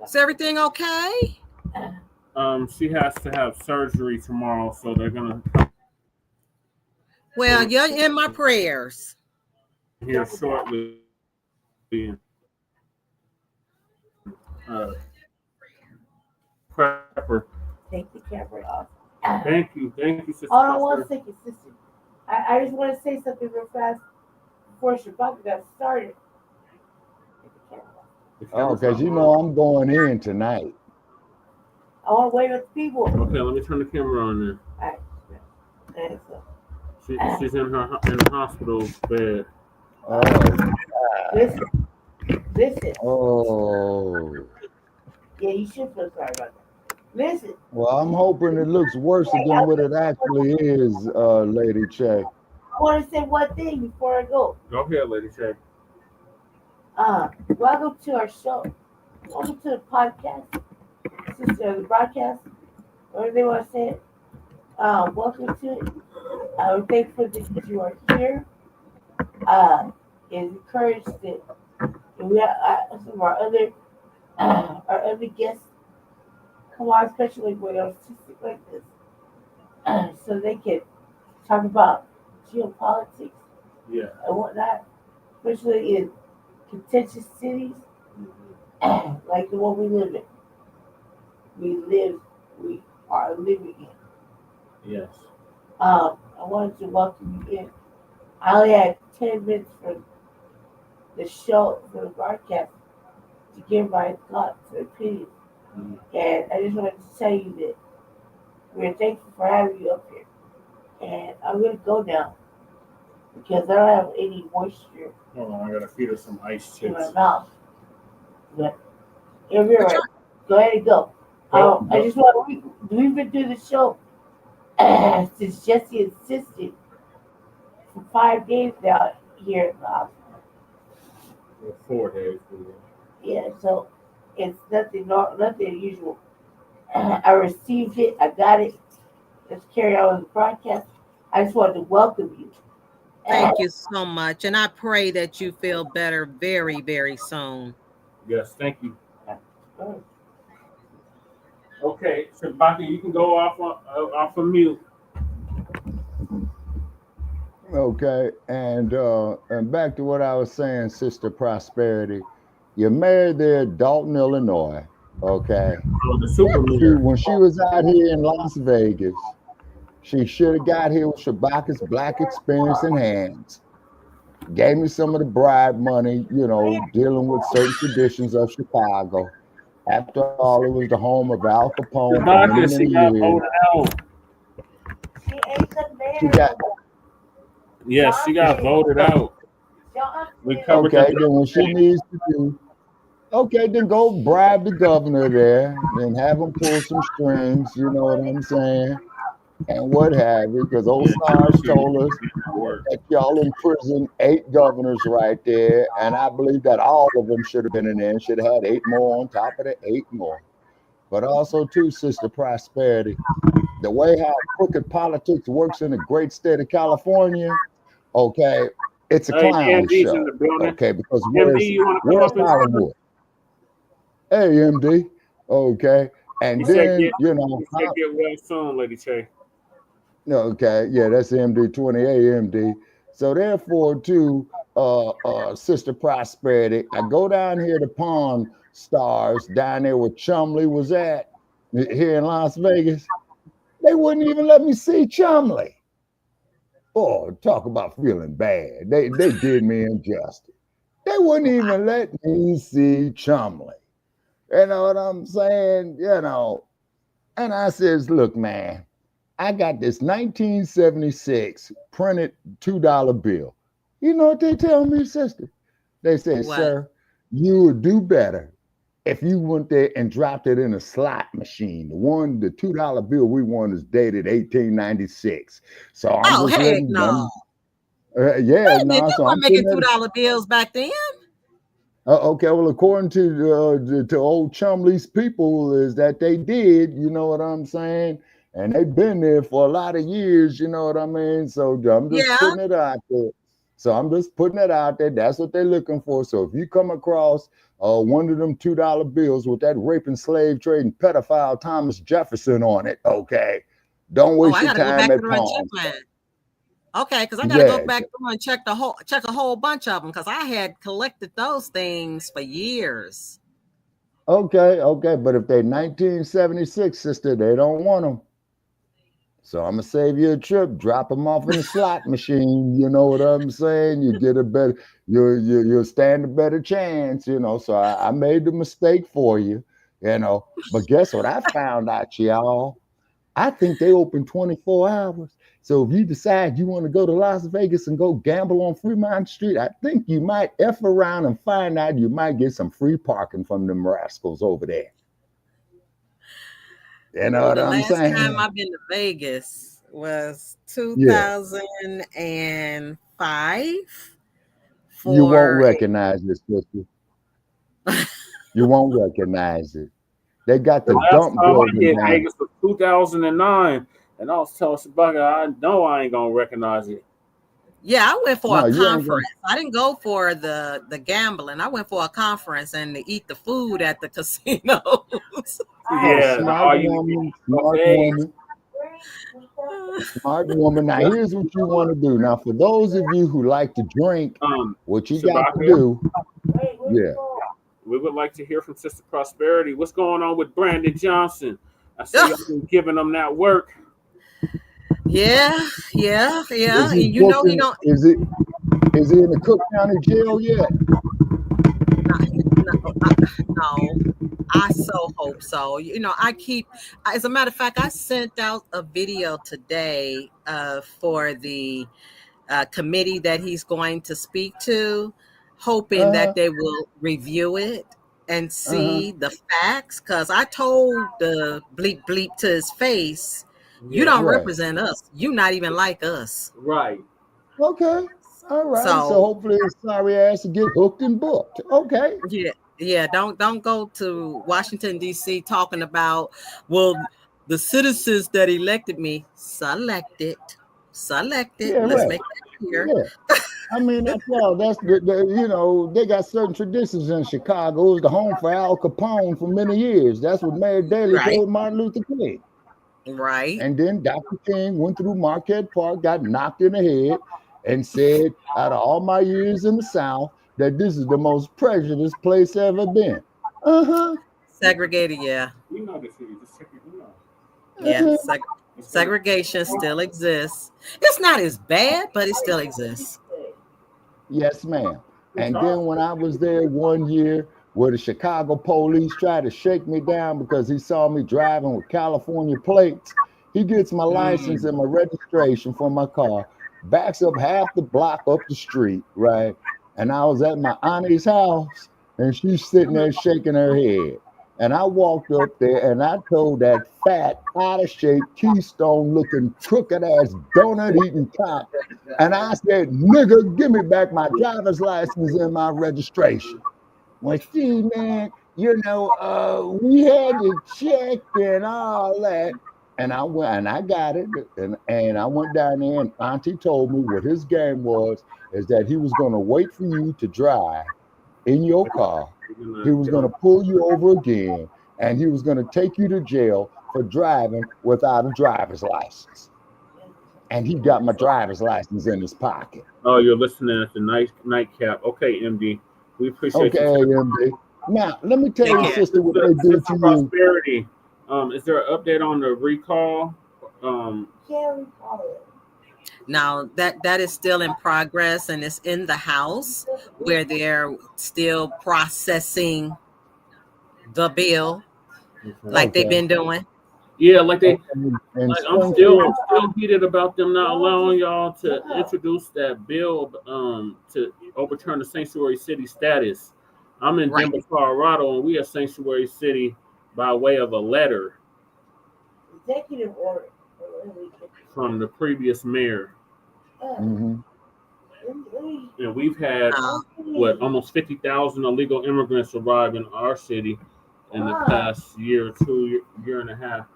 Is everything okay? She has to have surgery tomorrow, so they're gonna. Well, you're in my prayers. Here shortly. Prepper take the camera off. Thank you, Sister. Hold on one second, sister. I just want to say something real fast before Shabaka got started. Oh, because you know I'm going in tonight. I want to wait with people. Okay, let me turn the camera on there. All right. She's in the hospital bed. Oh. Listen. Oh. Yeah, you should feel sorry about that. Listen. Well, I'm hoping it looks worse than what it actually is, Lady Che. I want to say one thing before I go. Go ahead, Lady Che. Welcome to our show. Welcome to the podcast. The broadcast. Whatever they want to say it. Welcome to it. We're thankful that you are here. And encouraged that we have some of our other guests come on, especially when they're autistic like this, so they can talk about geopolitics and whatnot, especially in contentious cities like the one we live in. We are living in. Yes. I wanted to welcome you in. I only had 10 minutes from the show, for the broadcast, to give my thoughts and opinions. And I just wanted to tell you that we're thankful for having you up here. And I'm going to go now because I don't have any moisture. Hold on, I got to feed her some ice chips. In my mouth. But you're right. Go ahead and go. I just want we've been doing the show since Jesse insisted for 5 days now here at the hospital. 4 days. Yeah, so it's nothing unusual. I received it. I got it. Let's carry on with the broadcast. I just wanted to welcome you. Thank you so much. And I pray that you feel better very, very soon. Yes, thank you. Okay, Shabaka, you can go off of mute. Okay, and back to what I was saying, Sister Prosperity. You're married there at Dalton, Illinois. Okay. When she was out here in Las Vegas, she should have got here with Shabaka'S Blacc experience in hands. Gave me some of the bribe money, dealing with certain traditions of Chicago. After all, it was the home of Al Capone for many years. Yes, she got voted out. Okay, then when she needs to do, then go bribe the governor there, then have him pull some strings, you know what I'm saying, and what have you, because old Stars told us that y'all imprisoned 8 governors right there, and I believe that all of them should have been in there and should have had 8 more on top of the 8 more. But also, too, Sister Prosperity, the way how crooked politics works in the great state of California, okay, it's a clown show, okay, because where's Hollywood? Hey, MD, okay, and then, get well soon, Lady Che. Okay, yeah, that's MD 28, MD. So therefore, too, Sister Prosperity, I go down here to Pawn Stars, down there where Chumley was at, here in Las Vegas. They wouldn't even let me see Chumley. Oh, talk about feeling bad. They did me injustice. They wouldn't even let me see Chumley. You know what I'm saying? And I says, look, man, I got this 1976 printed $2 bill. You know what they tell me, sister? They say, sir, you would do better if you went there and dropped it in a slot machine. The $2 bill we want is dated 1896. So I'm just letting them. They weren't making $2 bills back then. Okay, well, according to old Chumley's people, is that they did, you know what I'm saying? And they've been there for a lot of years, you know what I mean? So I'm just putting it out there. That's what they're looking for. So if you come across one of them $2 bills with that raping, slave trading pedophile Thomas Jefferson on it, okay, don't waste your time at Pawn. Okay, because I gotta go back through and check a whole bunch of them because I had collected those things for years. Okay, but if they 1976, sister, they don't want them. So I'm gonna save you a trip. Drop them off in the slot machine. You know what I'm saying? You get a better, you'll stand a better chance. So I made the mistake for you. But guess what? I found out, y'all. I think they open 24 hours. So if you decide you want to go to Las Vegas and go gamble on Fremont Street, I think you might F around and find out you might get some free parking from them rascals over there. You know what I'm saying? The last time I've been to Vegas was 2005. You won't recognize this, sister. You won't recognize it. They got the dump building. I hit Vegas for 2009, and I was telling Shabaka, I know I ain't gonna recognize it. Yeah, I went for a conference. I didn't go for the gambling. I went for a conference and to eat the food at the casinos. Yeah, smart woman. Now, here's what you want to do. Now, for those of you who like to drink, what you got to do, we would like to hear from Sister Prosperity. What's going on with Brandon Johnson? I see y'all been giving him that work. Yeah. He don't. Is he in the Cook County jail yet? No, I so hope so. As a matter of fact, I sent out a video today for the committee that he's going to speak to, hoping that they will review it and see the facts. Because I told the bleep to his face, you don't represent us. You not even like us. Right. Okay. All right. So hopefully his sorry ass will get hooked and booked. Okay. Yeah. Don't go to Washington, D.C. talking about, well, the citizens that elected me selected. Yeah, Let's make that clear. Yeah. I mean, that's all. That's they got certain traditions in Chicago. It was the home for Al Capone for many years. That's what Mayor Daley told Martin Luther King. Right. And then Dr. King went through Marquette Park, got knocked in the head, and said, out of all my years in the South, that this is the most prejudiced place ever been. Segregated, yeah. You know this is Yeah, segregation still exists. It's not as bad, but it still exists. Yes, ma'am. And then when I was there one year, where the Chicago police tried to shake me down because he saw me driving with California plates, he gets my license and my registration for my car, backs up half the block up the street, right? And I was at my auntie's house, and she's sitting there shaking her head. And I walked up there, and I told that fat, out-of-shape, Keystone-looking, crooked-ass, donut-eating cop, and I said, nigga, give me back my driver's license and my registration. Well, see, man, we had to check and all that. And I went and I got it. And I went down there, and Auntie told me what his game was, is that he was going to wait for you to drive in your car. He was going to pull you over again, and he was going to take you to jail for driving without a driver's license. And he got my driver's license in his pocket. Oh, you're listening at the nightcap. Okay, MD. We appreciate you. Okay, MD. Now, let me tell you, sister, what they do to Prosperity. Is there an update on the recall? Now, that is still in progress, and it's in the House where they're still processing the bill like they've been doing. Yeah, like they. I'm still heated about them not allowing y'all to introduce that bill to overturn the sanctuary city status. I'm in Denver, Colorado, and we are sanctuary city by way of a letter Executive order from the previous mayor. And we've had almost 50,000 illegal immigrants arrive in our city in the past year or two, year and a half.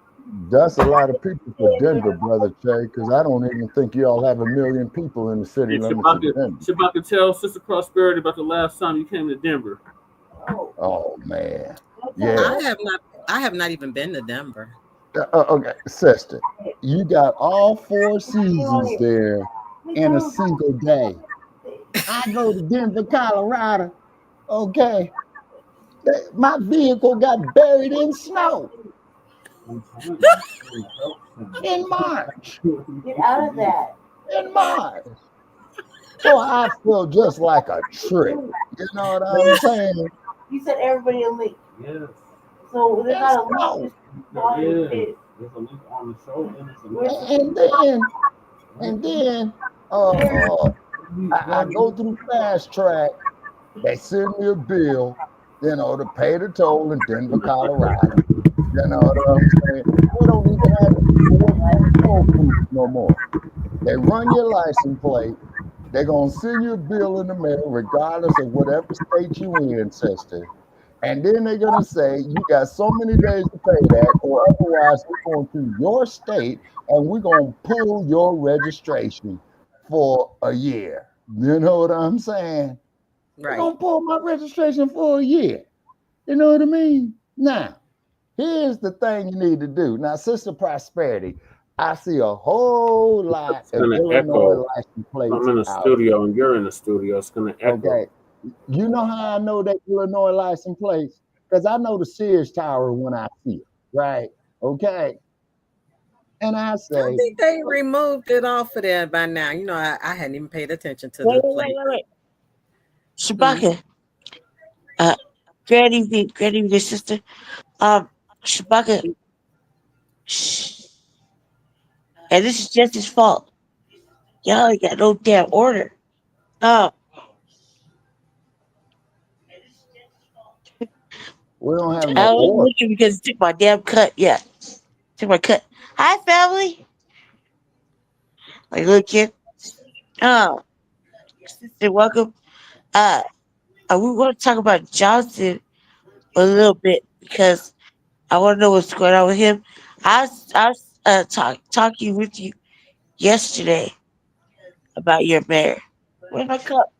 That's a lot of people for Denver, Brother Che, because I don't even think y'all have 1 million people in the city limits of Denver. Shabaka, tell Sister Prosperity about the last time you came to Denver. Oh man, yeah. I have not even been to Denver. Okay, sister, you got all 4 seasons there in a single day. I go to Denver, Colorado. Okay, My vehicle got buried in snow in March. Get out of that. In March. So I feel just like a trick. You know what I'm saying? You said everybody a link. Yes. So there's not a No. link. All There you is. did. There's a link on the show and there's a link. And then I go through Fast Track. They send me a bill, to pay the toll in Denver, Colorado. You know what I'm saying? They don't even have the paperwork on the toll booth no more. They run your license plate. They're going to send you a bill in the mail, regardless of whatever state you in, sister. And then they're going to say, you got so many days to pay that, or otherwise we're going to your state and we're going to pull your registration for a year. You know what I'm saying? They're Right. going to pull my registration for a year. You know what I mean? Now, here's the thing you need to do. Now, Sister Prosperity, I see a whole lot of Illinois license plates. I'm in the studio and you're in the studio. It's going to echo. Okay. You know how I know that Illinois license plates? Because I know the Sears Tower when I see it, right? Okay. And I say, I think they removed it off of there by now. You know, I hadn't even paid attention to the plate. Wait. Shabaka. Good evening, sister. Shabaka. Shh. And this is just his fault. Y'all ain't got no damn order. We don't have I no was order. looking because it took my damn cut. Yeah. Took my cut. Hi, family. Like little kid. Sister, welcome. We want to talk about Johnson a little bit because I want to know what's going on with him. I was talking with you yesterday about your mayor. Where's my cup?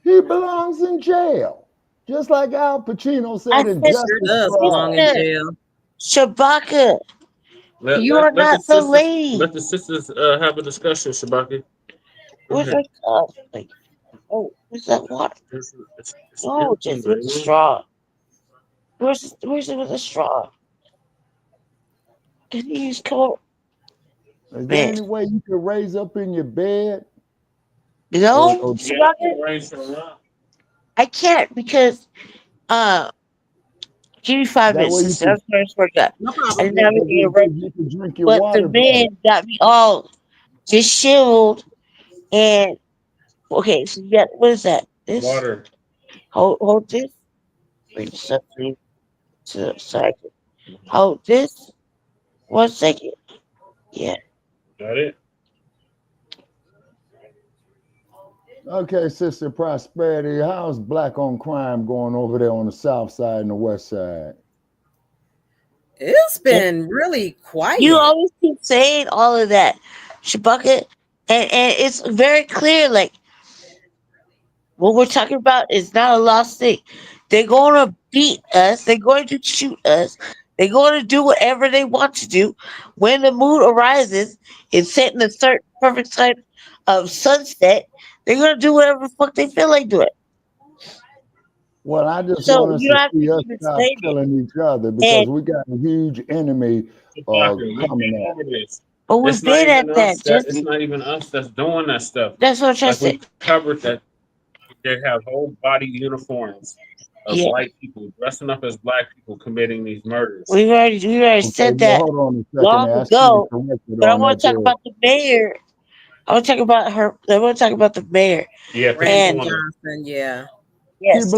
He belongs in jail. Just like Al Pacino said in Justice does for belong in All. jail. Shabaka, you are not the lady. Let the sisters have a discussion, Shabaki. Where's my cup? Like, oh, where's that water? Oh, just with the straw. Where's it with the straw? Can you use color? Is there any way you can raise up in your bed? No, Shabaka? I can't because give me 5 minutes. Sister. I'm sorry for that. I didn't have anything to write. You can drink your But water. the man got me all disheveled and okay. So you got what is that? This water. Hold this. Wait a second. Hold this. 1 second. Yeah. Got it. Okay, Sister Prosperity, how's Black on Crime going over there on the south side and the west side? It's been really quiet. You always keep saying all of that, Shabaka, and it's very clear. Like what we're talking about is not a lost thing. They're going to beat us. They're going to shoot us. They're going to do whatever they want to do. When the mood arises, it's setting the perfect time of sunset. They're going to do whatever the fuck they feel like doing. Well, I just want us to see us stop it. killing each other because we got a huge enemy coming at us. But we've been at that. It's not even us that's doing that stuff. That's what I'm trying to say. We covered that. They have whole body uniforms of white people dressing up as Black people committing these murders. We already said that long ago. But I want to talk about the mayor. I want to talk about her. I want to talk about the mayor. Yeah, Randy Johnson. Yeah. Yes,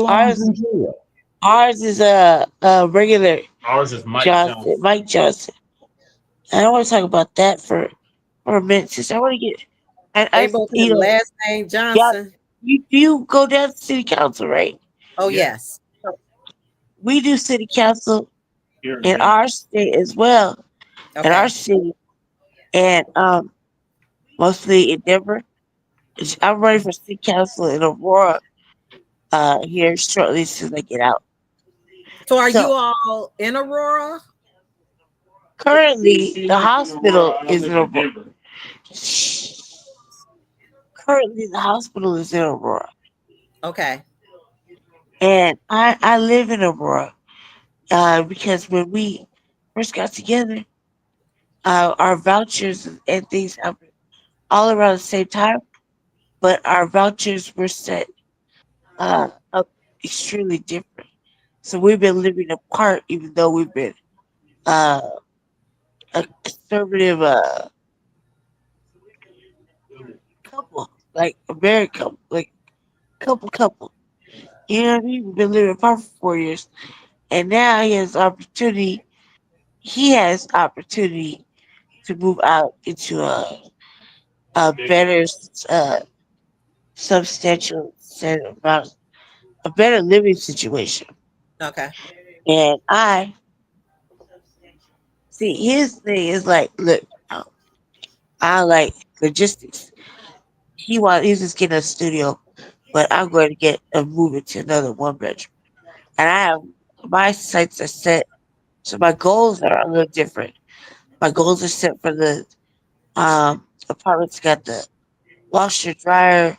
ours is a regular. Ours is Mike Johnson. Mike Johnson. And I want to talk about that for a minute, since I want to get. They both have last name Johnson. You go down to city council, right? Oh yes. We do city council in our state as well, in our city, and mostly in Denver. I'm running for city council in Aurora here shortly as soon as I get out. So are you all in Aurora? Currently, the hospital is in Aurora. Currently, the hospital is in Aurora. Okay. And I live in Aurora because when we first got together, our vouchers and things happened all around the same time, but our vouchers were set up extremely different. So we've been living apart, even though we've been uh, a conservative couple, like a married couple, like couple. You know what I mean? We've been living apart for 4 years, and now he has opportunity to move out into a better substantial set amount, a better living situation. Okay. And I see his thing is like, look, I like logistics. He's just getting a studio, but I'm going to get a move into another 1 bedroom. And I have my sights are set, so my goals are a little different. My goals are set for the apartment's got the washer, dryer,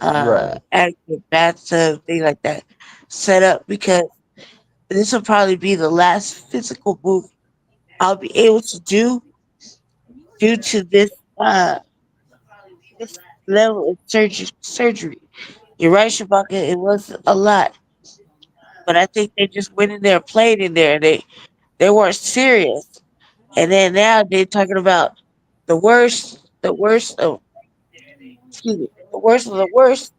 Right. adequate bathtub, things like that set up because this will probably be the last physical move I'll be able to do due to this level of surgery. You're right, Shabaka, it was a lot. But I think they just went in there, played in there, and they weren't serious. And then now they're talking about the worst of the worst of the worst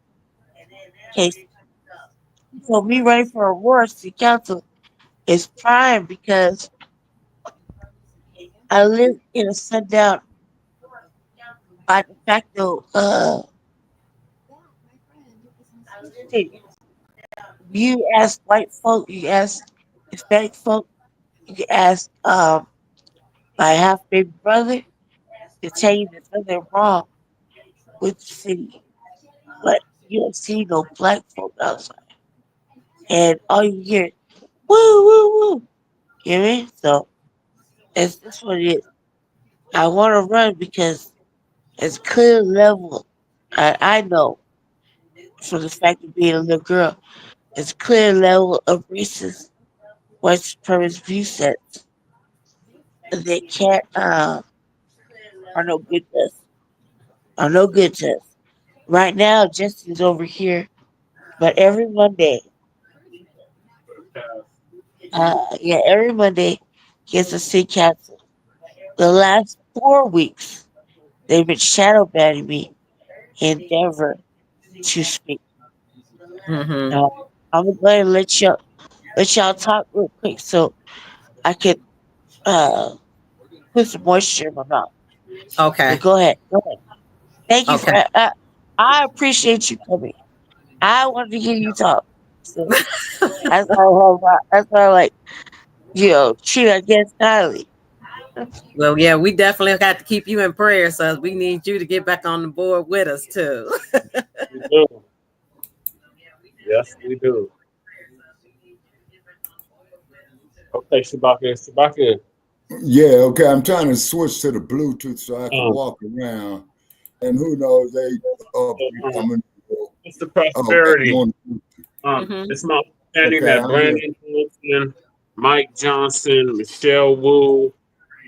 case. So me running for Aurora City Council is prime because I live in a sundown by de facto city. You ask white folk, you ask Hispanic folk, you ask my half baby brother to tell you there's nothing wrong with the city. But you don't see no black folk outside. And all you hear, woo, woo, woo. You hear me? So that's what it is. I want to run because it's clear level. I know from the fact of being a little girl, it's clear level of racist white supremacist view sets that can't are no good to us. Are no good to us. Right now, Justin's over here, but every Monday, every Monday, he has a city council. The last 4 weeks, they've been shadow banning me in Denver to speak. Mm-hmm. I'm going to let y'all talk real quick so I can put some moisture in my mouth. Okay. But go ahead. Thank you for Okay. I appreciate you coming. I wanted to hear you talk. So that's why I like, treat our guests kindly. Well, yeah, we definitely got to keep you in prayer, so we need you to get back on the board with us too. We do. Yes, we do. Okay, Shabaka. Yeah, okay. I'm trying to switch to the Bluetooth so I can walk around. And who knows, I'm Mr. Prosperity. Mm-hmm. It's my understanding Okay, that Brandon Johnson, Mike Johnson, Michelle Wu,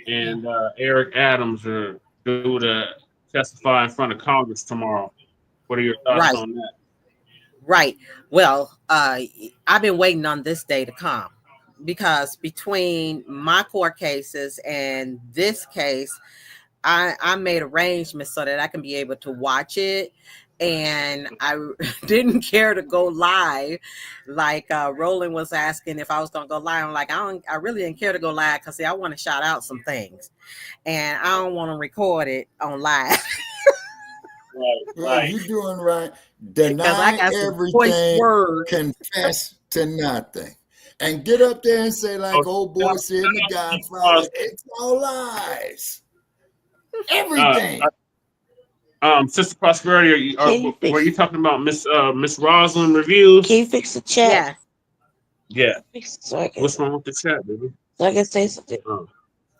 and Eric Adams are due to testify in front of Congress tomorrow. What are your thoughts on that? Right. Well, I've been waiting on this day to come because between my court cases and this case, I made arrangements so that I can be able to watch it. And I didn't care to go live. Like Roland was asking if I was gonna go live. I'm like, I really didn't care to go live because I want to shout out some things. And I don't want to record it on live. Well, you're doing right. Deny everything, confess to nothing. And get up there and say, like old boy said in The Godfather, it's all lies. Everything. Sister Prosperity, were you talking about Miss Roslyn reviews? Can you fix the chat? Yeah. So What's wrong with the chat, baby? So I can say something.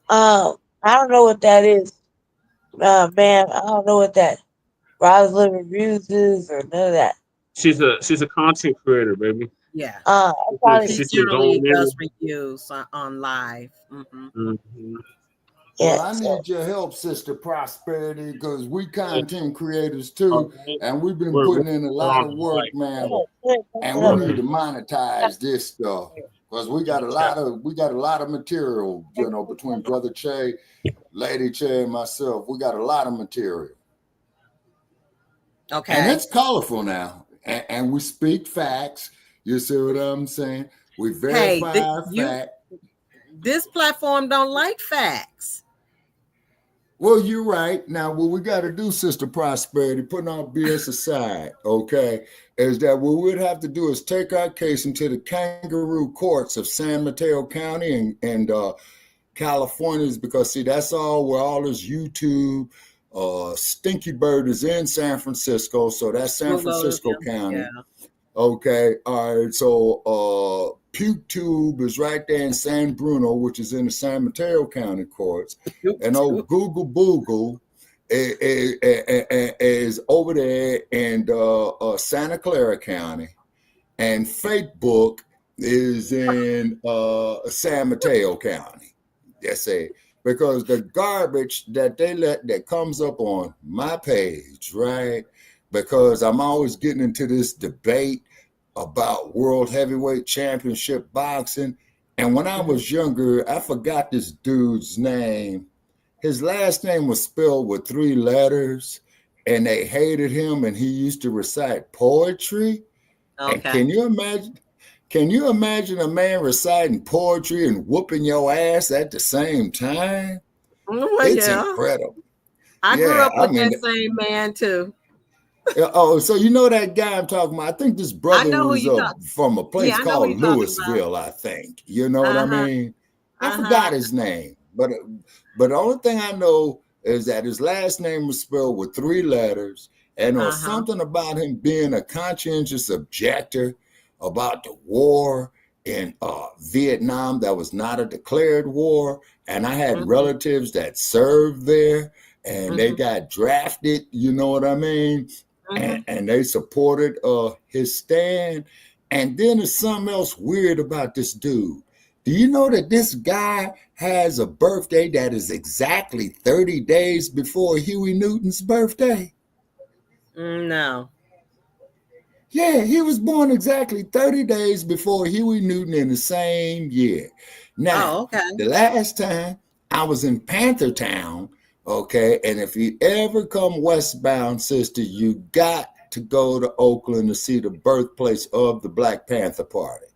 I don't know what that is. Ma'am, I don't know what that Roslyn reviews is or none of that. She's a content creator, baby. Yeah. I She probably He said generally going in. does reviews on live. Well, yeah. I So need your help, Sister Prosperity, because we content creators too, Okay. and we've been We're putting in a lot on of the work, man. And we need Okay. to monetize this stuff because we got a lot of material, you know, between Brother Che, Lady Che, and myself. We got a lot of material. Okay. And it's colorful now. And we speak facts. You see what I'm saying? We verify fact. This platform don't like facts. Well, you're right. Now, what we got to do, Sister Prosperity, putting our BS aside, okay, is that what we'd have to do is take our case into the kangaroo courts of San Mateo County and California's, because, see, that's all where all this YouTube Stinky Bird is in San Francisco. So that's San Francisco County. Yeah. Okay, all right. So PukeTube is right there in San Bruno, which is in the San Mateo County courts. And Google Boogle is over there in Santa Clara County. And Facebook is in San Mateo County. Yes, say, because the garbage that they let that comes up on my page, right? Because I'm always getting into this debate about World Heavyweight Championship boxing. And when I was younger, I forgot this dude's name. His last name was spelled with 3 letters, and they hated him, and he used to recite poetry. Okay. And can you imagine a man reciting poetry and whooping your ass at the same time? Well, it's incredible. I grew up with that same man too. Oh, so you know that guy I'm talking about? I think this brother was from a place called Louisville, I think. You know what I mean? I forgot his name. But the only thing I know is that his last name was spelled with 3 letters. And there was something about him being a conscientious objector about the war in Vietnam that was not a declared war. And I had relatives that served there and they got drafted, you know what I mean? And they supported his stand. And then there's something else weird about this dude. Do you know that this guy has a birthday that is exactly 30 days before Huey Newton's birthday? No. Yeah, he was born exactly 30 days before Huey Newton in the same year. Now, the last time I was in Panthertown, okay, and if you ever come westbound, sister, you got to go to Oakland to see the birthplace of the Black Panther Party.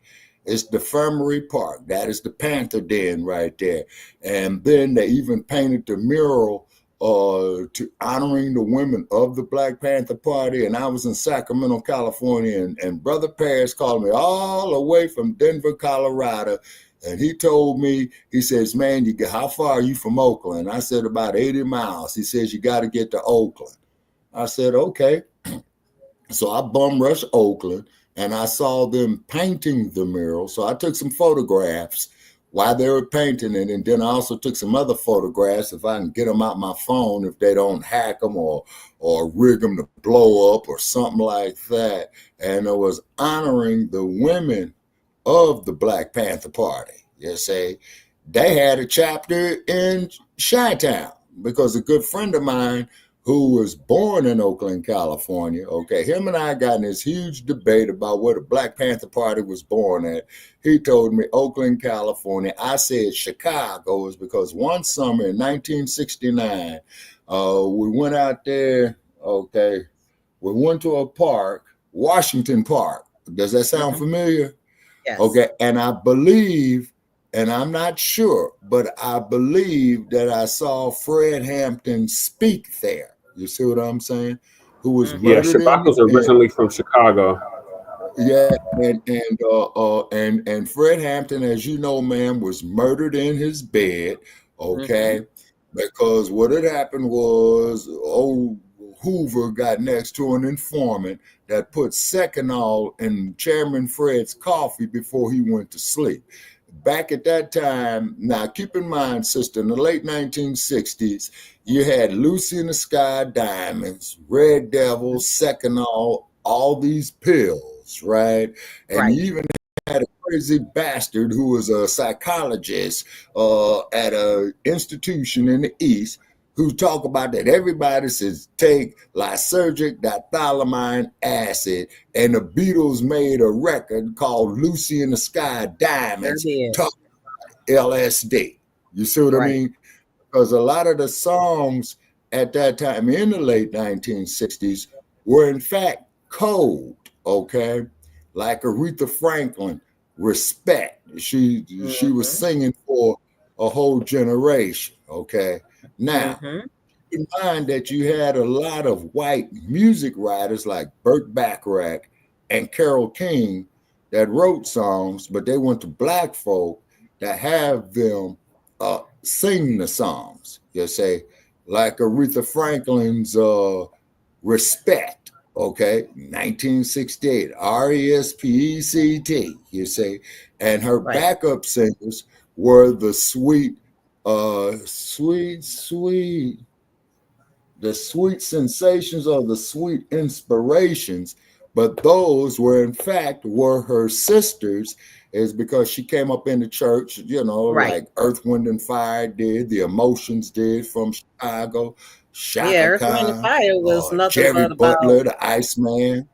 It's the Infirmary Park. That is the Panther Den right there. And then they even painted the mural to honoring the women of the Black Panther Party. And I was in Sacramento, California, and Brother Paris called me all the way from Denver, Colorado. And he told me, he says, man, how far are you from Oakland? I said, about 80 miles. He says, you got to get to Oakland. I said, okay. So I bum rushed Oakland and I saw them painting the mural. So I took some photographs while they were painting it. And then I also took some other photographs if I can get them out my phone, if they don't hack them or rig them to blow up or something like that. And it was honoring the women of the Black Panther Party. You see, they had a chapter in Chi-Town because a good friend of mine who was born in Oakland, California, okay, him and I got in this huge debate about where the Black Panther Party was born at. He told me Oakland, California. I said Chicago is because one summer in 1969, we went out there, okay, we went to a park, Washington Park. Does that sound familiar? Yes. Okay, and I believe, and I'm not sure, but I believe that I saw Fred Hampton speak there. You see what I'm saying? Who was murdered? Yeah, Shabaka'S originally from Chicago. Yeah, and Fred Hampton, as you know, man, was murdered in his bed. Okay, because what had happened was old Hoover got next to an informant that put Seconal in Chairman Fred's coffee before he went to sleep. Back at that time, now keep in mind, sister, in the late 1960s, you had Lucy in the Sky Diamonds, Red Devil, Seconal, all these pills, Christians, right? And you even had a crazy bastard who was a psychologist at an institution in the East who talk about that everybody says take lysergic diethylamine acid, and the Beatles made a record called Lucy in the Sky Diamonds talking about LSD. You see what I mean? Because a lot of the songs at that time in the late 1960s were in fact cold, okay? Like Aretha Franklin, Respect. She was singing for a whole generation, okay? Now, keep in mind that you had a lot of white music writers like Burt Bacharach and Carole King that wrote songs, but they went to black folk that have them sing the songs, you say, like Aretha Franklin's Respect, okay, 1968, R-E-S-P-E-C-T, you say, and her backup singers were the sweet sensations or the sweet inspirations, but those were her sisters, is because she came up in the church, you know, like Earth, Wind, and Fire did, the Emotions did from Chicago, Shaka Earth, Wind, and Fire was nothing Jerry but Butler, about the Iceman.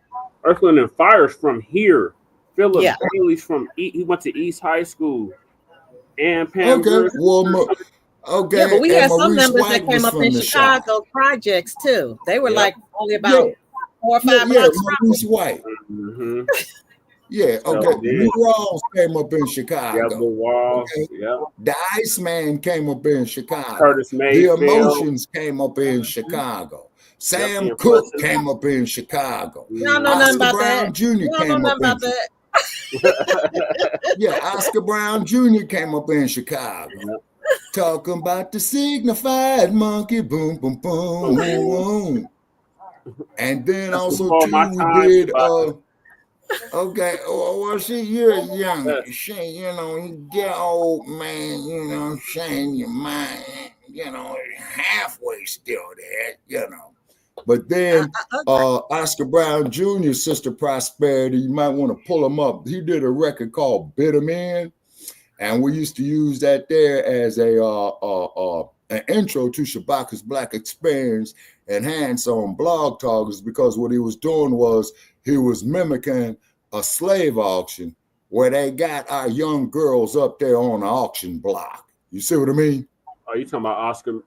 Earth, Wind, and Fire's from here. Philip Bailey's from, he went to East High School. And Pam Okay, well, okay. Yeah, but we had some Maurice members White that came up in Chicago projects too. They were like only about 4 or 5 blocks from Maurice White. Yeah, okay. Lou Rawls came up in Chicago. Yeah, Lou Rawls. Okay? Yeah. The Iceman came up in Chicago. Curtis The Mayfield. Emotions came up in Chicago. Sam Cooke came up in Chicago. Y'all know nothing about Brown that. Jr. Y'all came know up nothing in about that. Yeah, Oscar Brown Jr. came up in Chicago. Talking about the signified monkey, boom, boom, boom, boom. And then also too, we did okay, well, see, you're young. She, you know, you get old, man, you know what I'm saying? Your mind, you know, halfway still there, you know. But then Oscar Brown Jr., Sister Prosperity, you might want to pull him up. He did a record called Betterment, and we used to use that there as a an intro to Shabaka'S Blacc experience and hands on Blog Talkers, because what he was doing was he was mimicking a slave auction where they got our young girls up there on the auction block. You see what I mean? Oh, you talking about Oscar?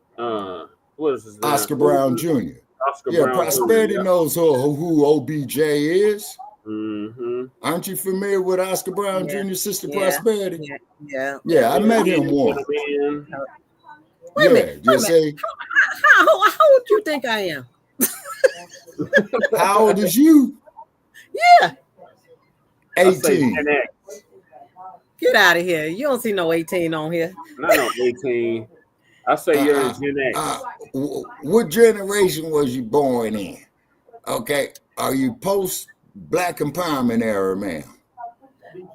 What is his name? Oscar Brown Jr. Oscar Yeah, Brown Prosperity Jr. knows who OBJ is. Mm-hmm. Aren't you familiar with Oscar Brown Jr., Sister Prosperity? Yeah, I met him once. Wait a minute. You say, How old do you think I am? how old is you? Yeah. 18. Get out of here. You don't see no 18 on here. Not no 18. I say you're in Gen X. What generation was you born in? Okay. Are you post Black empowerment era, ma'am?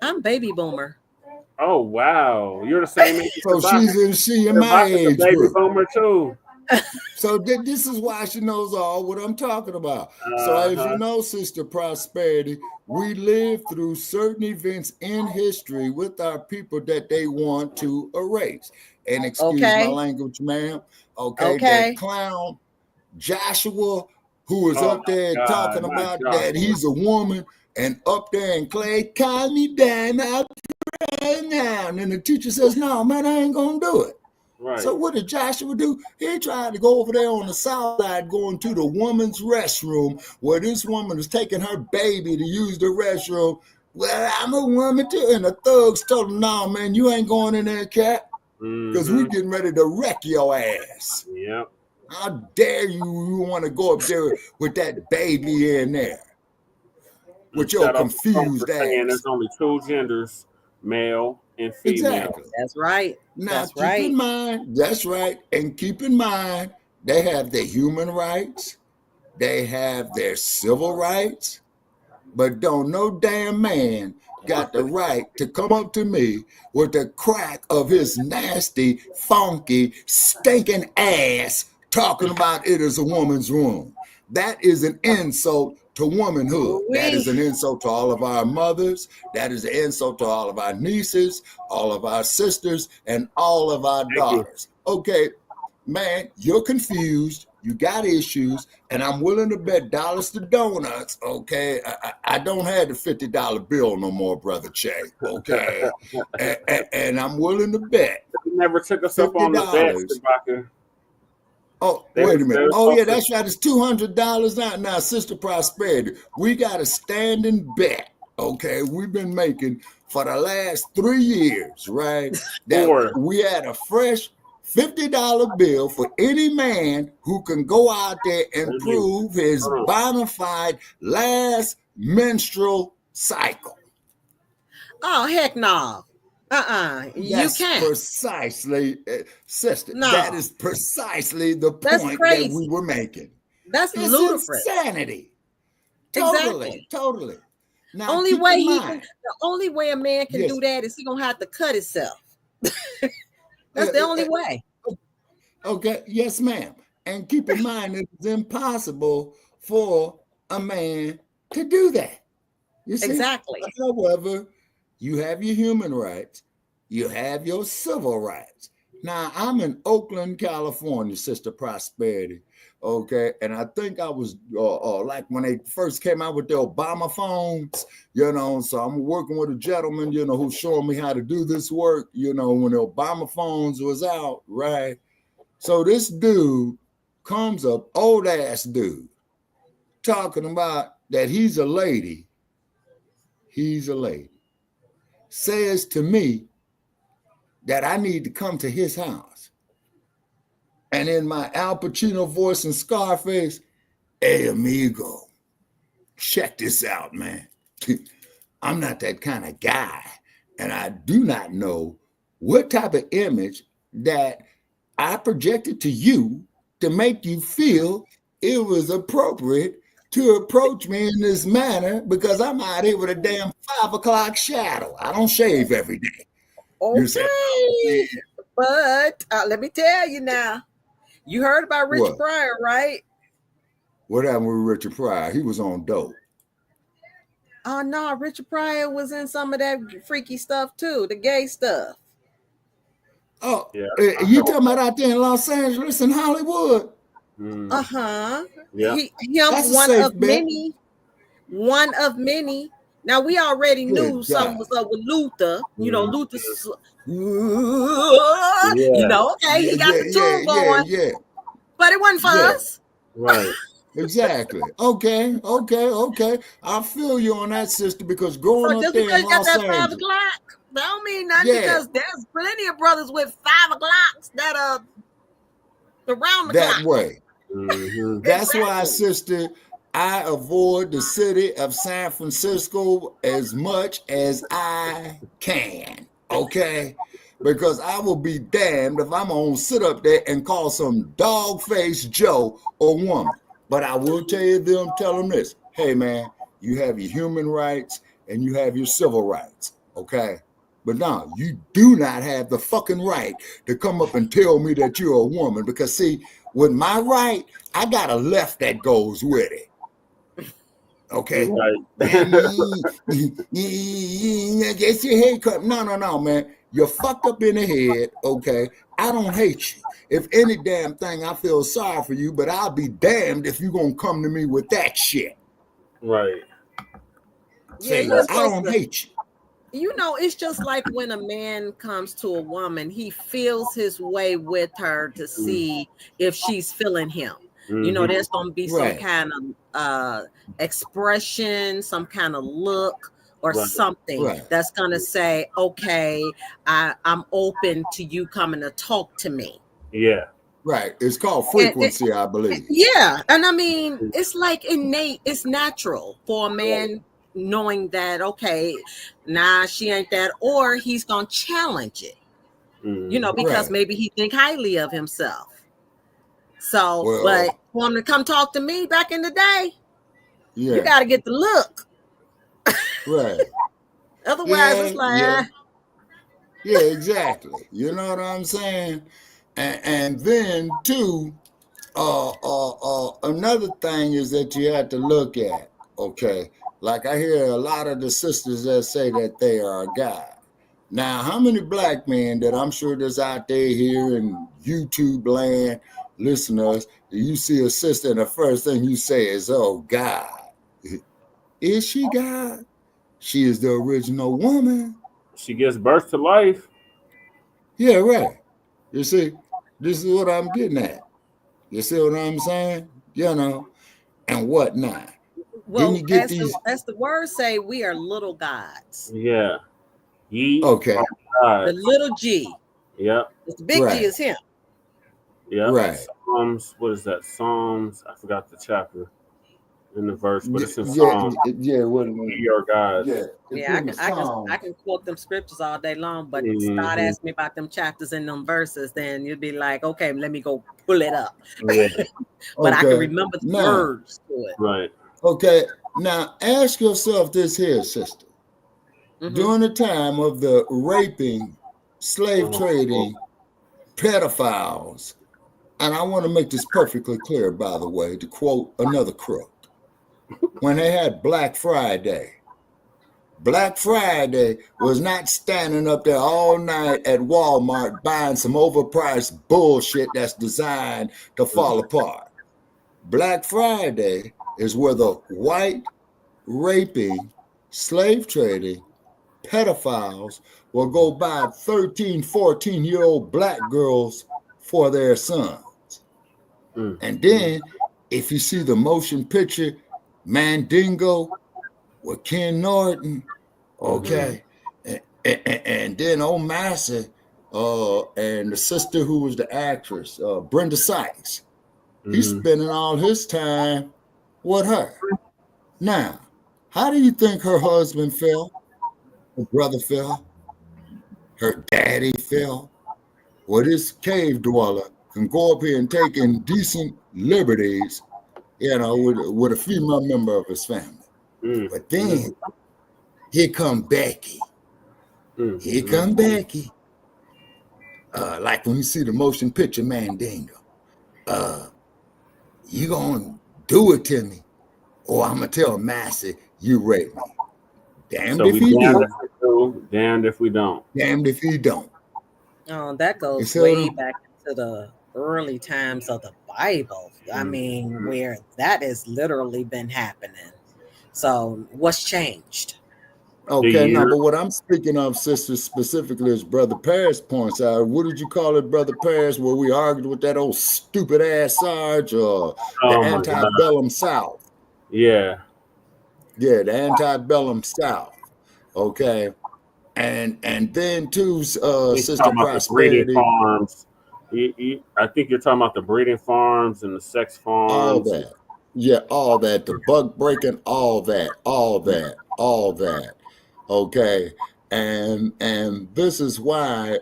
I'm baby boomer. Oh, wow. You're the same age. So she in my age baby group. boomer too. So this is why she knows all what I'm talking about. So as you know, Sister Prosperity, we live through certain events in history with our people that they want to erase. And excuse my language, ma'am. Okay. That clown Joshua, who was up there talking about that he's a woman, and up there in Clay, call me down out right now. And then the teacher says, no, man, I ain't gonna do it. Right. So what did Joshua do? He tried to go over there on the south side, going to the woman's restroom, where this woman is taking her baby to use the restroom. Well, I'm a woman too. And the thugs told him, no, man, you ain't going in there, cat, because we getting ready to wreck your ass. Yep. How dare you want to go up there with that baby in there? With your confused ass. There's only 2 genders, male and female. Exactly. That's right. Now, keep in mind, that's right. And keep in mind, they have their human rights. They have their civil rights. But don't no damn man got the right to come up to me with the crack of his nasty, funky, stinking ass talking about it as a woman's room. That is an insult to womanhood. That is an insult to all of our mothers. That is an insult to all of our nieces, all of our sisters, and all of our daughters. Okay, man, you're confused. You got issues, and I'm willing to bet dollars to donuts, okay? I don't have the $50 bill no more, Brother Che, okay? and I'm willing to bet. They never took us up on the bet, Shabaka. Oh, wait a minute. Oh, yeah, that's right. It's $200 now, Sister Prosperity. We got a standing bet, okay? We've been making for the last 3 years, right? That we had a fresh $50 bill for any man who can go out there and prove his bona fide last menstrual cycle. Oh, heck no. You can't. Precisely, sister. No. That is precisely the point that we were making. That's ludicrous. Insanity. Totally. Now, the only way a man can do that is he gonna have to cut himself. That's the only way. Okay, yes, ma'am. And keep in mind, it's impossible for a man to do that. You see? Exactly. However, you have your human rights, you have your civil rights. Now, I'm in Oakland, California, Sister Prosperity. Okay, and I think I was like when they first came out with the Obama phones, so I'm working with a gentleman, who's showing me how to do this work, when the Obama phones was out, right? So this dude comes up, old ass dude, talking about that he's a lady. He's a lady. Says to me that I need to come to his house. And in my Al Pacino voice and Scarface, hey, amigo, check this out, man. I'm not that kind of guy. And I do not know what type of image that I projected to you to make you feel it was appropriate to approach me in this manner because I'm out here with a damn 5 o'clock shadow. I don't shave every day. Okay, but let me tell you now. You heard about Richard Pryor, right? What happened with Richard Pryor? He was on dope. Oh, no, Richard Pryor was in some of that freaky stuff too, the gay stuff. Oh, yeah. You talking about out there in Los Angeles and Hollywood? Uh-huh. Yeah. Him one of many. Now, we already knew something was up with Luther. Luther, okay, he got the tune going. Yeah. But it wasn't for us. Right. Exactly. Okay. I feel you on that, sister, because growing up there in Los Angeles. 5 o'clock, that don't mean nothing because there's plenty of brothers with 5 o'clocks that are around the clock. That way. Mm-hmm. That's why, sister, I avoid the city of San Francisco as much as I can, okay? Because I will be damned if I'm going to sit up there and call some dog-faced Joe a woman. But I will tell them this. Hey, man, you have your human rights and you have your civil rights, okay? But no, you do not have the fucking right to come up and tell me that you're a woman because, see, with my right, I got a left that goes with it. Okay. Right. Get your head cut. No, man. You're fucked up in the head. Okay. I don't hate you. If any damn thing, I feel sorry for you, but I'll be damned if you're going to come to me with that shit. Right. Say, I don't hate you. It's just like when a man comes to a woman, he feels his way with her to see if she's feeling him. Mm-hmm. There's going to be some kind of expression, some kind of look or something that's going to say, okay, I'm open to you coming to talk to me. Yeah. Right. It's called frequency, I believe. Yeah. And I mean, it's like innate. It's natural for a man knowing that, okay, nah, she ain't that, or he's going to challenge it, because maybe he think highly of himself. So, but for him to come talk to me back in the day, you got to get the look. Right. Otherwise, it's like... Yeah, exactly. You know what I'm saying? And then, too, Another thing is that you have to look at, okay, like I hear a lot of the sisters that say that they are God. Now, how many black men that I'm sure that's out there here in YouTube land, listeners, you see a sister and the first thing you say is, oh, God. Is she God? She is the original woman. She gives birth to life. Yeah, right. You see, this is what I'm getting at. You see what I'm saying? You know, and whatnot. Well, Then you get as the words say, we are little gods. Yeah. Ye. Okay. The little G. Yep. The big G is him. Yep. Right. Psalms. What is that? Psalms. I forgot the chapter in the verse, but it's in Yeah. Psalms. What Ye are gods. Yeah. I can quote them scriptures all day long, but start asking me about them chapters and them verses, then you'd be like, okay, let me go pull it up. Yeah. But I can remember the words to it. Right. Okay. Now ask yourself this here, sister. During the time of the raping, slave trading, pedophiles, and I want to make this perfectly clear, by the way, to quote another crook, when they had Black Friday. Black Friday was not standing up there all night at Walmart buying some overpriced bullshit that's designed to fall apart. Black Friday is where the white, raping, slave trading, pedophiles will go buy 13, 14-year-old black girls for their sons. And then if you see the motion picture Mandingo with Ken Norton, okay, and then old Massey and the sister who was the actress, Brenda Sykes, he's spending all his time with her. Now, how do you think her husband felt? Her brother felt? Her daddy felt? Well, this cave dweller can go up here and take indecent liberties, you know, with a female member of his family. But then here come Becky. Here come Becky. Like when you see the motion picture Mandingo. You gonna do it to me, or I'm gonna tell Massey you raped me. Damned if he do. Damned if we don't. Damned if he don't. Oh, that goes way back to the early times of the Bible. I mean, where that has literally been happening. So what's changed? Okay, no, but what I'm speaking of, sister, specifically is Brother Paris points out. What did you call it, Brother Paris, where we argued with that old stupid ass Sarge or the antebellum South? Yeah. Yeah, the antebellum South. Okay. And then too, Sister Prosperity. Farms. I think you're talking about the breeding farms and the sex farms. All that. Yeah, all that. The bug breaking, all that. Okay. And this is why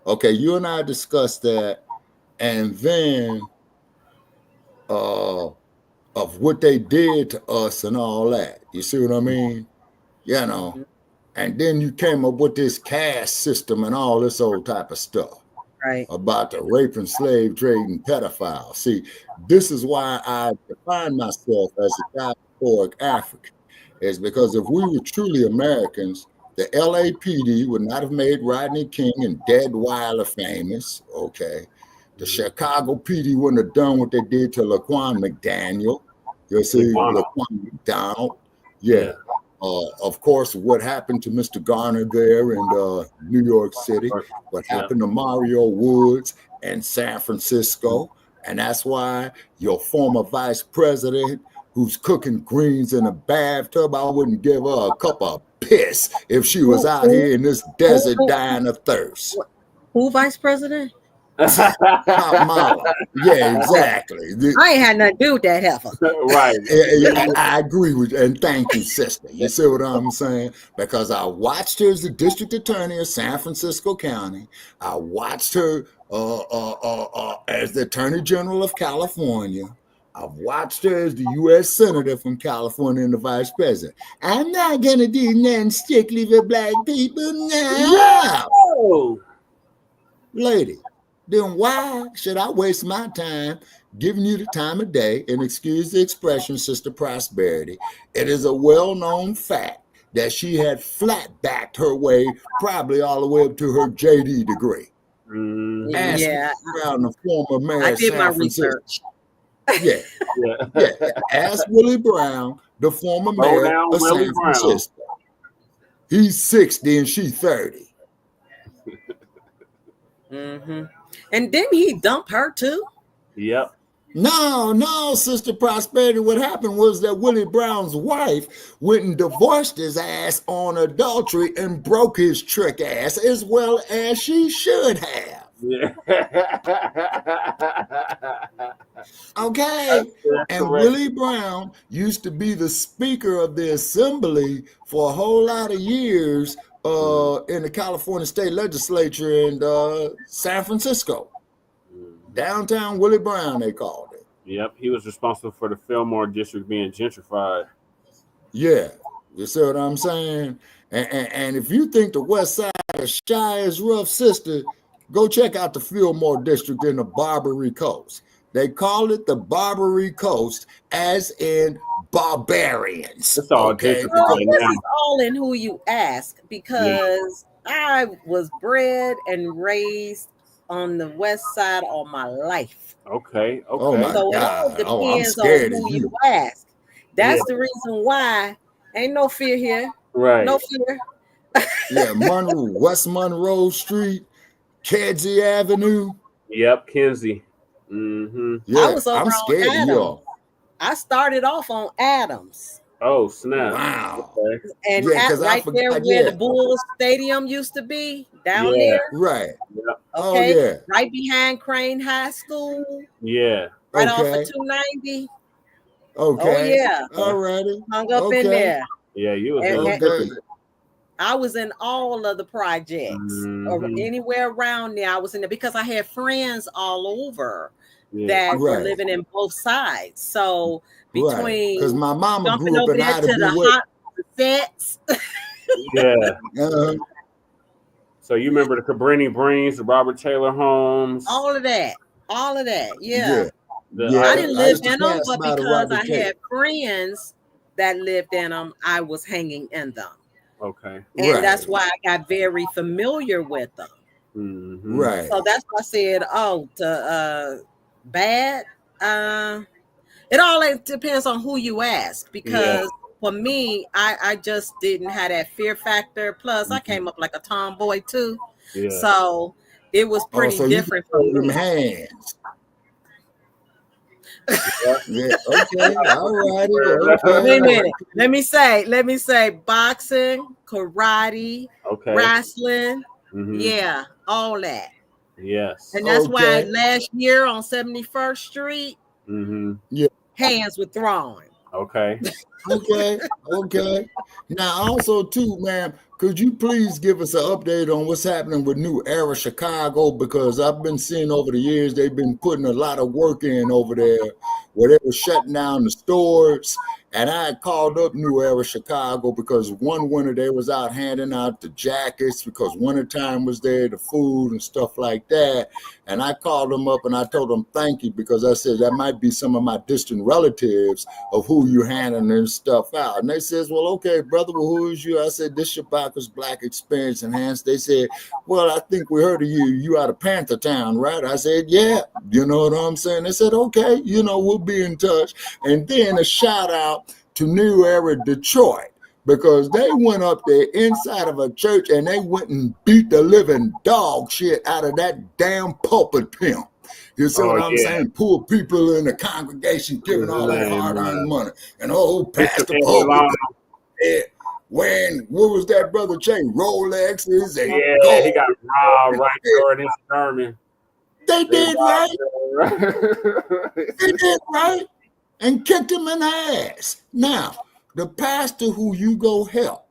okay, you and I discussed that, and then of what they did to us and all that. You see what I mean? You know, and then you came up with this caste system and all this old type of stuff. Right. About the rape and slave trading pedophile. See, this is why I define myself as a diasporic African, is because if we were truly Americans, the LAPD would not have made Rodney King and Deadweiler famous, okay? The Chicago PD wouldn't have done what they did to Laquan McDaniel. You see, Laquan McDonald. Yeah. Of course, what happened to Mr. Garner there in New York City, what happened to Mario Woods in San Francisco. And that's why your former vice president, who's cooking greens in a bathtub, I wouldn't give her a cup of piss if she was out here in this desert dying of thirst. Who vice president? Top model. Yeah, exactly. I ain't had nothing to do with that heifer. Right. I agree with you, and thank you, sister. You see what I'm saying? Because I watched her as the district attorney of San Francisco County. I watched her as the attorney general of California. I've watched her as the U.S. senator from California and the vice president. I'm not going to do nothing strictly for black people now. No. Lady, then why should I waste my time giving you the time of day? And excuse the expression, Sister Prosperity. It is a well-known fact that she had flat-backed her way, probably all the way up to her JD degree. Ask Brown, the former mayor I of did my San Francisco. research. Yeah. Ask Willie Brown, the former mayor of San Francisco. He's 60 and she 30. And didn't he dump her too? Yep. No, Sister Prosperity. What happened was that Willie Brown's wife went and divorced his ass on adultery and broke his trick ass, as well as she should have. Yeah. Okay. And correct. Willie Brown used to be the Speaker of the Assembly for a whole lot of years in the California State Legislature in San Francisco. Downtown Willie Brown, they called it. Yep, he was responsible for the Fillmore district being gentrified. Yeah, you see what I'm saying? And if you think the West Side is shy as rough, sister, go check out the Fillmore district in the Barbary Coast. They call it the Barbary Coast, as in barbarians. It's all okay? Well, this is all in who you ask, because I was bred and raised on the West Side all my life. Okay. Oh my So God. it all depends on who you ask. That's the reason why ain't no fear here. Right. No fear. Yeah, Monroe, West Monroe Street, Kedzie Avenue. Yep, Kenzie. Yeah, I was over I'm on scared of Adams. y'all. I started off on Adams. Oh, snap. Wow. Okay. And right there where the Bulls Stadium used to be, down there. Right. Yep. Okay. Oh, yeah. Right behind Crane High School. Yeah. Right off Okay. of 290. Okay. Oh, yeah. All righty. Hung up in there. Yeah, you was And I was in all of the projects or anywhere around there. I was in there because I had friends all over that were living in both sides. So between because my mama jumping grew up over in there Ida to the B. hot sets. Yeah. So you remember the Cabrini Breens, the Robert Taylor homes, all of that. Yeah. Yeah, I didn't live used to in them, pass but by the because Robert I Taylor. had friends that lived in them, I was hanging in them. Okay. And that's why I got very familiar with them. Right. So that's why I said, bad. It all depends on who you ask, because for me, I just didn't have that fear factor. Plus, I came up like a tomboy too. Yeah. So it was pretty so different you from them me. hands. Yeah, okay, all righty. Okay. Wait a minute. Let me say boxing, karate, wrestling. Yeah, all that. Yes. And that's why last year on 71st Street, hands were thrown. Okay. Okay. Now, also, too, ma'am, could you please give us an update on what's happening with New Era Chicago? Because I've been seeing over the years they've been putting a lot of work in over there where they were shutting down the stores. And I had called up New Era Chicago because one winter they was out handing out the jackets because wintertime was there, the food and stuff like that. And I called them up and I told them thank you because I said that might be some of my distant relatives of who you handing this stuff out. And they says, well, okay, brother, well, who is you? I said, this Shabaka'S Blacc Experience Enhanced. They said, well, I think we heard of you. You out of Panther Town, right? I said, yeah. You know what I'm saying? They said, okay, we'll be in touch. And then a shout out to New Era Detroit, because they went up there inside of a church and they went and beat the living dog shit out of that damn pulpit pimp. You see what I'm saying? Poor people in the congregation giving all that hard-earned money. And Pastor Pulpit wearing, what was that, Brother Che? Rolexes and gold. He got robbed right during his sermon. They did right. They did right. And kicked him in the ass. Now, the pastor who you go help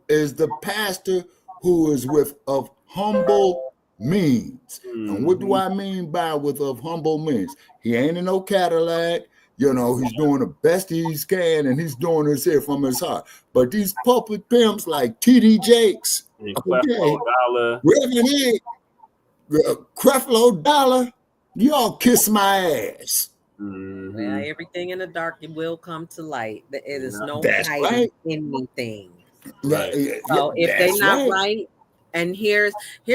is the pastor who is of humble means. And what do I mean by of humble means? He ain't in no Cadillac. He's doing the best he can, and he's doing this here from his heart. But these pulpit pimps like T.D. Jakes, Reverend Hick, Creflo Dollar, y'all kiss my ass. Well, everything in the dark it will come to light. It is no That's hiding right. anything. Right. So if That's they not right. right, and here's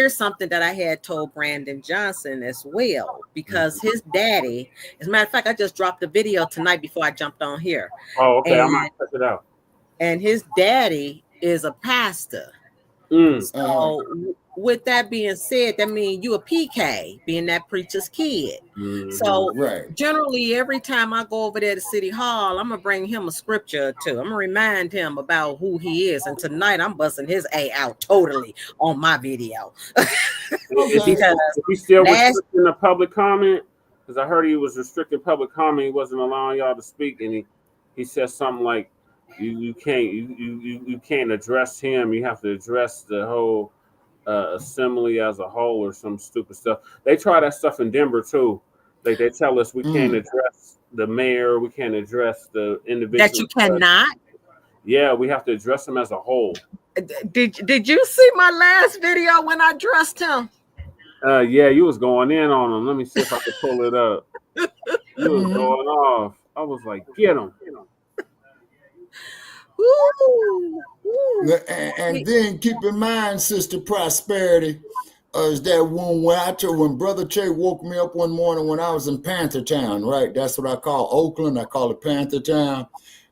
something that I had told Brandon Johnson as well, because his daddy, as a matter of fact, I just dropped a video tonight before I jumped on here. Oh, okay. I'm gonna check it out. And his daddy is a pastor. So with that being said, that means you a PK, being that preacher's kid. So generally every time I go over there to City Hall, I'm gonna bring him a scripture or two. I'm gonna remind him about who he is. And tonight I'm busting his A out totally on my video. Is he still restricting the public comment? Because I heard he was restricting public comment. He wasn't allowing y'all to speak, and he said something like, "You can't address him. You have to address the whole assembly as a whole," or some stupid stuff. They try that stuff in Denver too. Like they tell us we can't address the mayor, we can't address the individual. That you cannot. Yeah, we have to address him as a whole. Did you see my last video when I dressed him? Yeah, you was going in on him. Let me see if I can pull it up. You was going off. I was like, get him. And then keep in mind, Sister Prosperity, is that when Brother Che woke me up one morning when I was in Panther Town, right? That's what I call Oakland. I call it Panther Town.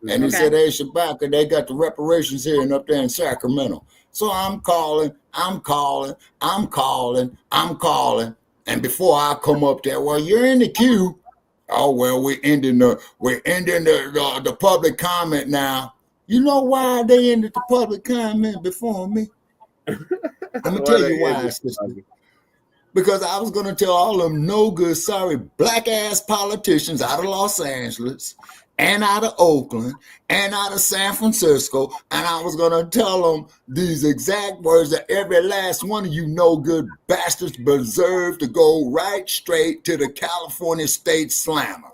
And he said, "Hey, Shabaka, they got the reparations here and up there in Sacramento." So I'm calling. And before I come up there, well, you're in the queue. Oh, well, we're ending the public comment now. You know why they ended the public comment before me? I'm going to tell you why, sister. Because I was going to tell all them no good, sorry, black-ass politicians out of Los Angeles and out of Oakland and out of San Francisco, and I was going to tell them these exact words that every last one of you no good bastards deserve to go right straight to the California State Slammer.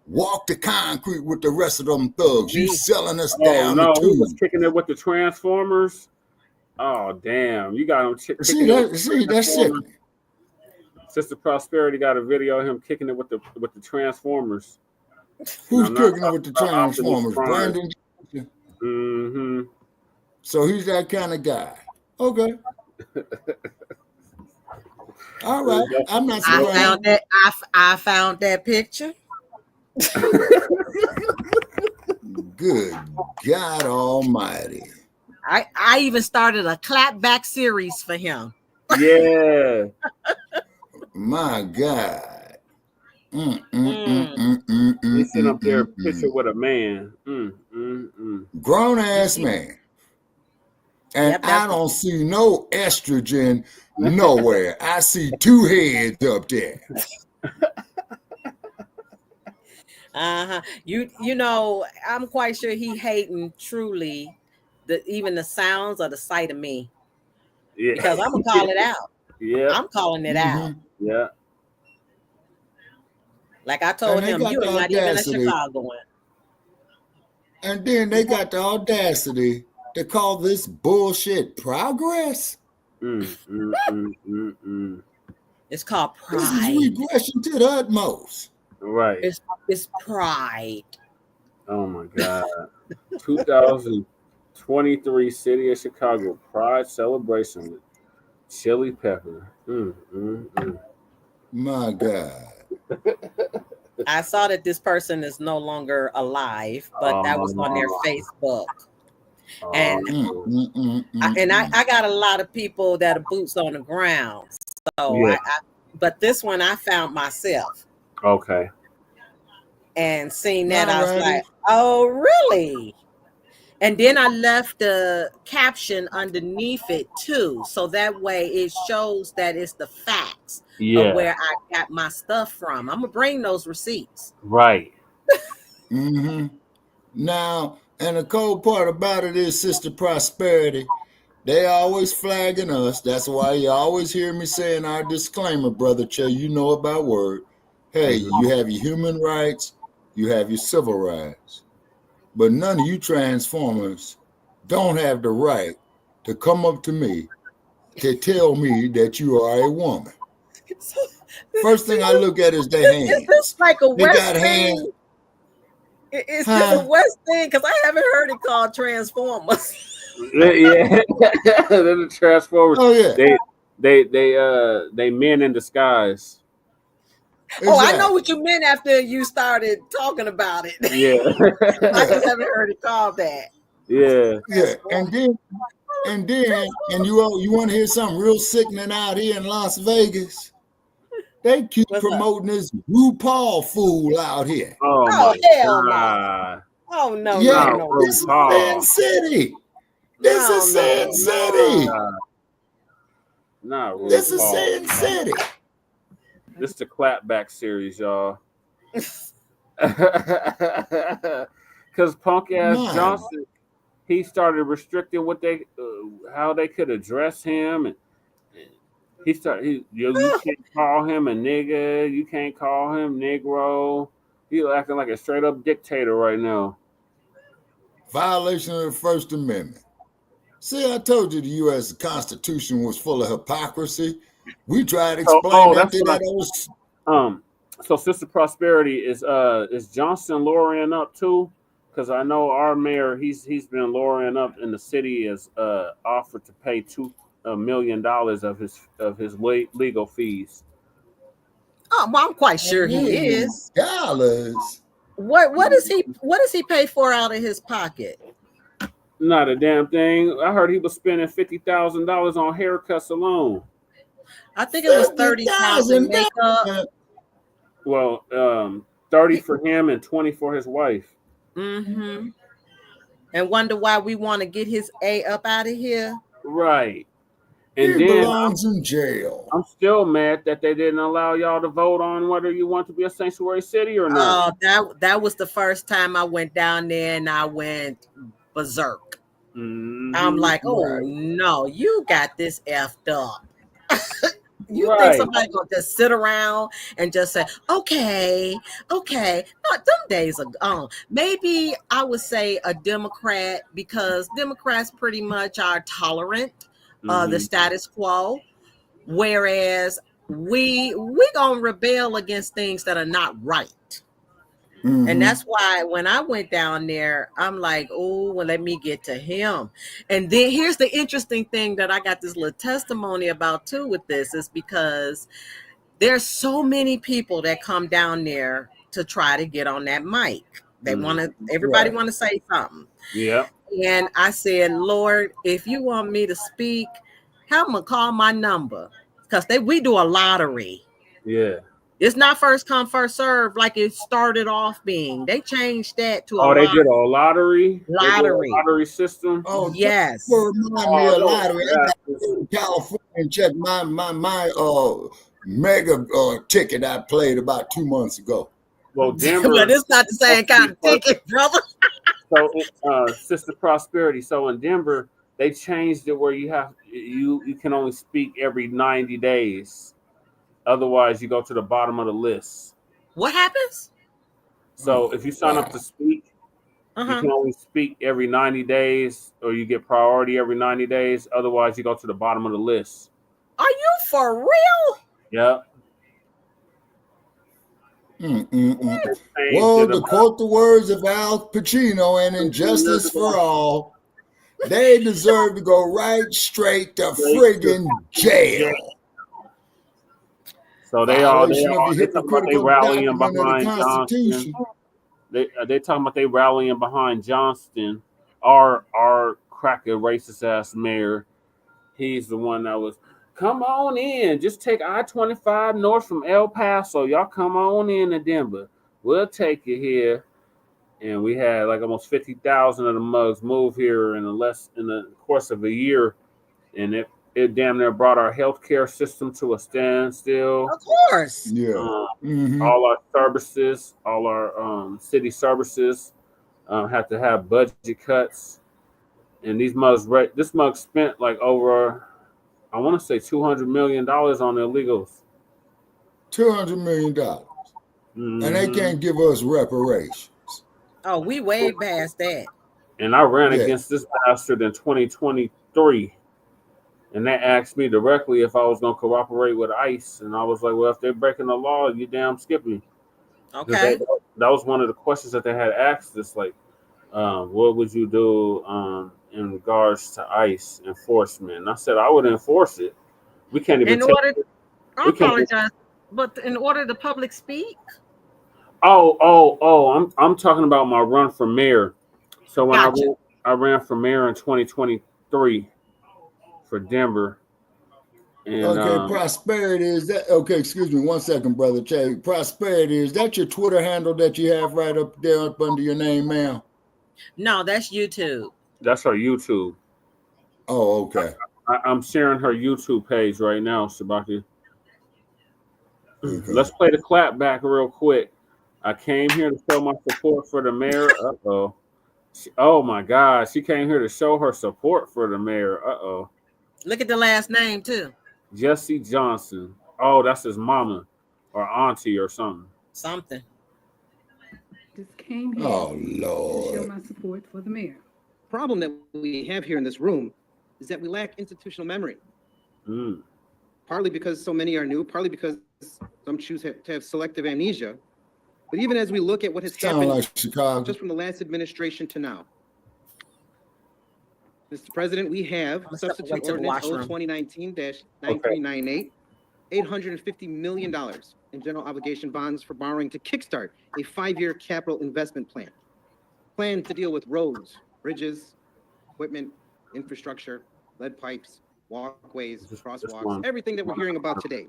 Walk the concrete with the rest of them thugs. You selling us down the tube. He was kicking it with the Transformers. Oh, damn. You got him kicking that's it. Sister Prosperity got a video of him kicking it with the Transformers. Who's kicking it with the Transformers? Brandon Johnson. Mm-hmm. So he's that kind of guy. Okay. All right. I'm not surprised. I found that picture. Good God Almighty. I even started a clapback series for him. Yeah. My God. He's sitting up there picture with a man. Grown ass man. And I don't see no estrogen nowhere. I see two heads up there. You know, I'm quite sure he hating truly even the sounds or the sight of me. Yeah. Because I'm gonna call it out. Yeah. I'm calling it out. Yeah. Like I told him, you are not even a Chicagoan. And then they got the audacity to call this bullshit progress. It's called pride. This is regression to the utmost. Right. It's pride. Oh my God. 2023 City of Chicago Pride Celebration with Chili Pepper. My God. I saw that this person is no longer alive, but that was on their Facebook. And I got a lot of people that are boots on the ground. So yeah. But this one I found myself. Okay. And seeing that, I was like, oh, really? And then I left the caption underneath it too. So that way it shows that it's the facts of where I got my stuff from. I'm going to bring those receipts. Right. Now, and the cold part about it is, Sister Prosperity, they always flagging us. That's why you always hear me saying our disclaimer, Brother Che, you know about word. Hey, you have your human rights, you have your civil rights. But none of you transformers don't have the right to come up to me to tell me that you are a woman. First thing I look at is their hands. Is this like a They West got hands. thing? Is this a West thing? Because I haven't heard it called Transformers. Yeah, they're the Transformers. Oh yeah. They men in disguise. Oh, I know what you meant after you started talking about it. Yeah. I just haven't heard it called that. Yeah. Yeah. And you want to hear something real sickening out here in Las Vegas? They keep promoting this RuPaul fool out here. Oh Oh, my hell God. no. Oh no, Yeah, no, no. this is Sin City. This is Sin City. Nah, This is Sin City. This is the clapback series, y'all. Because punk ass Johnson, he started restricting what they, how they could address him, and he started. You can't call him a nigga. You can't call him Negro. He's acting like a straight up dictator right now. Violation of the First Amendment. See, I told you the U.S. Constitution was full of hypocrisy. We tried to explain that to that old. So Sister Prosperity is Johnson lowering up too? Because I know our mayor he's been lowering up, and the city has offered to pay $2 million of his legal fees. Oh, well, I'm quite sure he is. Dollars. What does he pay for out of his pocket? Not a damn thing. I heard he was spending $50,000 on haircuts alone. I think it was 30,000 makeup. Well, 30 for him and 20 for his wife. Mm-hmm. And wonder why we want to get his A up out of here. Right. And he then belongs in jail. I'm still mad that they didn't allow y'all to vote on whether you want to be a sanctuary city or not. Oh, that was the first time I went down there and I went berserk. Mm-hmm. I'm like, oh no, you got this effed up. You think somebody gonna just sit around and just say, okay. No, them days are gone. Maybe I would say a Democrat, because Democrats pretty much are tolerant of the status quo, whereas we gonna rebel against things that are not right. Mm-hmm. And that's why when I went down there, I'm like, oh, well, let me get to him. And then here's the interesting thing that I got this little testimony about too with this, is because there's so many people that come down there to try to get on that mic. They everybody want to say something. Yeah. And I said, Lord, if you want me to speak, have them call my number, because we do a lottery. Yeah. It's not first come, first serve like it started off being. They changed that to they did a lottery? Lottery system? Oh, yes. Remind me of lottery. I got to go to California and check my mega ticket I played about 2 months ago. Well, Denver. But it's not the same kind of ticket, brother. So, Sister Prosperity. So in Denver, they changed it where you can only speak every 90 days. Otherwise, you go to the bottom of the list. What happens? So if you sign up to speak, you can only speak every 90 days, or you get priority every 90 days. Otherwise, you go to the bottom of the list. Are you for real? Yep. Well, to quote the words of Al Pacino and Injustice for All, they deserve to go right straight to friggin' jail. So they rallying behind Johnston. They talking about they rallying behind Johnston, our cracker racist ass mayor. He's the one that was, come on in, just take I-25 north from El Paso. Y'all come on in to Denver. We'll take you here. And we had like almost 50,000 of the mugs move here in the course of a year, and it damn near brought our healthcare system to a standstill. Of course. Yeah. All our services, all our city services have to have budget cuts. And this mug spent like over, I want to say $200 million on illegals. $200 million. And they can't give us reparations. Oh, we way past that. And I ran against this bastard in 2023. And they asked me directly if I was going to cooperate with ICE. And I was like, well, if they're breaking the law, you damn skippy. Okay. That was one of the questions that they had asked us, like, what would you do in regards to ICE enforcement? And I said, I would enforce it. We can't even I apologize, but in order to public speak? I'm talking about my run for mayor. So when I ran for mayor in 2023 for Denver. And, okay, Prosperity, is that okay? Excuse me, 1 second, brother Jay. Prosperity, is that your Twitter handle that you have right up there up under your name, ma'am? No, that's YouTube. That's her YouTube. Oh, okay. I'm sharing her YouTube page right now, Shabaka. Okay. Let's play the clap back real quick. I came here to show my support for the mayor. Uh-oh. Oh, my God. She came here to show her support for the mayor. Uh-oh. Look at the last name, too. Jesse Johnson. Oh, that's his mama or auntie or something. Something. Just came here to show my support for the mayor. Problem that we have here in this room is that we lack institutional memory. Partly because so many are new, partly because some choose to have selective amnesia. But even as we look at what has happened like Chicago. just from the last administration to now, Mr. President, we have substitute ordinance 2019-9398, $850 million in general obligation bonds for borrowing to kickstart a 5-year capital investment plan. Plan to deal with roads, bridges, equipment, infrastructure, lead pipes, walkways, crosswalks, everything that we're hearing about today.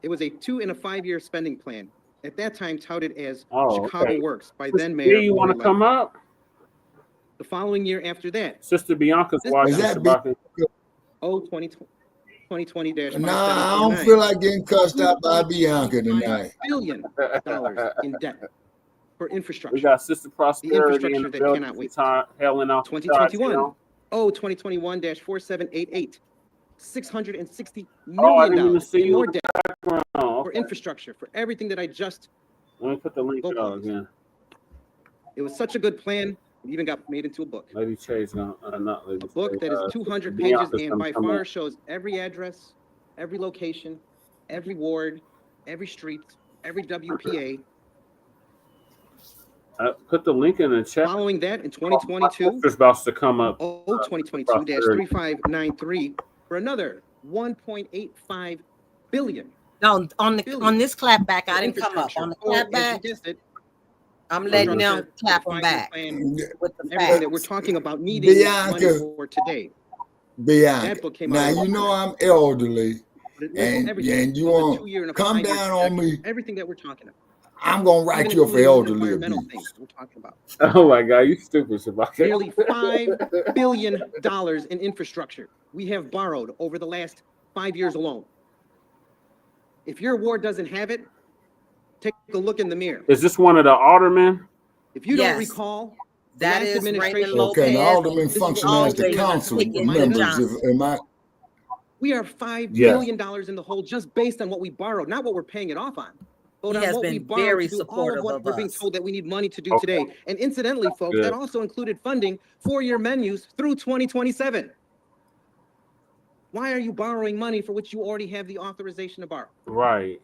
It was a 2- and 5-year spending plan, at that time touted as Chicago Works by then Mayor. You want to come up? The following year after that, Sister Bianca's watching. 2020-579. Nah, I don't feel like getting cussed out by Bianca tonight. $1 billion in debt for infrastructure. We got Sister Prosperity in the that cannot wait. hailing out 2021. 2021-4788. $660 I didn't million even see more you debt for infrastructure, for everything that I just. Let me put the link out again. It was such a good plan. It even got made into a book. Lady Chase, not Lady A book that is 200 pages and by far shows every address, every location, every ward, every street, every WPA. Put the link in the chat. Following that, in 2022, it's about to come up. 2022-3593 for another 1.85 billion. No, on this clap back, I didn't come up. On the clap back, I'm letting them clap them back. With the everything that we're talking about needing money for today. Bianca, now you know I'm elderly, and you want to come down on me. Everything that we're talking about. I'm gonna write you up for elderly abuse. We're talking about. Oh my God, you stupid, Shabaka. Nearly $5 billion in infrastructure we have borrowed over the last 5 years alone. If your ward doesn't have it, take a look in the mirror. Is this one of the aldermen? If you don't recall, that is administration. Okay, the aldermen function as the council members. We are $5 billion in the hole just based on what we borrowed, not what we're paying it off on. But he has been very supportive of what we're being told that we need money to do today. And incidentally, folks, that also included funding for your menus through 2027. Why are you borrowing money for which you already have the authorization to borrow? Right.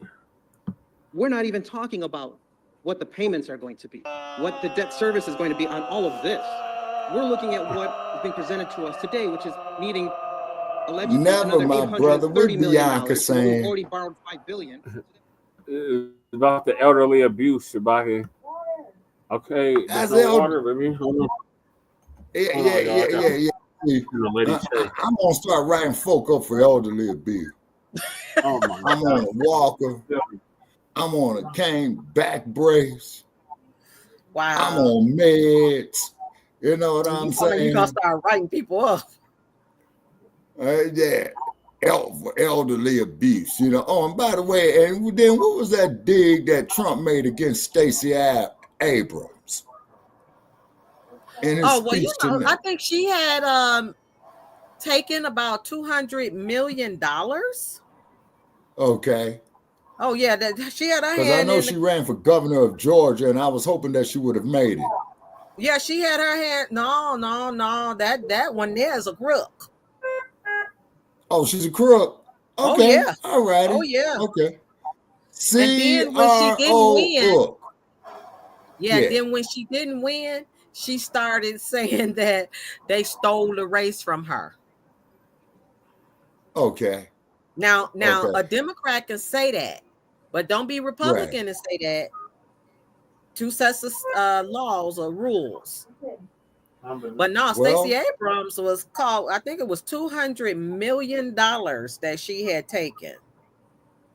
We're not even talking about what the payments are going to be, what the debt service is going to be on all of this. We're looking at what is being presented to us today, which is needing allegedly never, my brother. What Bianca saying? We've already borrowed $5 billion. About the elderly abuse, Shabaka. Okay, that's water, baby. Yeah. I'm gonna start writing folk up for elderly abuse. Oh my I'm on a walker. I'm on a cane back brace. Wow. I'm on meds. You know what I'm saying? You're gonna start writing people up. Yeah. Elderly abuse, you know. Oh, and by the way, and then what was that dig that Trump made against Stacey Abrams? In his speech tonight? I think she had taken about $200 million. Okay. Oh yeah, she had her hand. Because I know she ran for governor of Georgia, and I was hoping that she would have made it. Yeah, she had her hand. No, that one there is a crook. Oh, she's a crook. Oh Okay. yeah. All righty. Oh yeah. Okay. And then when she didn't win, CRO. yeah, Yeah. then when she didn't win, she started saying that they stole the race from her. Okay. Now, Okay. a Democrat can say that, but don't be Republican and say that. Two sets of laws or rules. But no, Stacey Abrams was called, I think it was $200 million that she had taken.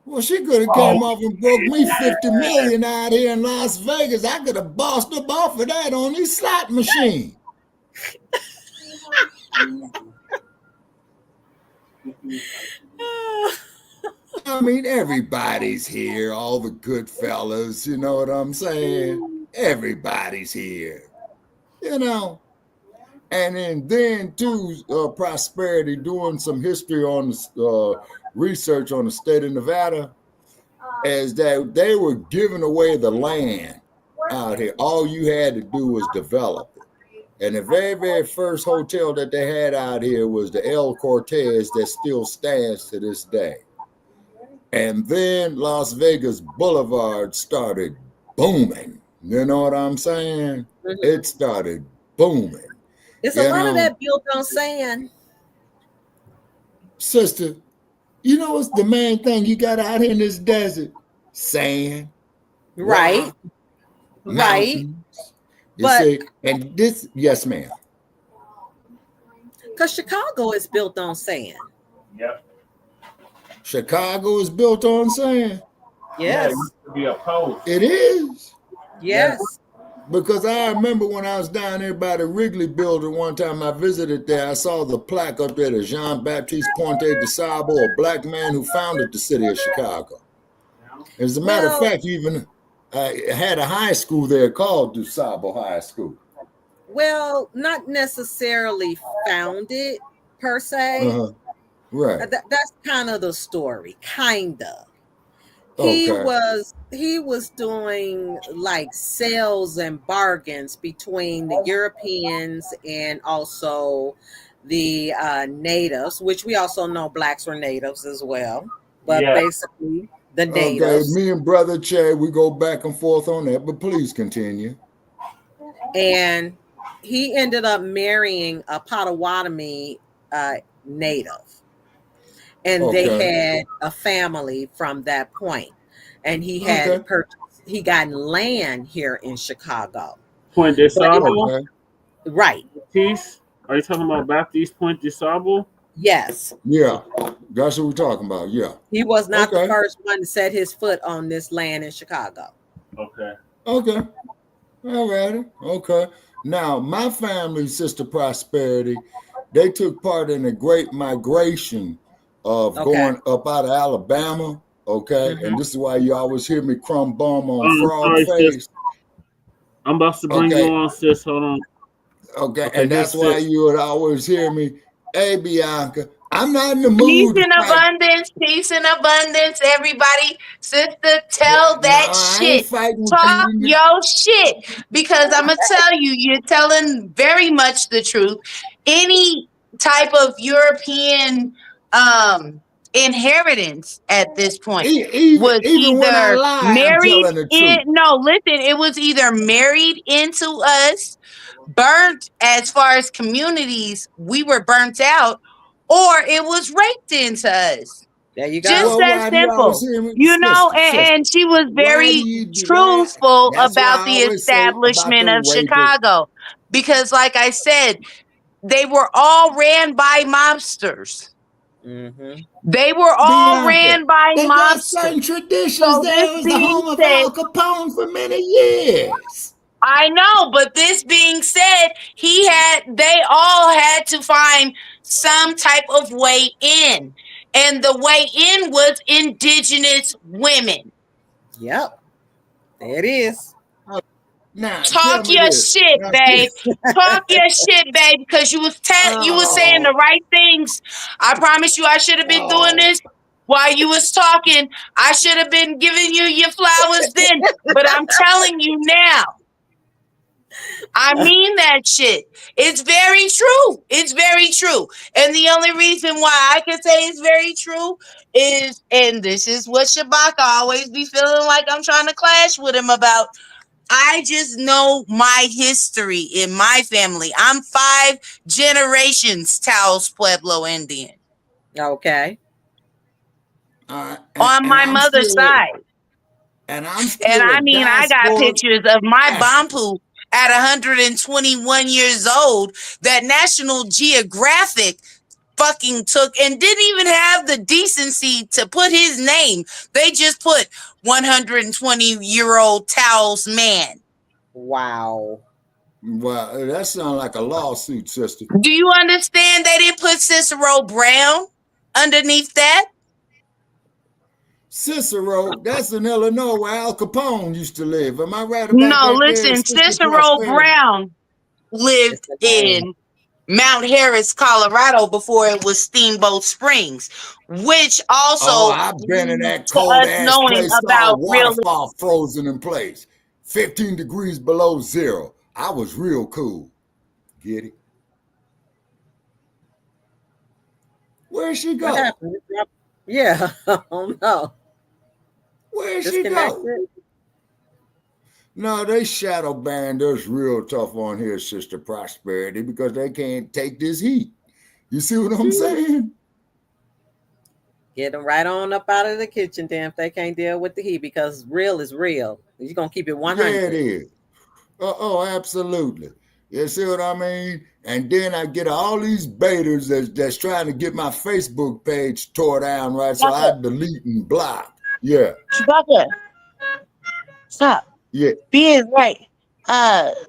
Well, she could have came off and broke me 50 million out here in Las Vegas. I could have bossed up off of that on this slot machine. I mean, everybody's here, all the good fellas, you know what I'm saying? Everybody's here, you know. And then too, Prosperity doing some history on research on the state of Nevada, is that they were giving away the land out here. All you had to do was develop it. And the very, very first hotel that they had out here was the El Cortez that still stands to this day. And then Las Vegas Boulevard started booming. You know what I'm saying? It started booming. It's a lot of that built on sand. Sister, you know what's the main thing you got out here in this desert? Sand. Right. Rock, Right. mountains. You see? And this, yes, ma'am. Because Chicago is built on sand. Yep. Chicago is built on sand. Yes. It is. Yes. Because I remember when I was down there by the Wrigley building one time, I visited there, I saw the plaque up there to Jean-Baptiste Pointe de Sable, a black man who founded the city of Chicago. As a matter of fact, you even had a high school there called DuSable High School. Well, not necessarily founded per se. Right. That's kind of the story, kind of. Okay. He was doing like sales and bargains between the Europeans and also the natives, which we also know blacks were natives as well. But basically the natives. Okay, me and Brother Che, we go back and forth on that, but please continue. And he ended up marrying a Potawatomi native. And they had a family from that point. And he had he got land here in Chicago. Pointe de Sable? Right. Baptiste? Are you talking about Baptiste Pointe de Sable? Yes. Yeah, that's what we're talking about. Yeah. He was not the first one to set his foot on this land in Chicago. Okay. Okay. All righty. Okay. Now, my family, Sister Prosperity, they took part in a great migration of going up out of Alabama, and this is why you always hear me crumb bomb on frog face. I'm about to bring you on, sis. Hold on. Okay, and that's why you would always hear me, hey, Bianca, I'm not in the mood. Peace and abundance, everybody. Sister, tell that shit. Talk your shit. Because I'm going to tell you, you're telling very much the truth. Any type of European inheritance at this point was either married it was either married into us, burnt as far as communities, we were burnt out, or it was raped into us. There you go. Just that simple. You know, and she was very truthful about the establishment of Chicago. Because like I said, they were all ran by mobsters. They were all ran by mobsters. Certain traditions. So there was the home of Al Capone for many years. I know, but this being said, they all had to find some type of way in. And the way in was indigenous women. Yep. There it is. Now, talk your shit, babe. Talk your shit, babe, because you was saying the right things. I promise you I should have been doing this while you was talking. I should have been giving you your flowers then, but I'm telling you now. I mean that shit. It's very true. It's very true. And the only reason why I can say it's very true is, and this is what Shabaka always be feeling like I'm trying to clash with him about. I just know my history in my family. I'm 5 generations Taos Pueblo Indian. Okay. On my mother's side. And I'm still And I mean, I got diaspora pictures of my Bampu at 121 years old that National Geographic fucking took and didn't even have the decency to put his name. They just put 120-year-old Taos man. Wow. Well, that sounds like a lawsuit, sister. Do you understand they didn't put Cicero Brown underneath that? Cicero, that's in Illinois where Al Capone used to live. Am I right about No, that? listen, Cicero Brown lived in Mount Harris, Colorado before it was Steamboat Springs, which also I've been in that to cold us ass knowing place, saw about a waterfall frozen in place, 15 degrees below zero. I was real cool. Get it? Where'd she go? What happened? Yeah. Oh no. Where'd she go? No, they shadow banned us real tough on here, Sister Prosperity, because they can't take this heat. You see what I'm saying? Get them right on up out of the kitchen, then, if they can't deal with the heat, because real is real. You're going to keep it 100. Yeah, it is. Oh, absolutely. You see what I mean? And then I get all these baiters that's trying to get my Facebook page tore down, right? So I delete and block. Yeah. Chewbacca, stop. Yeah. B is right.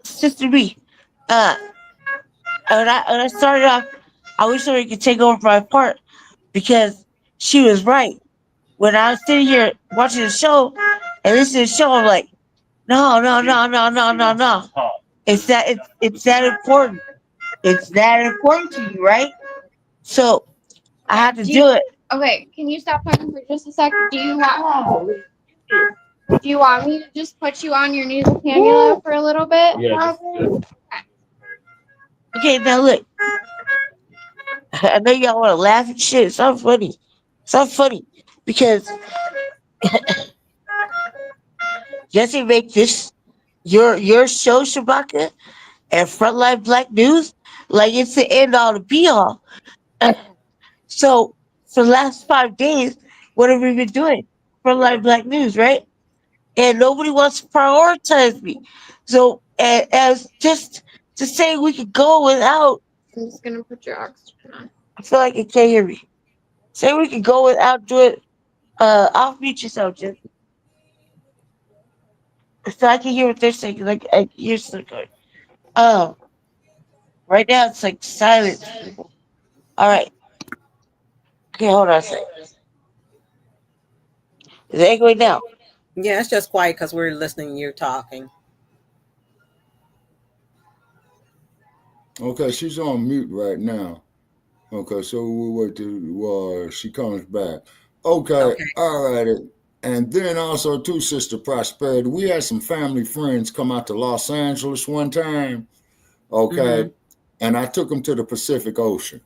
Sister B. When I started off, I wish somebody could take over my part because she was right. When I was sitting here watching the show and listening to the show, I'm like, no. It's that important. It's that important to you, right? So I have to do it. Okay, can you stop talking for just a second? Do you want me to just put you on your nasal cannula for a little bit? Yeah. Okay, now look. I know y'all want to laugh and shit. It's not funny. It's not funny because just to make this your show, Shabaka, and Front Line Blacc News, like it's the end all to be all. So for the last 5 days, what have we been doing? Front Line Blacc News, right? And nobody wants to prioritize me. So as just to say we could go without. I'm just gonna put your oxygen on. I feel like it can't hear me. Say we could go without doing. Off mute yourself, Jesse. So I can hear what they're saying. Like I hear something going. Right now it's like silence. All right. Okay, hold on a second. Is it echoing now? Yeah, it's just quiet because we're listening to you talking. Okay, she's on mute right now. Okay, so we'll wait till she comes back. Okay. All right. And then also, too, Sister Prosperity, we had some family friends come out to Los Angeles one time. Okay. And I took them to the Pacific Ocean.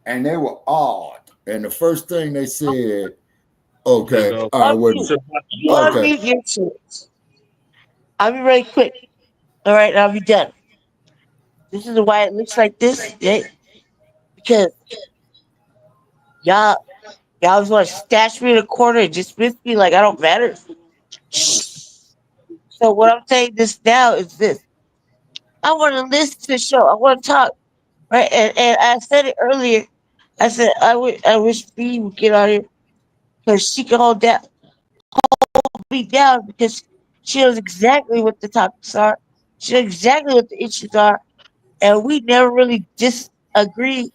And they were awed. And the first thing they said, okay, all right, wait a minute. Okay. I'll be very quick. All right, I'll be done. This is why it looks like this, right? Because y'all just want to stash me in a corner and dismiss me like I don't matter. So what I'm saying this now is this. I want to listen to the show. I want to talk, right? And I said it earlier. I said I wish B would get on here because she can hold me down because she knows exactly what the topics are. She knows exactly what the issues are, and we never really disagree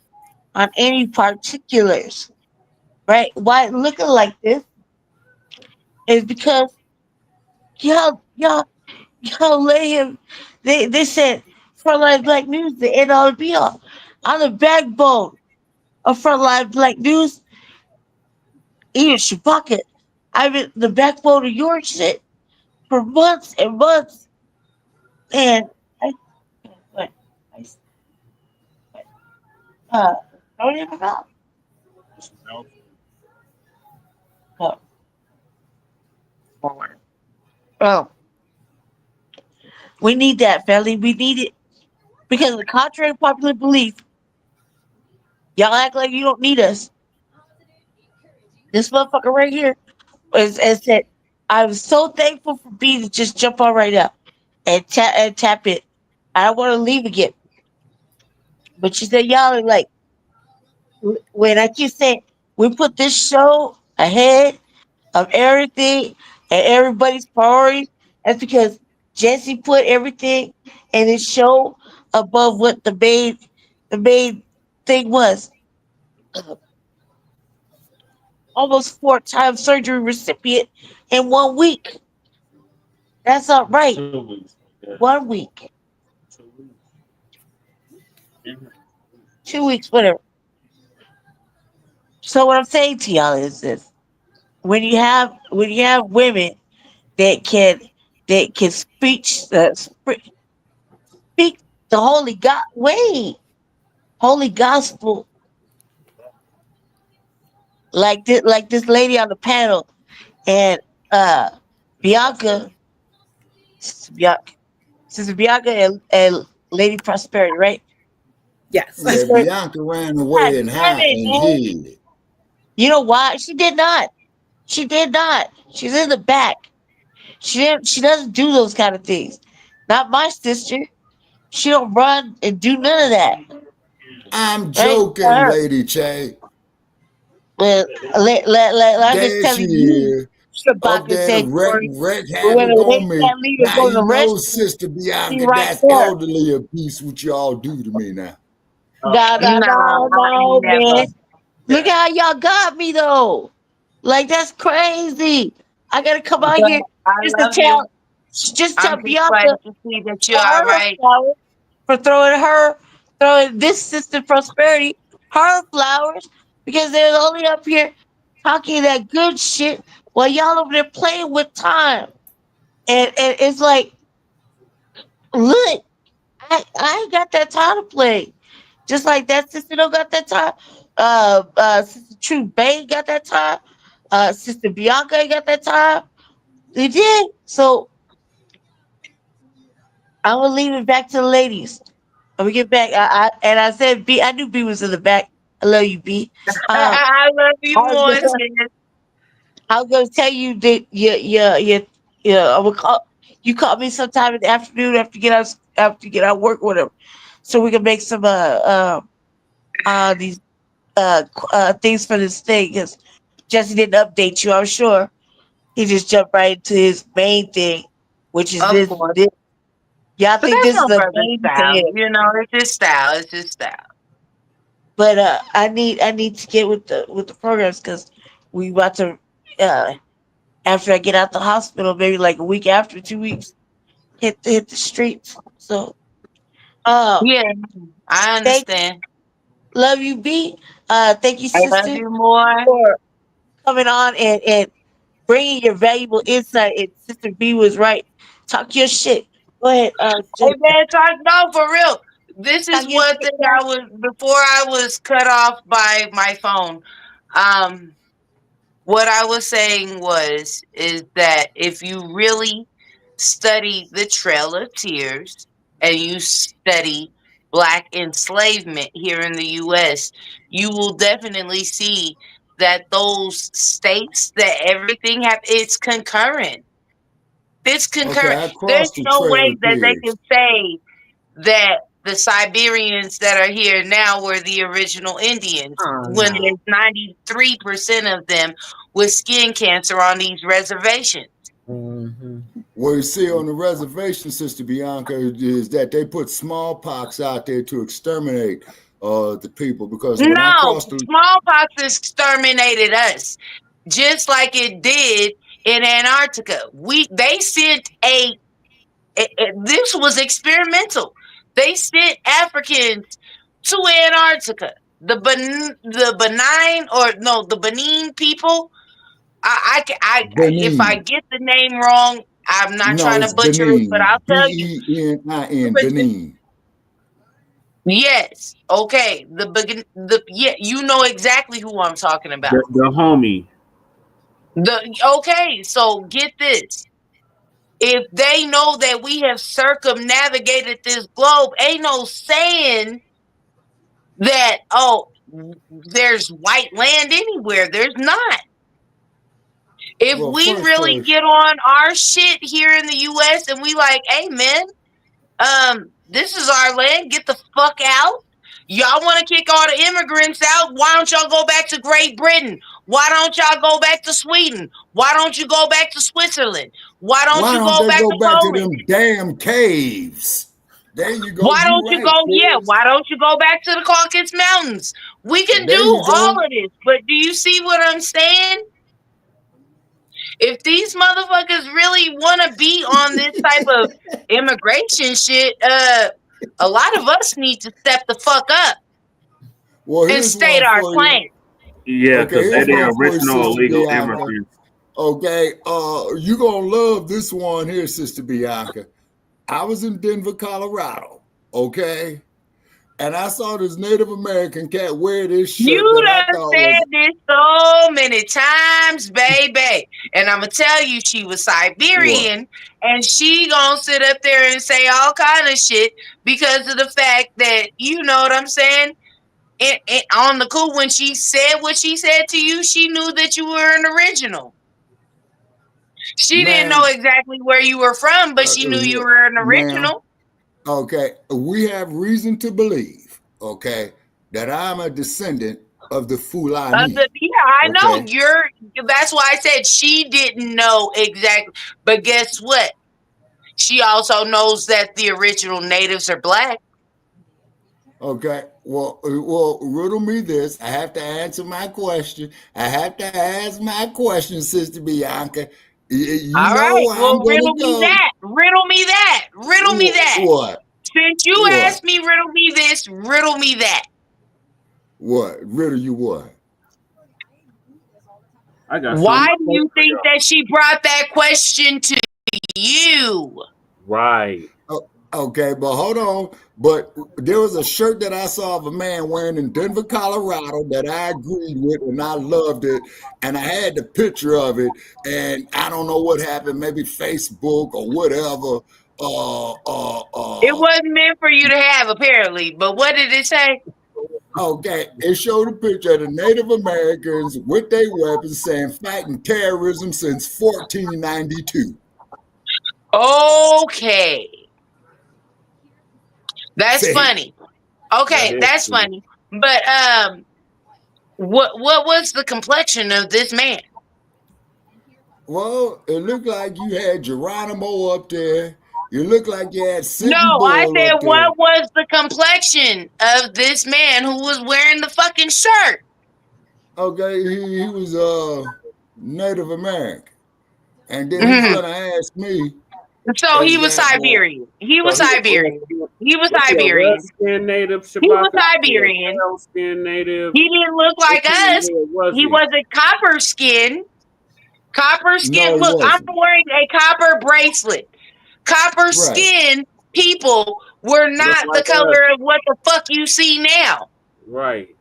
on any particulars, right? Why it's looking like this is because y'all let him. They said Frontline Blacc News, the end all be all. I'm the backbone of Frontline Blacc News. Even Shabaka, I've been the backbone of your shit for months and months. And what? Don't even know. Oh, we need that, family. We need it because of the contrary to popular belief, y'all act like you don't need us. This motherfucker right here as said, I'm so thankful for B to just jump on right now and tap it. I don't want to leave again. But she said, y'all are like, when I keep saying, we put this show ahead of everything and everybody's priorities. That's because Jesse put everything in his show above what the main thing was. Almost 4-time surgery recipient in 1 week. That's not right. 1 week. 2 weeks, whatever. So what I'm saying to y'all is this: when you have women that can speak the holy gospel like this lady on the panel and Bianca, Sister Bianca and Lady Prosperity, right? Yes. Yeah, Bianca ran away and hid. You know why? She did not. She did not. She's in the back. She doesn't do those kind of things. Not my sister. She don't run and do none of that. I'm joking, Lady Che. Well, let me There tell she you, is. Up Shabaka there to said, wreak when havoc a on lady me. can't leave and Now go to the you know, restroom, Sister she Bianca, right that's there. elderly abuse what y'all do to me now. No, man. Never. Look how y'all got me though. Like that's crazy. I gotta come out But here I just to love you. tell I'm just glad Bianca to see that you're for all her right. flowers, for throwing this sister Prosperity her flowers because they're only up here talking that good shit while y'all over there playing with time. And it's like, look, I ain't got that time to play. Just like that sister don't got that time. Sister True Bay got that time. Sister Bianca ain't got that time. They did. So I will leave it back to the ladies. When we get back, I said B. I knew B was in the back. I love you, B. I love you more, sis. I was gonna tell you that I would call you. Call me sometime in the afternoon after you get out work, whatever, so we can make some these things for this thing. Because Jesse didn't update you, I'm sure. He just jumped right into his main thing, which is Of this. course. Y'all But think that's this is my a brother's main to style. him. You know, it's his style. It's his style. But I need to get with the programs because we about to after I get out the hospital, maybe like a week after, 2 weeks, hit the streets. So Yeah, I thank understand. love you, B. Thank you, I love sister, you more. for coming on and bringing your valuable insight. And Sister B was right. Talk your shit. Go ahead, Hey man, no, for real. This is talk your one shit, thing man. I was before I was cut off by my phone. What I was saying is that if you really study the Trail of Tears and you study Black enslavement here in the US, you will definitely see that those states that everything it's concurrent. It's concurrent. Okay, I There's crossed the no Trail way of that they Tears. can say that the Siberians that are here now were the original Indians when there's 93% of them with skin cancer on these reservations. What you see on the reservation, Sister Bianca, is that they put smallpox out there to exterminate the people. Because when I No, crossed the smallpox exterminated us, just like it did in Antarctica. They sent this was experimental. They sent Africans to Antarctica. The Benin people. If I Benin, get the name wrong, I'm not No, trying to it's butcher it, but I'll Benin. tell you. Benin. Benin. Yes. Okay. Yeah, you know exactly who I'm talking about. The homie. Okay, so get this. If they know that we have circumnavigated this globe, ain't no saying that, oh, there's white land anywhere. There's not. If Well, we really get on our shit here in the US and we like, hey man, this is our land, get the fuck out. Y'all want to kick all the immigrants out? Why don't y'all go back to Great Britain? Why don't y'all go back to Sweden? Why don't you go back to Switzerland? Why don't you go they back go to back to Poland? them damn caves? There you go. Why don't you right, go? Chris. Yeah, why don't you go back to the Caucasus Mountains? We can There do you go. all of this, but do you see what I'm saying? If these motherfuckers really want to be on this type of immigration shit, a lot of us need to step the fuck up and state our claim. Yeah, because they're the one for you, original Sister illegal Bianca. immigrants. Okay, you gonna love this one here, Sister Bianca. I was in Denver, Colorado, okay? And I saw this Native American cat wear this shirt You that I done thought said was... this so many times, baby. And I'm going to tell you, she was Siberian, and she going to sit up there and say all kind of shit because of the fact that, you know what I'm saying? On the cool, when she said what she said to you, she knew that you were an original. She didn't know exactly where you were from, but she knew you were an original. Okay, we have reason to believe, okay, that I'm a descendant of the Fulani. I know you're. That's why I said she didn't know exactly. But guess what? She also knows that the original natives are black. Okay, well, riddle me this. I have to answer my question. I have to ask my question, Sister Bianca. You All know right. where Well, I'm gonna riddle me go. that. Riddle me that. Riddle me that. What? Since you What? asked me, riddle me this. Riddle me that. What? Riddle you what? I got Why do you think that she brought that question to you? Right. Okay, but hold on. But there was a shirt that I saw of a man wearing in Denver, Colorado that I agreed with and I loved it. And I had the picture of it. And I don't know what happened, maybe Facebook or whatever. It wasn't meant for you to have, apparently. But what did it say? Okay, it showed a picture of the Native Americans with their weapons saying fighting terrorism since 1492. Okay. That's funny. Okay, that's funny. funny. But what was the complexion of this man? Well, it looked like you had Geronimo up there. You looked like you had Sitting No, Bull I said up there. what was the complexion of this man who was wearing the fucking shirt? Okay, he was Native American. And then he's gonna ask me. So he was Siberian. He was Siberian. He was Siberian. Skin native. He was Siberian. Skin native. He didn't look like us. He wasn't copper skin. Copper skin. No, Look, I'm wearing a copper bracelet. Copper skin people were not the color of what the fuck you see now. Right.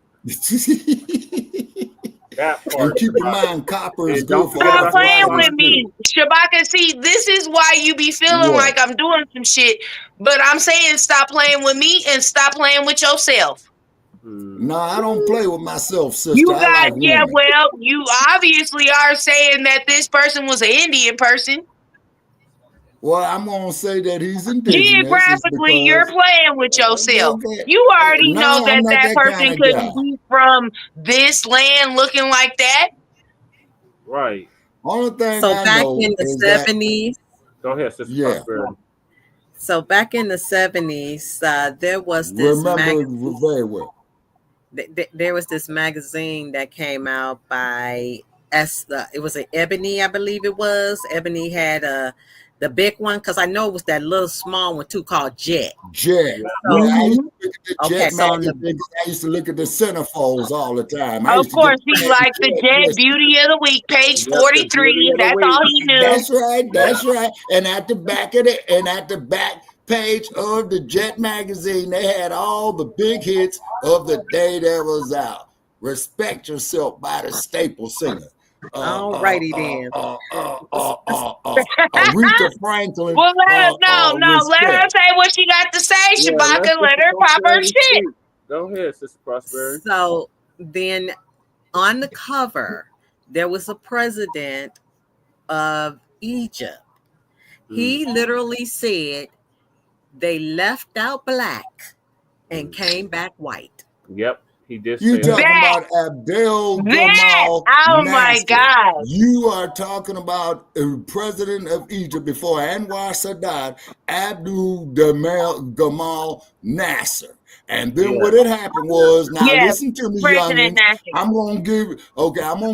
That part. And keep in mind, copper is good for Stop playing with me, Shabaka. See, this is why you be feeling like I'm doing some shit. But I'm saying stop playing with me and stop playing with yourself. No, I don't play with myself, sister. You got, well, you obviously are saying that this person was an Indian person. Well, I'm gonna say that he's indigenous. Geographically, you're playing with yourself. You already know that person couldn't be from this land looking like that. Right. Only thing so I back know in the 70s. Go ahead, Sister. So back in the 70s, there was this magazine. Very well. There was this magazine that came out by it was an Ebony, I believe it was. Ebony had a The big one, because I know it was that little small one too called Jet. Jet. So, Yeah, I used to look at the okay, Jet so on magazine. the I used to look at the centerfolds all the time. I Of used to get course, he liked the Jet Beauty of the Week, page Yep, the Beauty 43. of the That's Week. all he knew. That's right. That's right. And at the back of the back page of the Jet magazine, they had all the big hits of the day that was out. Respect Yourself by the Staple Singer. Alrighty then. Aretha Franklin. Well, let her say what she got to say, Shabaka. Let her pop her shit. Go ahead, Sister Prosperity. So then on the cover, there was a president of Egypt. He literally said they left out black and came back white. Yep, he did. You say talking that. about Abdel Gamal Oh Nasser. my God. You are talking about a president of Egypt before Anwar Sadat, Abdul Gamal Nasser. And then what had happened was, now listen to me, youngins. I'm gonna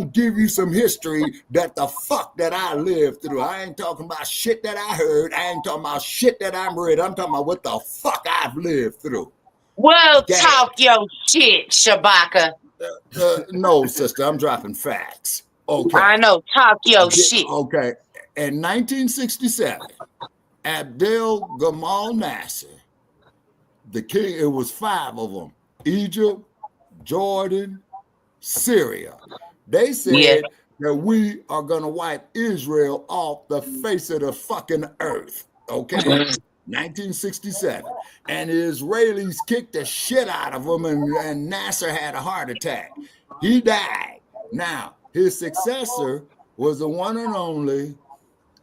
give you some history that the fuck that I lived through. I ain't talking about shit that I heard. I ain't talking about shit that I read. I'm talking about what the fuck I've lived through. Well, talk your shit, Shabaka. No, sister, I'm dropping facts. Okay. I know, talk your shit. Okay. In 1967, Abdel Gamal Nasser, the king, it was 5 of them: Egypt, Jordan, Syria. They said that we are going to wipe Israel off the face of the fucking earth. Okay. 1967. And the Israelis kicked the shit out of him, and Nasser had a heart attack. He died. Now, his successor was the one and only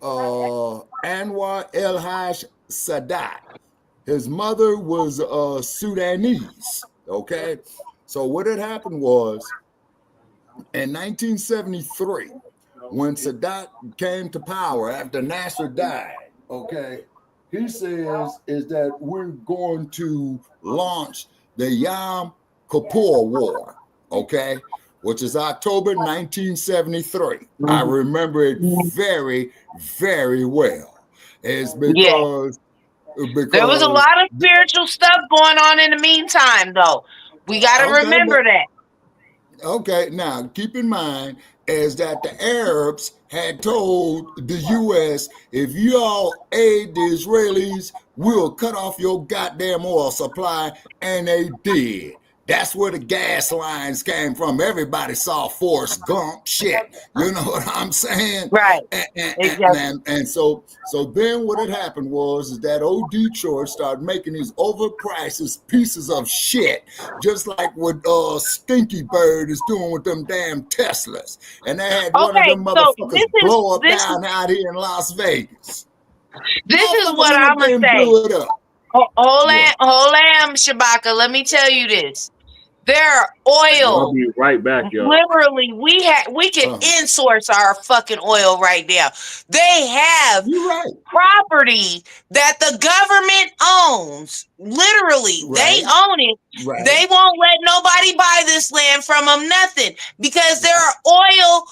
Anwar El-Haj Sadat. His mother was Sudanese, okay? So what had happened was, in 1973, when Sadat came to power after Nasser died, okay, he says is that we're going to launch the Yom Kippur War, okay, which is October 1973. I remember it very, very well. It's because there was a lot of spiritual stuff going on in the meantime, though. We got to remember that. Okay, now keep in mind is that the Arabs had told the U.S., if you all aid the Israelis, we'll cut off your goddamn oil supply, and they did. That's where the gas lines came from. Everybody saw Forrest Gump shit. You know what I'm saying? Right. And so then what had happened was is that old Detroit started making these overpriced pieces of shit, just like what Stinky Bird is doing with them damn Teslas. And they had one of them motherfuckers blow up down out here in Las Vegas. This is what I'm going to say. Hold on, Shabaka. Let me tell you this. Their oil. I'll be right back, y'all. Literally, we can insource our fucking oil right now. They have property that the government owns. Literally, they own it. Right. They won't let nobody buy this land from them, nothing, because there are oil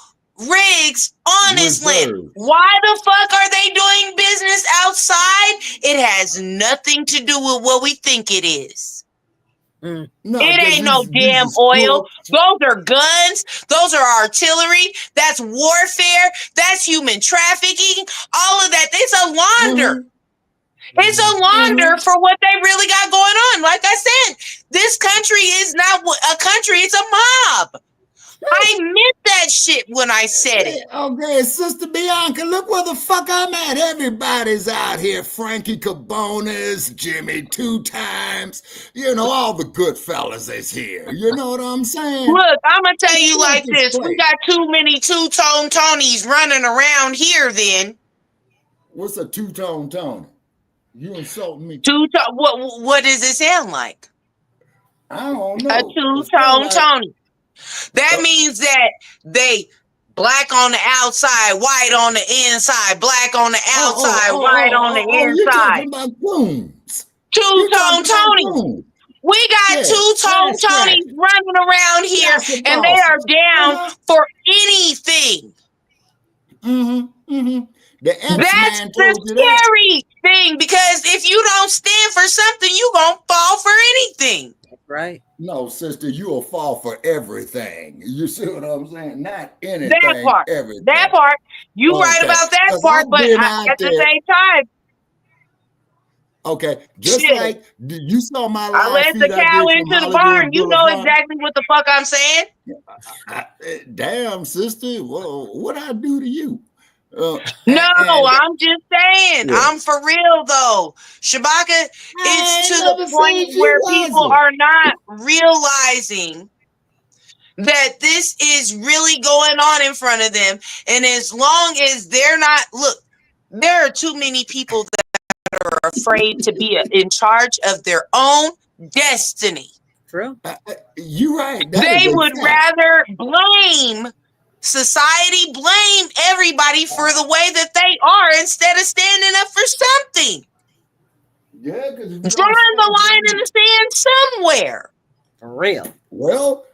rigs on this land. Why the fuck are they doing business outside? It has nothing to do with what we think it is. No, it ain't no damn oil. Those are guns. Those are artillery. That's warfare. That's human trafficking. All of that. It's a launder. It's a launder for what they really got going on. Like I said, this country is not a country. It's a mob. I meant that shit when I said it. Okay, Sister Bianca, look where the fuck I'm at. Everybody's out here. Frankie Cabonas, Jimmy 2 Times. You know, all the good fellas is here. You know what I'm saying? Look, I'm going to tell you like this. We got too many two-tone Tonys running around here then. What's a two-tone Tony? You insulting me. Two-tone, what does it sound like? I don't know. A two-tone Tony. That means that they black on the outside, white on the inside, black on the outside, white on the inside. You're talking about goons. Two-tone Tony. We got two-tone Tonys running around here, and they are down for anything. The That's X-Man the told you that. scary thing, because if you don't stand for something, you gonna fall for anything. Right. No, sister, you'll fall for everything. You see what I'm saying? Not anything, That part. everything. That part. You right Okay. about that 'Cause part, I've but been at out the there. same time, Okay, just shit. like you saw my I live led the feed I cow did from into the Hollywood barn. You know Boulevard. exactly what the fuck I'm saying. Damn, sister, whoa, what I do to you? No, I'm just saying. Yeah. I'm for real though. Shabaka, it's to the point you where people wasn't. are not realizing that this is really going on in front of them. And as long as they're not, look, there are too many people that are afraid to be in charge of their own destiny. True. You're right. They would rather blame society, blame everybody for the way that they are instead of standing up for something. Yeah, because drawing the line in the sand somewhere. For real. Well,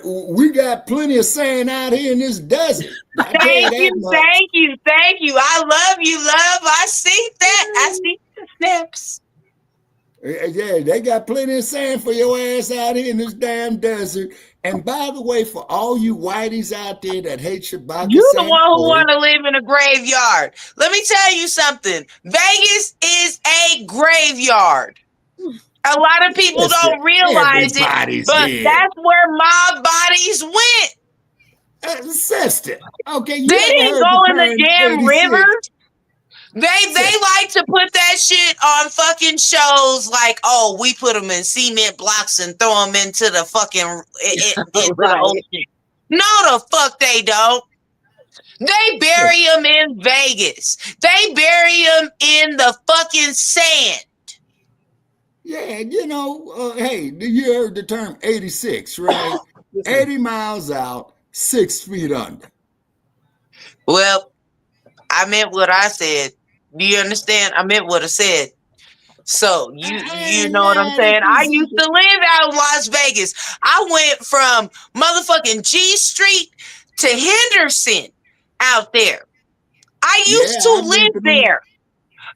we got plenty of sand out here in this desert. Thank you. I love you, love. I see that. I see the snaps. Yeah, they got plenty of sand for your ass out here in this damn desert. And by the way, for all you whiteys out there that hate Shabaka, you the one who want to live in a graveyard. Let me tell you something. Vegas is a graveyard. A lot of people don't realize it, but that's where mob bodies went. Sister, okay, they didn't go in the damn 86. river. They like to put that shit on fucking shows like, oh, we put them in cement blocks and throw them into the fucking into the ocean. No, the fuck they don't. They bury them in Vegas. They bury them in the fucking sand. Yeah, you know, hey, you heard the term 86, right? 80 miles out, 6 feet under. Well, I meant what I said. Do you understand? I meant what I said. So you know what I'm saying? I used to live out in Las Vegas. I went from motherfucking G Street to Henderson out there. I used to live there.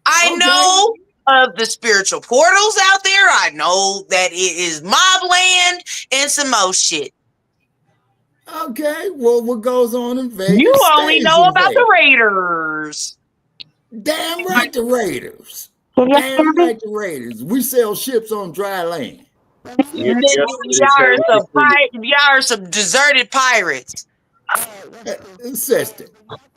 I know of the spiritual portals out there. I know that it is mob land and some more shit. Okay, well, what goes on in Vegas? You only know about the Raiders. Damn right, the Raiders. Damn right, the Raiders. We sell ships on dry land. Y'all are some deserted pirates. Sister,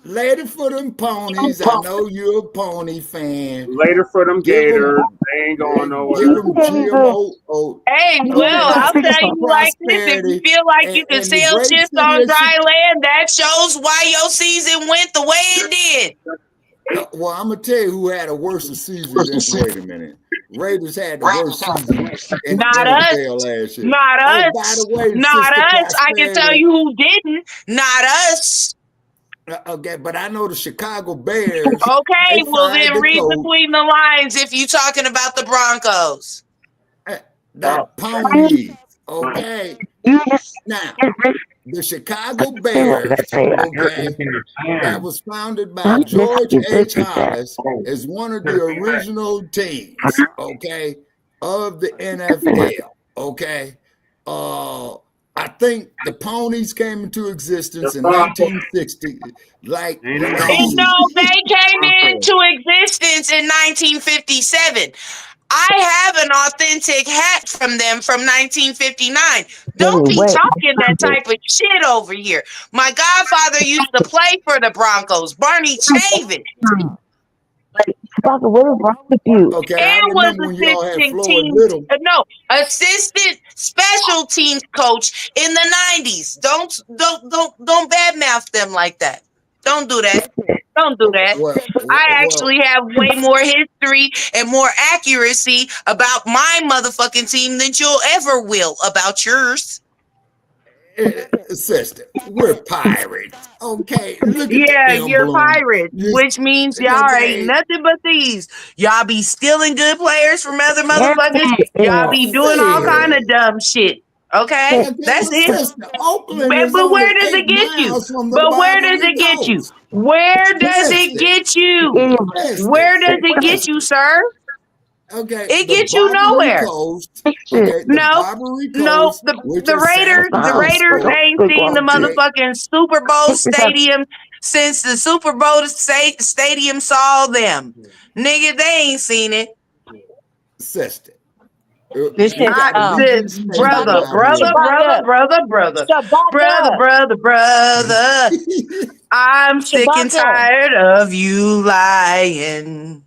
later for them ponies. I know you're a pony fan. Later for them gators. They ain't going nowhere. Give them GMO. Hey, well, I'll tell you like this. If you feel like you can sell ships on dry land, that shows why your season went the way it did. Well, I'm gonna tell you who had a worse season than. Wait a minute. Raiders had the worst season in Not us. last year. Not us. By the way, not Sister us. I can tell you who didn't. Not us. Okay, but I know the Chicago Bears. Okay, well then read between the lines if you're talking about the Broncos. The Ponies. Okay. Now, the Chicago Bears, okay, that was founded by George H. Hollis, is one of the original teams, okay, of the NFL, okay. I think the Ponies came into existence in 1960. Like, no, they came into existence in 1957. I have an authentic hat from them from 1959. Don't be talking that type of shit over here. My godfather used to play for the Broncos, Barney Chavin. What is wrong with you? Okay, and was assistant special teams coach in the 90s. Don't badmouth them like that. Don't do that. Don't do that. I actually have way more history and more accuracy about my motherfucking team than you'll ever will about yours. Sister, we're pirates. Okay. Look at you're pirates, which means y'all ain't nothing but thieves. Y'all be stealing good players from other motherfuckers. Y'all be doing all kind of dumb shit. Okay, that's it. Sister, Oakland is But only where does 8 it get you? miles from the But where does Barbary it get you? Coast. Where does it Sister, get you? Where does it get you, sir? Okay, It the gets you Barbary nowhere. Coast. Okay, the Barbary No, Coast, the which the is Raiders, San the Raiders Francisco. ain't seen the Okay, motherfucking Super Bowl stadium since the Super Bowl stadium saw them. Nigga, they ain't seen it. sister. This You is got to be getting spacing Brother, out here. Shabaka. I'm sick and Shabaka. tired of you lying.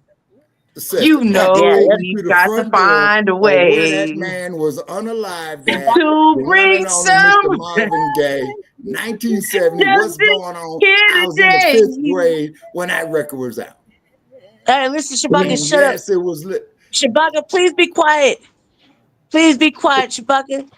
Sister, You got to know take we you to the got to front door find a of where that way man was unalived at. to The one bring and only Mr. some Marvin Gaye, 1970. What's justice going on? here I was in the today. 5th grade when that record was out. All right, listen, Shabaka, And shut up. yes, it was lit. Shabaka, please be quiet. Please be quiet, Shabaka.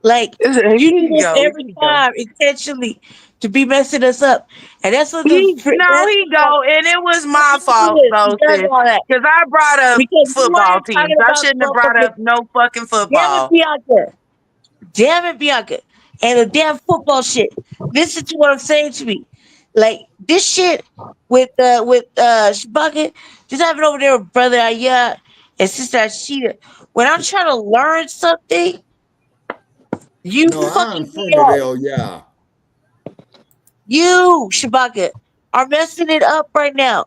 Like, you do this every time intentionally to be messing us up. And that's what He go, and it was my fault though, sis. Because I brought up because football teams. I shouldn't have brought up no fucking football. Damn it, Bianca. And the damn football shit. Listen to what I'm saying to me. Like this shit with Shabaka, just having over there with brother Aya and sister Ashita. When I'm trying to learn something, you No, I'm fucking in front of hell, yeah. You, Shabaka, are messing it up right now.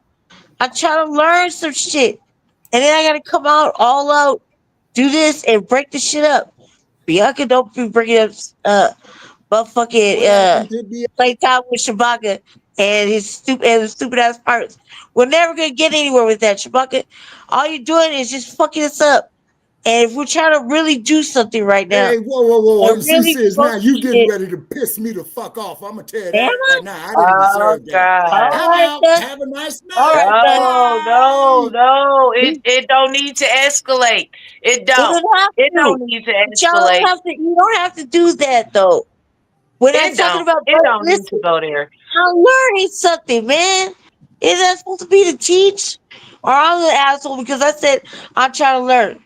I'm trying to learn some shit. And then I gotta come out all out, do this and break the shit up. Bianca don't be bringing up motherfucking play time with Shabaka and his stupid ass parts. We're never gonna get anywhere with that, Shabaka. All you're doing is just fucking us up. And if we're trying to really do something right now, Hey, whoa. and See, really sis, now you getting shit, ready to piss me the fuck off. I'm going to tell you am that I? right now. I didn't deserve that. Have a nice night. No. It don't need to escalate. It don't. It don't need to escalate. You don't have to do that though. When I'm talking about It don't need listen, to go there. I'm learning something, man. Is that supposed to be to teach? Or I'm the asshole because I said I'm trying to learn.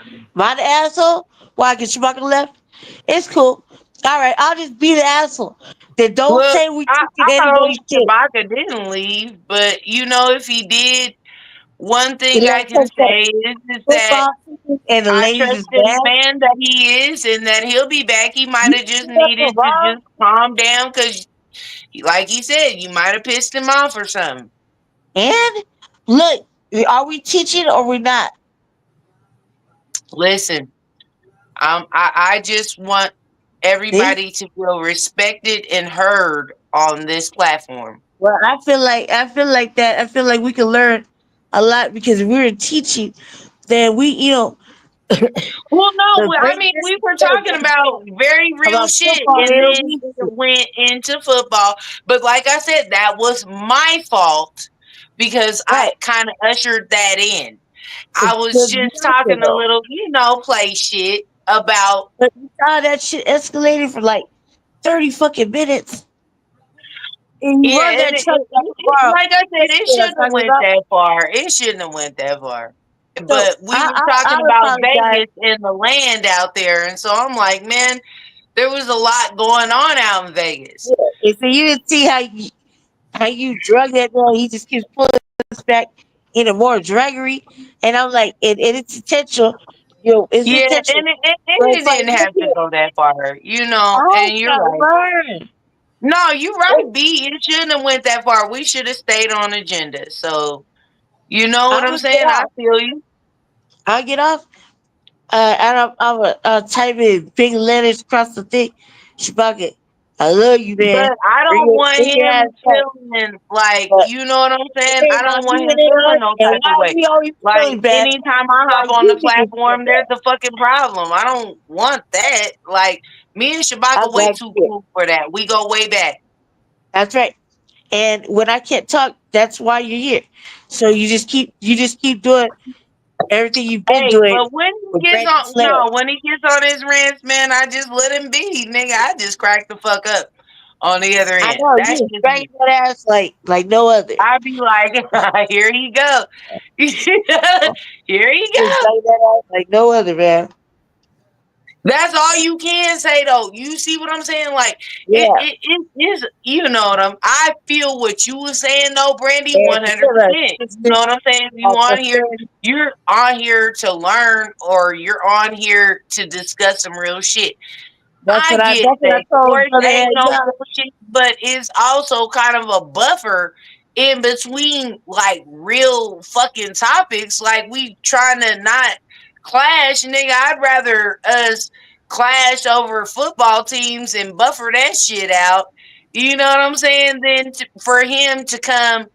Am I the asshole? Why? Because Shabaka left? It's cool. All right, I'll just be the asshole. Then don't Look, say we I teaching hope anybody's shit. Shabaka didn't leave, but if he did, one thing He I left can us say is that and the I ladies trust is this bad. man that he is, and that he'll be back. He might have just needed to just calm down because, like he said, you might have pissed him off or something. And look, are we teaching or we not? Listen, I just want everybody to feel respected and heard on this platform. Well, I feel like that. I feel like we can learn a lot because if we were teaching, then we, Well, no, we were talking about very real shit, and then it went into football. But like I said, that was my fault because I kind of ushered that in. I was just talking a little, play shit about. But you saw that shit escalated for like 30 fucking minutes. And you run that truck like I said, it shouldn't have went that far. It shouldn't have went that far. But we were talking about Vegas and the land out there, and so I'm like, man, there was a lot going on out in Vegas. Yeah. And so you didn't see how you drug that girl. He just keeps pulling us back into more draggery, and I'm like, and it's intentional. It's intentional. And it didn't have to go that far, and you're right. No, you're right, B. It shouldn't have went that far. We should have stayed on agenda. So, you know what I'm saying? I feel you. I'll get off. And I'm type in big letters across the thing. Shabaka, I love you, man. But I don't want him feeling like, you know what I'm saying? I don't want him feeling no type of way. Like, anytime I hop on the platform, there's a fucking problem. I don't want that. Like, me and Shabaka way too cool for that. We go way back. That's right. And when I can't talk, that's why you're here. So you just keep doing everything you've been doing. But when he gets on his rants, man, I just let him be, nigga. I just crack the fuck up. on the other I end. know That's you just bang me. that ass like no other. I'd be like, here you go. Here you You go. bang that ass like no other, man. That's all you can say though. You see what I'm saying? Like Yeah. it is, you know what I feel what you were saying though, Brandy, And 100%. You sister, know what I'm saying? You on here, you're on here to learn, or you're on here to discuss some real shit. That's I what I get that. told Course Brother ain't Ed no Young. bullshit, but it's also kind of a buffer in between like real fucking topics. Like we trying to not clash, nigga. I'd rather us clash over football teams and buffer that shit out. You know what I'm saying? Than for him to come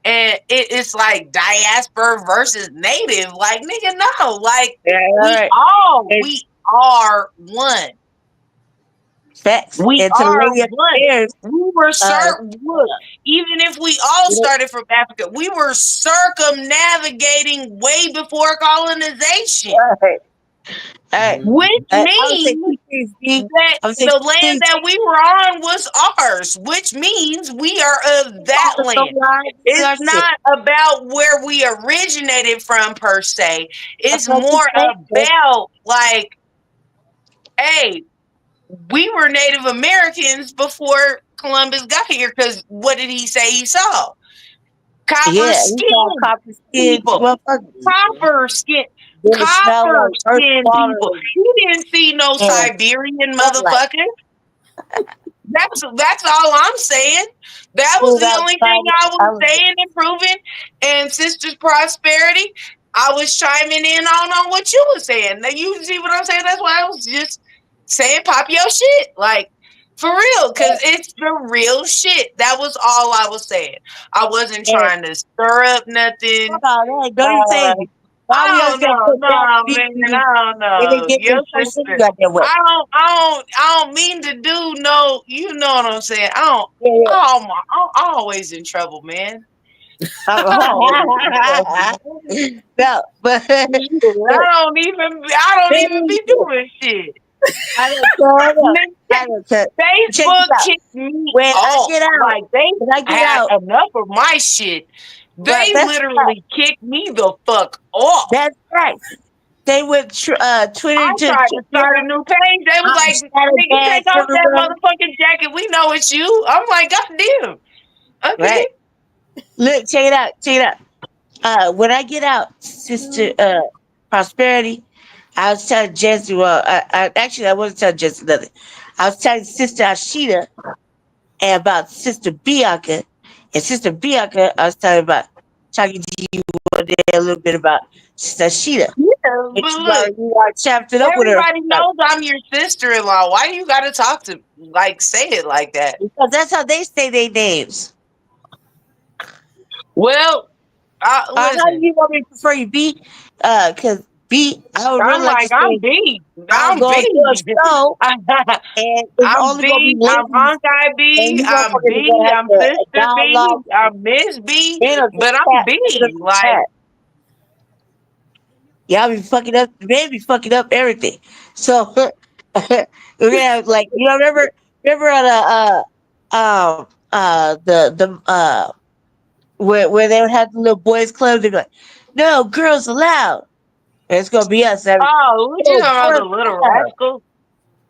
and it's like diaspora versus native. Like nigga, no. Like we are one. Facts. We And to the are lady one. upstairs, We were look, even if we all started from Africa, we were circumnavigating way before colonization. Hey, Which I would say means two things, that I would say the two land things. that we were on was ours, which means we are of that land. It's not about where we originated from per se. It's more about like, hey, we were Native Americans before Columbus got here, because what did he say he saw? Copper skin people. Copper skin. Copper skin people. He didn't see no Siberian motherfucker. That's all I'm saying. That was the only thing I was saying and proving. And Sister's Prosperity, I was chiming in on what you were saying. Now you see what I'm saying? That's why I was just saying pop your shit. Like, for real, because it's the real shit. That was all I was saying. I wasn't trying to stir up nothing. Don't even say it. I don't know, man. I don't know. Your sister. I don't mean to do no. You know what I'm saying. I always in trouble, man. No, but I don't even be doing shit. Facebook kicked me off. Like they had enough of my shit. They literally kicked me the fuck off. That's right. They went Twitter I tried to start a new page. They was like, "Nigga, take off that motherfucking jacket. We know it's you." I'm like, "God damn." Okay. Right. Look, check it out. Check it out. When I get out, Sister Prosperity, I was telling Jesse. Well, I wasn't telling Jesse nothing. I was telling Sister Ashita and about Sister Bianca, and Sister Bianca, I was talking to you one day a little bit about Sister Ashita. Yeah, but look, everybody knows I'm your sister-in-law. Why you gotta talk to say it like that? Because that's how they say their names. Well, how do you want me to prefer you, B? Because B, I would really like to say, I'm B. I'm going to a show, and it's only going to be ladies. I'm Aunt B. I'm B. I'm Sister B. I'm Miss B. But I'm B. Like, y'all be fucking up. They be fucking up everything. So we're gonna have remember at where they would have the little boys club. They'd be like, "No, girls allowed." And it's gonna be us. What you talking about, the little rascals?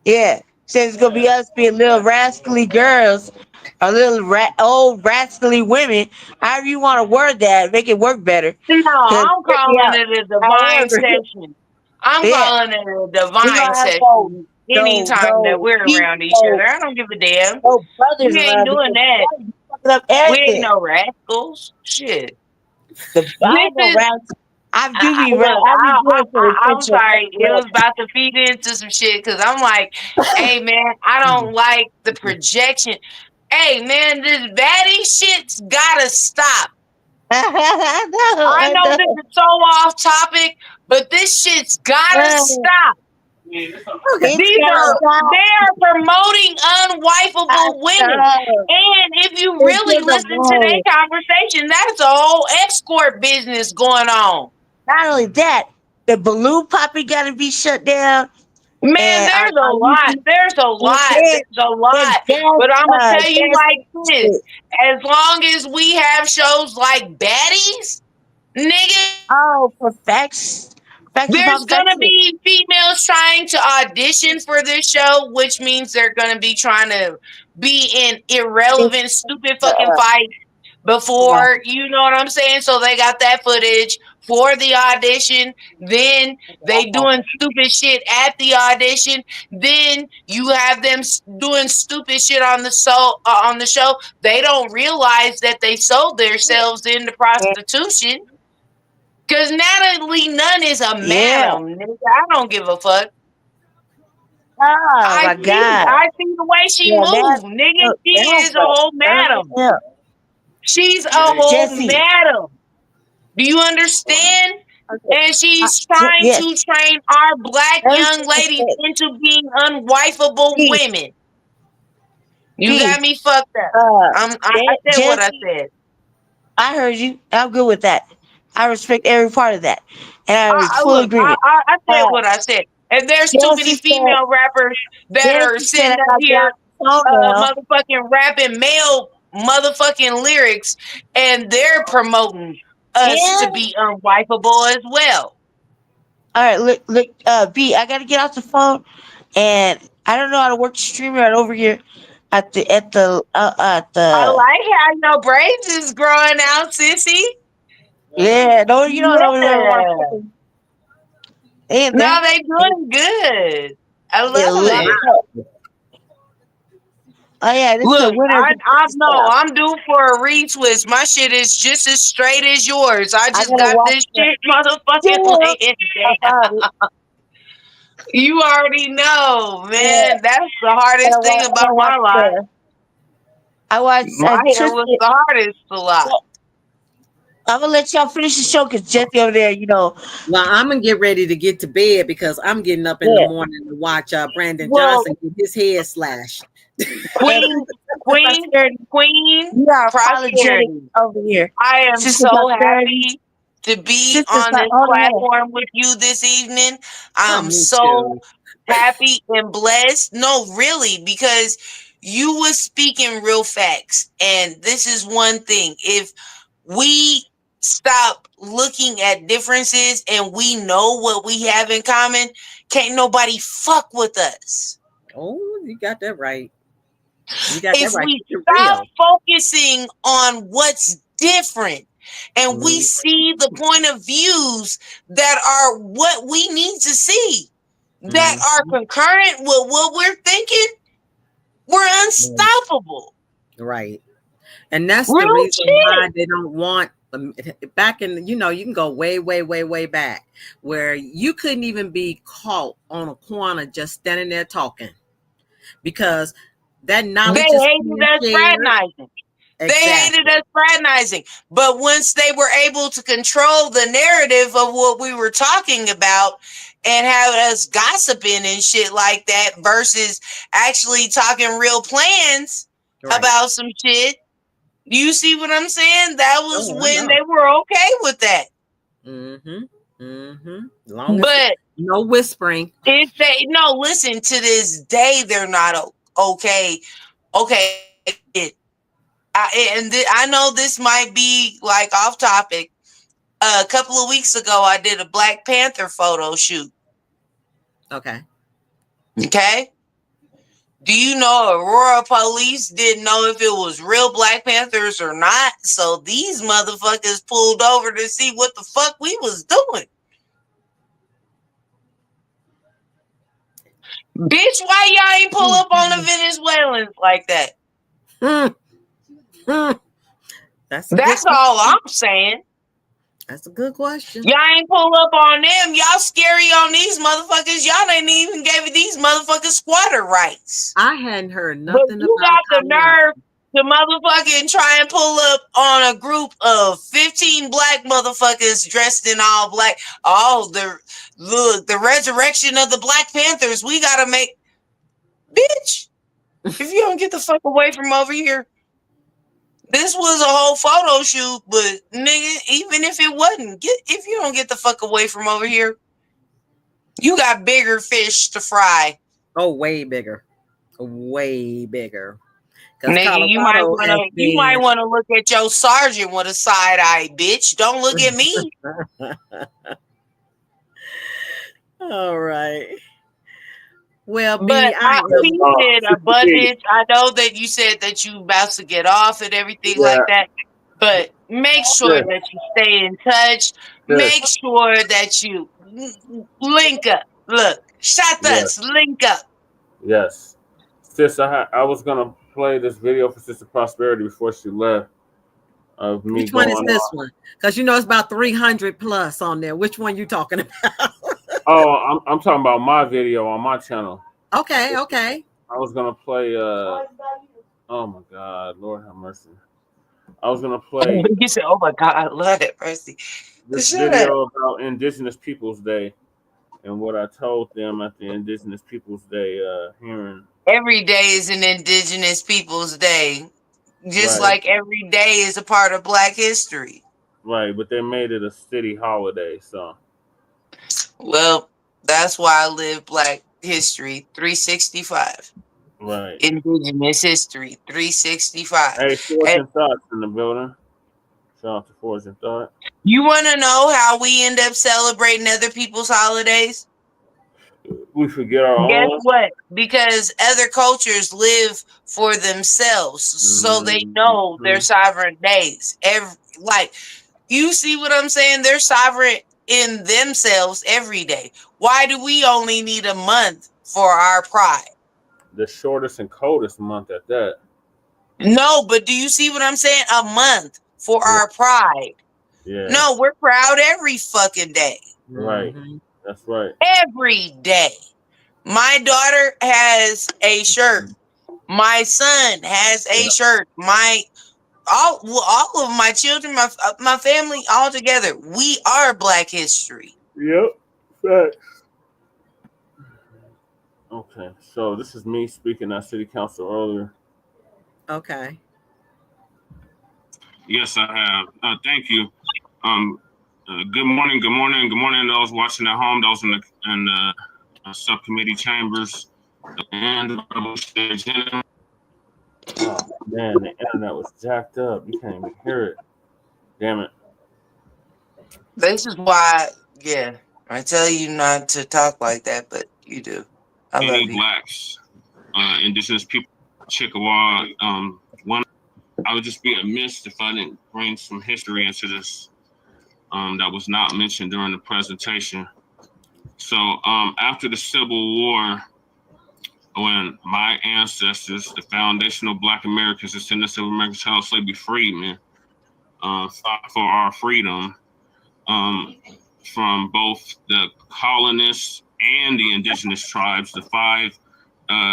Yeah, so it's gonna be us being little rascally girls, or little old rascally women. However you want to word that, make it work better. No, I'm calling it a divine session. I'm calling it a divine session. Anytime that we're around each other, I don't give a damn. We ain't doing that. We ain't no rascals. Shit. I'm sorry. It was about to feed into some shit because I'm like, hey man, I don't like the projection. Hey man, this baddie shit's gotta stop. I know this is so off topic, but this shit's gotta stop. They are promoting unwifeable women. And if you really listen to their conversation, that's a whole escort business going on. Not only that, the balloon popping gotta be shut down. Man, And there's a lot. There's a lot. There's a lot. But I'm gonna tell you like this: as long as we have shows like Baddies, nigga, oh, for facts, there's gonna be females trying to audition for this show, which means they're gonna be trying to be in irrelevant, stupid fucking fights before, you know what I'm saying? So they got that footage for the audition. Then they doing stupid shit at the audition. Then you have them doing stupid shit on the show. They don't realize that they sold themselves into prostitution. Cause Natalie Nunn is a madam, nigga. I don't give a fuck. Oh my God. I see the way she moves, nigga. She is a whole madam. She's a whole madam. Do you understand? And she's trying to train our black young ladies into being unwifeable women. You got me fucked up. I said what I said. I heard you. I'm good with that. I respect every part of that. And I fully agree. I said what I said. And there's too many female rappers that are sitting up here motherfucking rapping male motherfucking lyrics, and they're promoting us to be unwifeable as well. All right, look, B, I gotta get off the phone, and I don't know how to work the StreamYard over here at the. I like how your braids is growing out, sissy. Yeah, no, you don't know. No, they doing good. I love it. Oh yeah, this look, is the winner. I'm due for a retwist. My shit is just as straight as yours. I just got this shit motherfucking laying down. You already know, man. That's the hardest thing about my life. I watched my hair was the hardest a lot. I'm gonna let y'all finish the show because Jesse over there, you know. Well, I'm gonna get ready to get to bed because I'm getting up in the morning to watch Brandon Johnson get his head slashed. Queen, you are apologetic over here. I am so happy to be on this platform with you this evening. I'm so happy and blessed. No, really, because you was speaking real facts. And this is one thing. If we stop looking at differences and we know what we have in common, can't nobody fuck with us. Oh, you got that right. If we stop focusing on what's different and we see the point of views that are what we need to see, that are concurrent with what we're thinking, we're unstoppable. Right. And that's the reason why they don't want back in, you can go way, way, way, way back where you couldn't even be caught on a corner just standing there talking because that knowledge they hated us fraternizing. Exactly. They hated us fraternizing. But once they were able to control the narrative of what we were talking about and have us gossiping and shit like that versus actually talking real plans about some shit. You see what I'm saying? That was when they were okay with that. But no whispering. If they listen, to this day they're not okay. Okay. I know this might be like off topic. A couple of weeks ago, I did a Black Panther photo shoot. Okay. Do you know Aurora police didn't know if it was real Black Panthers or not? So these motherfuckers pulled over to see what the fuck we was doing. Bitch, why y'all ain't pull up on the Venezuelans like that? That's all I'm saying. That's a good question. Y'all ain't pull up on them. Y'all scary on these motherfuckers. Y'all ain't even gave these motherfuckers squatter rights. I hadn't heard nothing but you got the nerve to motherfucking try and pull up on a group of 15 black motherfuckers dressed in all black. Oh, the resurrection of the Black Panthers. We gotta make, bitch. If you don't get the fuck away from over here. This was a whole photo shoot, but nigga, even if it wasn't, if you don't get the fuck away from over here. You got bigger fish to fry. Oh, way bigger. Way bigger. Nigga, you might want to look at your sergeant with a side eye, bitch. Don't look at me. All right. Well, but I appreciate abundance. I know that you said that you about to get off and everything like that, but make sure that you stay in touch. Make sure that you link up. Look, shut us, link up. Yes. Sis, I was gonna play this video for Sister Prosperity before she left. Of me. Which one is this one? Because you know it's about 300 plus on there. Which one you talking about? Oh, I'm talking about my video on my channel. Okay. I was gonna play. Oh my God, Lord have mercy. I was gonna play. You said, "Oh my God, Lord have mercy." This video about Indigenous Peoples Day and what I told them at the Indigenous Peoples Day hearing. Every day is an Indigenous Peoples Day, just like every day is a part of Black history. Right, but they made it a city holiday, so. Well, that's why I live Black History 365. Right. Indigenous History 365. Hey, Fortune Thoughts in the building. Shout out to Fortune Thought. You want to know how we end up celebrating other people's holidays? We forget our own. Guess what? Because other cultures live for themselves, so they know their sovereign days. You see what I'm saying? They're sovereign in themselves every day. Why do we only need a month for our pride? The shortest and coldest month at that. No, but do you see what I'm saying? A month for our pride. Yeah. No, we're proud every fucking day. Right. That's right. Every day. My daughter has a shirt. My son has a shirt. All of my children, my family, all together. We are Black history. Yep. Facts. Okay, so this is me speaking at City Council earlier. Okay. Yes, I have. Thank you. Good morning to those watching at home, those in the subcommittee chambers. And oh man, the internet was jacked up. You can't even hear it. Damn it. This is why, I tell you not to talk like that, but you do. I love you. Blacks, Indigenous people, Chickasaw. I would just be amiss if I didn't bring some history into this that was not mentioned during the presentation. So after the Civil War, when my ancestors, the foundational Black Americans, descendants of American child slavery freedmen, fought for our freedom from both the colonists and the indigenous tribes, the 5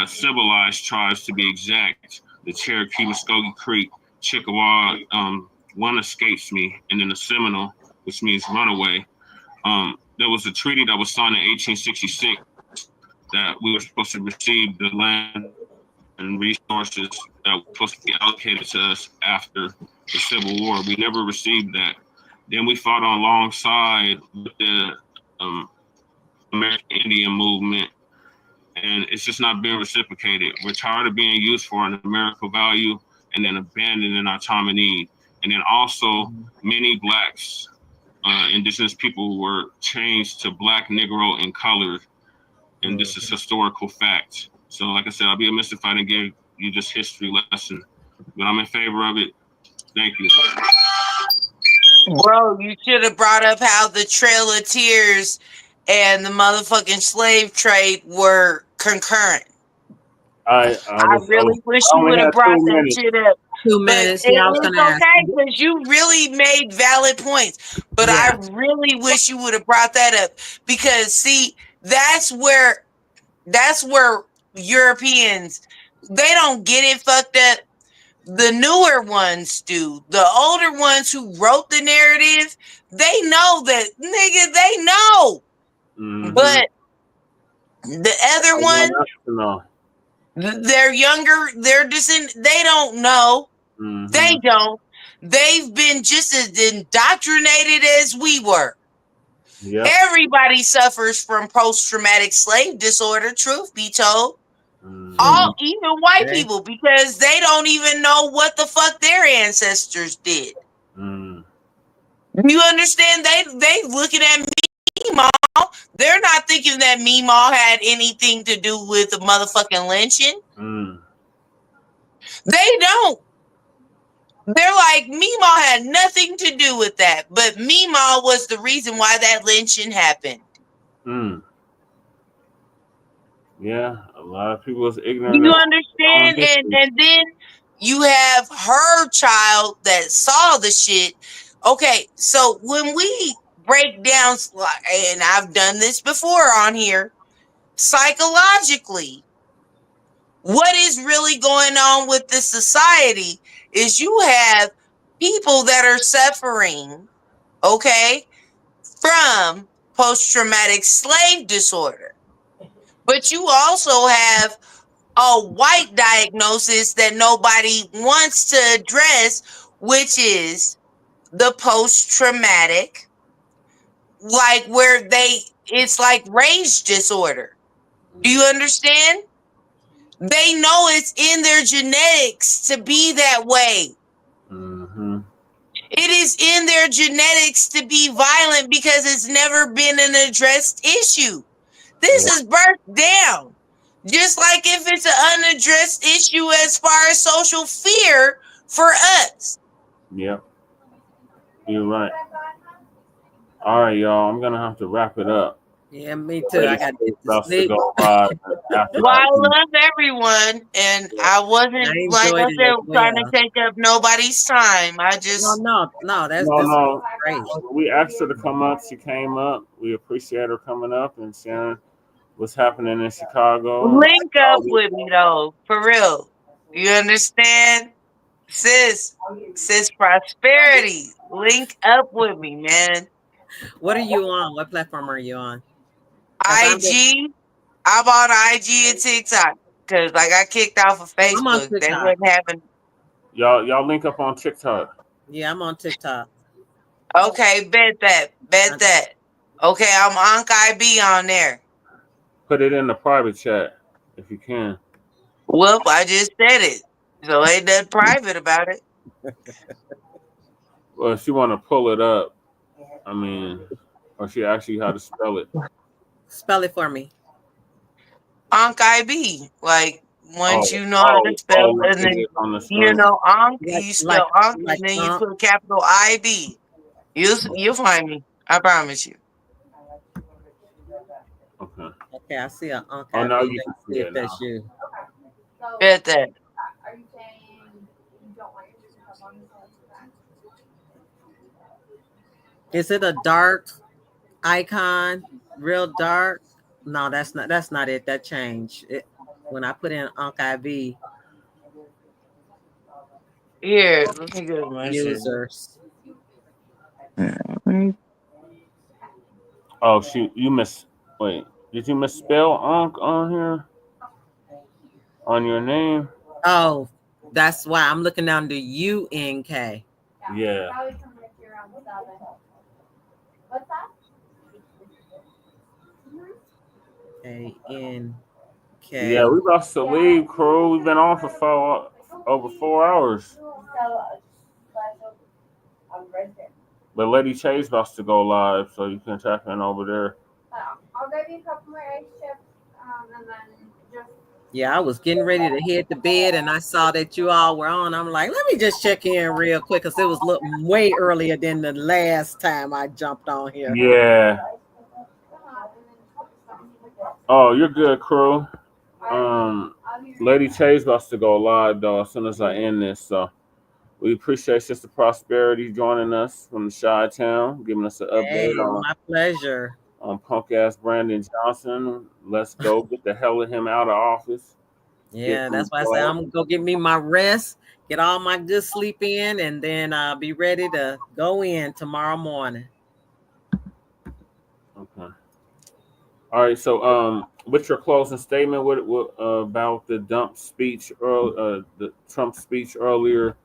civilized tribes to be exact, the Cherokee, Muskogee Creek, Chickasaw, one escapes me, and then the Seminole, which means runaway. There was a treaty that was signed in 1866 that we were supposed to receive the land and resources that were supposed to be allocated to us after the Civil War. We never received that. Then we fought alongside with the American Indian movement, and it's just not being reciprocated. We're tired of being used for an numerical value and then abandoned in our time of need. And then also many Blacks, Indigenous people were changed to Black, Negro, and colored. And this is historical fact. So like I said, I'll be amiss if I didn't give you this history lesson, but I'm in favor of it. Thank you. Bro, you should have brought up how the Trail of Tears and the motherfucking slave trade were concurrent. I really wish you would have brought that shit up. 2 minutes. But it's okay because you really made valid points. But I really wish you would have brought that up because see, that's where Europeans, they don't get it fucked up. The newer ones do. The older ones who wrote the narrative, they know that, nigga, they know. But the other ones, they're younger, they're they don't know. They don't. They've been just as indoctrinated as we were. Yep. Everybody suffers from post-traumatic slave disorder, truth be told. All, even white people, because they don't even know what the fuck their ancestors did. You understand? They looking at Meemaw. They're not thinking that Meemaw had anything to do with the motherfucking lynching. They don't. They're like, Meemaw had nothing to do with that, but Meemaw was the reason why that lynching happened. Yeah, a lot of people is ignorant. You understand? And then you have her child that saw the shit. Okay, so when we break down, and I've done this before on here, psychologically, what is really going on with the society is you have people that are suffering, okay, from post-traumatic slave disorder. But you also have a white diagnosis that nobody wants to address, which is the post-traumatic, like where it's like rage disorder. Do you understand? They know it's in their genetics to be that way. It is in their genetics to be violent because it's never been an addressed issue. This is birthed down. Just like if it's an unaddressed issue as far as social fear for us. Yep. You're right. All right, y'all. I'm gonna have to wrap it up. Yeah, me too. I got to sleep. go live after Well, I love everyone, and I wasn't, like I said, trying to take up nobody's time. I just no, that's great. We asked her to come up. She came up. We appreciate her coming up and sharing what's happening in Chicago. Link up with me though, for real. You understand? Sis Prosperity. Link up with me, man. What are you on? What platform are you on? IG. I'm on IG and TikTok because I got kicked off of Facebook. They wasn't having. Y'all link up on TikTok. Yeah, I'm on TikTok. Okay, bet that. Okay, I'm Ankh IB on there. Put it in the private chat if you can. Whoop, I just said it. So ain't nothing private about it. Well, if you want to pull it up, I mean, or she asked you how to spell it. Spell it for me. Ankh IB. Like, once you know how to spell it, and then you know Ankh, you spell Ankh, and then you put capital IB. You'll find me. I promise you. Okay. Okay, I see an Ankh. Oh, now you can see it that's you. Bet that. Are you saying you don't want your sister to come on the phone? Is it a dark icon? Real dark? No, that's not it. That changed. When I put in Ankh IV. Here, let me go to my users. Oh, you wait, did you misspell Ankh on here? On your name? Oh, that's why I'm looking down to UNK. Yeah. What's that? ANK. Yeah, we about to leave, crew. We've been on for over 4 hours. But Lady Chase about to go live, so you can tap in over there. I'll give you a couple more ice chips, and then just. Yeah, I was getting ready to head to bed, and I saw that you all were on. I'm like, let me just check in real quick, because it was way earlier than the last time I jumped on here. Yeah. Oh, you're good, crew. Lady Chase about to go live, though, as soon as I end this, so. We appreciate Sister Prosperity joining us from the Chi-Town, giving us an update on my pleasure. On punk ass Brandon Johnson. Let's go get the hell of him out of office. Yeah, that's why I say I'm gonna go get me my rest, get all my good sleep in, and then I'll be ready to go in tomorrow morning. Okay. All right. So, what's your closing statement? What about the Trump speech earlier?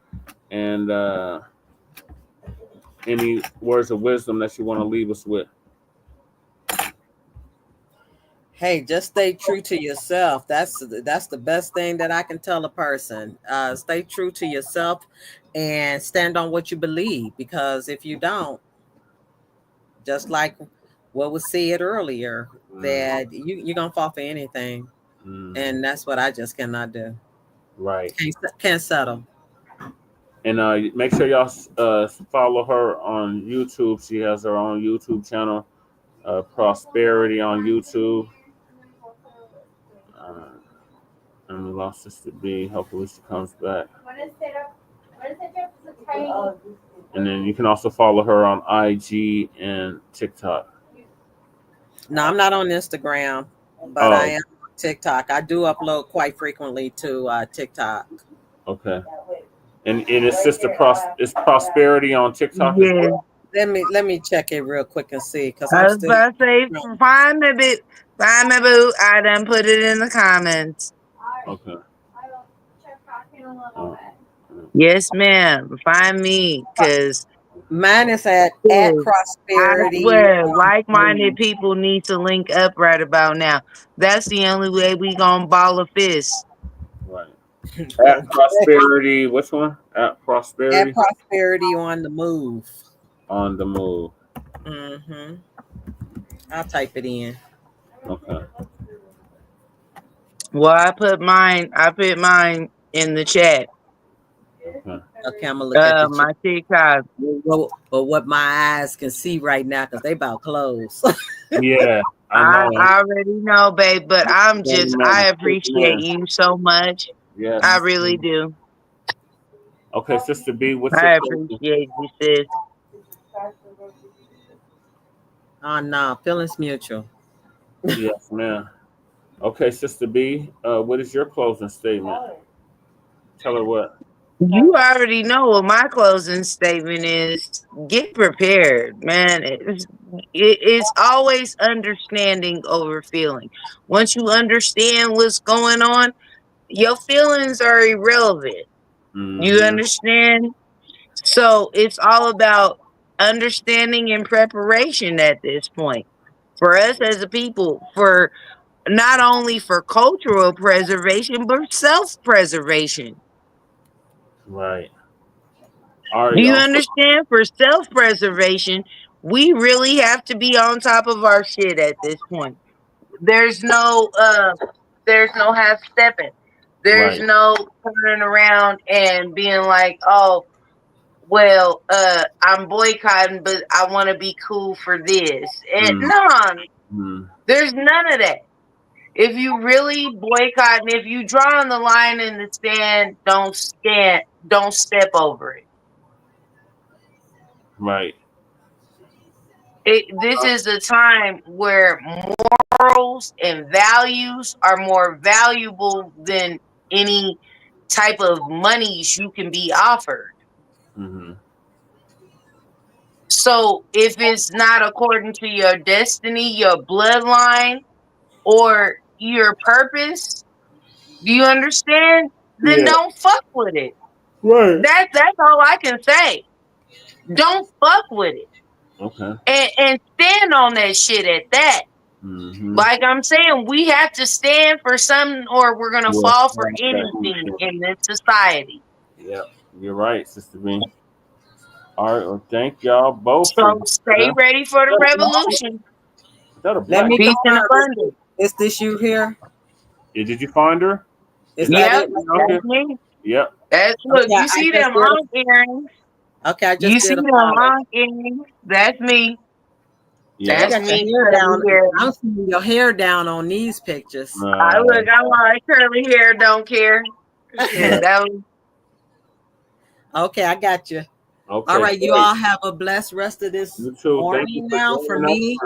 And any words of wisdom that you want to leave us with? Hey, just stay true to yourself. That's the best thing that I can tell a person. Stay true to yourself and stand on what you believe. Because if you don't, just like what was said earlier, that you're gonna fall for anything. And that's what I just cannot do. Right. Can't settle. And make sure y'all follow her on YouTube. She has her own YouTube channel, Prosperity on YouTube. And we lost Sister B. Hopefully she comes back. And then you can also follow her on IG and TikTok. No, I'm not on Instagram, but I am on TikTok. I do upload quite frequently to TikTok. Okay. And it's Sister it's Prosperity on TikTok as well? Let me check it real quick and see, because I I'm was still about to say, find me, boo. I done put it in the comments. Okay. Yes, ma'am. Find me, because mine is at Prosperity. I swear, like-minded people need to link up right about now. That's the only way we gonna ball a fist. Right. At Prosperity, which one? At Prosperity? At Prosperity on the move. On the move. Mm-hmm. I'll type it in. Okay. Well, I put mine in the chat. Okay, I'm gonna look at my TikTok. But what my eyes can see right now, because they about closed. Yeah, I already know, babe, but I appreciate you so much. Yes. I really do. Okay, Sister B, what's I your appreciate you, sis. Oh, no, feelings mutual. Yes, ma'am. Okay, Sister B, what is your closing statement? Tell her what. You already know what my closing statement is. Get prepared, man. It's always understanding over feeling. Once you understand what's going on, your feelings are irrelevant. You understand? So it's all about understanding and preparation at this point. For us as a people, for not only for cultural preservation, but self-preservation. Right. All right, Do you y'all. understand? For self-preservation, we really have to be on top of our shit at this point. There's no half stepping. There's no turning around and being like, oh, well, I'm boycotting, but I want to be cool for this. And no, there's none of that. If you really boycott and if you draw the line in the sand, don't step over it. Right. This is a time where morals and values are more valuable than any type of monies you can be offered. Mm-hmm. So if it's not according to your destiny, your bloodline, or your purpose, do you understand? Then don't fuck with it. Right. That's all I can say. Don't fuck with it. Okay. And stand on that shit at that. Mm-hmm. Like I'm saying, we have to stand for something or we're going to fall for anything in this society. Yep, you're right, Sister B. All right, well, thank y'all both. So stay ready for the revolution. Let me peace and confirm. abundance. Is this you here? Yeah, did you find her? Is that it? That's me. Yep. Look, Okay, you see I them long earrings. Okay, I just You did see a them follow. long earrings. That's me. Yeah. That's me. Your hair down. I'm seeing your hair down on these pictures. I look, I'm like curly hair, don't care. That was, okay, I got you. Okay. All right, you all have a blessed rest of this You too. morning Thank you now for me.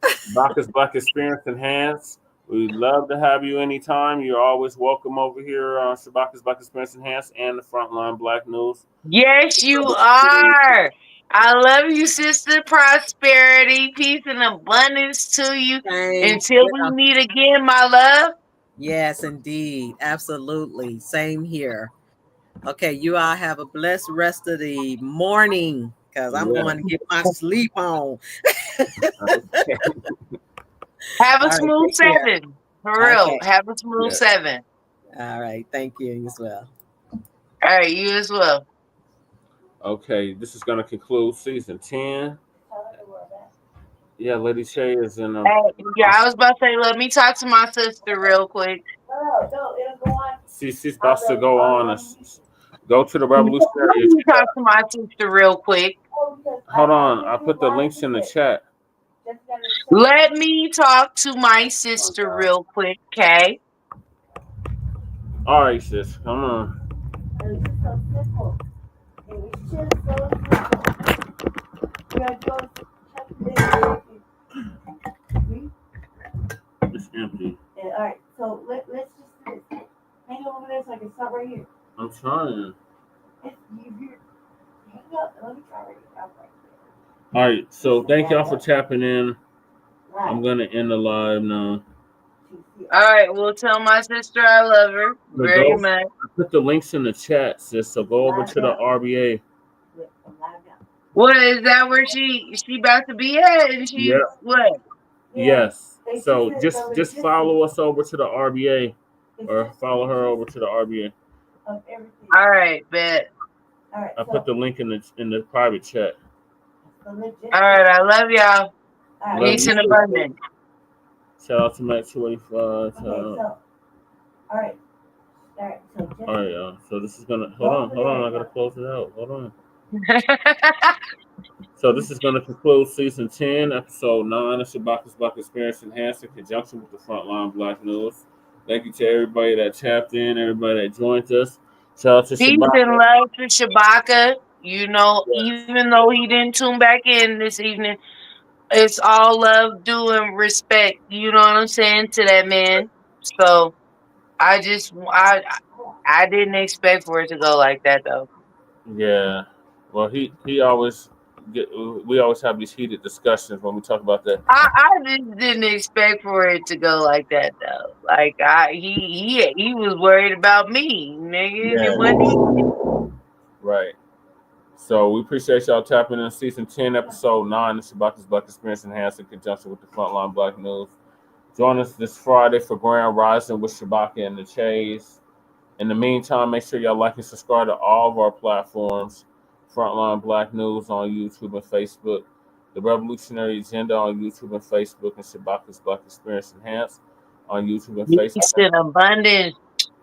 Shabaka'S Blacc Experience Enhanced. We'd love to have you anytime. You're always welcome over here on Shabaka'S Blacc Experience Enhanced and the Front Line Blacc News. yes, you are. I love you, Sister Prosperity. Peace and abundance to you. Until we meet again, my love. Yes, indeed. Absolutely. Same here. Okay, you all have a blessed rest of the morning because I'm going to get my sleep on. Have a All right, smooth take care. 7. For real. Okay. Have a smooth 7. All right. Thank you as well. All right, you as well. Okay, this is going to conclude season 10. Yeah, Lady Shay is in a. Yeah, I was about to say, let me talk to my sister real quick. She's about to go on. Go to the Let Revolutionary. me talk to my sister real quick. Hold on, I put the links in the chat. Let me talk to my sister real quick, okay? All right, sis, come on. It's empty. Yeah, all right, so let's just do this. Hang over there so I can stop right here. I'm trying. If you hang up, let me try right here. All right, so thank y'all for tapping in. I'm gonna end the live now. All right, we'll tell my sister I love her very much. I put the links in the chat, sis. So go over to the RBA. What is that? Where she about to be at? And she what? Yes. So just follow us over to the RBA, or follow her over to the RBA. All right, bet. I put the link in the private chat. All right, I love y'all. Peace and abundance. Shout out to Max 285. All right. All right, y'all. So this is gonna hold on. I gotta close it out. Hold on. So this is gonna conclude season 10, episode 9 of Shabaka'S Blacc Experience Enhanced in conjunction with the Front Line Blacc News. Thank you to everybody that tapped in, everybody that joined us. Shout out to Peace Shabaka. and love to Shabaka. You know, even though he didn't tune back in this evening, it's all love, due, and respect. You know what I'm saying, to that man. So I didn't expect for it to go like that though. Yeah. Well, he always we always have these heated discussions when we talk about that. I just didn't expect for it to go like that though. Like he was worried about me, nigga. Yeah. It wasn't. Right. So we appreciate y'all tapping in season 10, episode 9 of Shabaka'S Blacc Experience Enhanced in conjunction with the Frontline Blacc News. Join us this Friday for Grand Rising with Shabaka and the Chase. In the meantime, make sure y'all like and subscribe to all of our platforms. Frontline Blacc News on YouTube and Facebook. The Revolutionary Agenda on YouTube and Facebook. And Shabaka'S Blacc Experience Enhanced on YouTube and Facebook. Peace and abundance.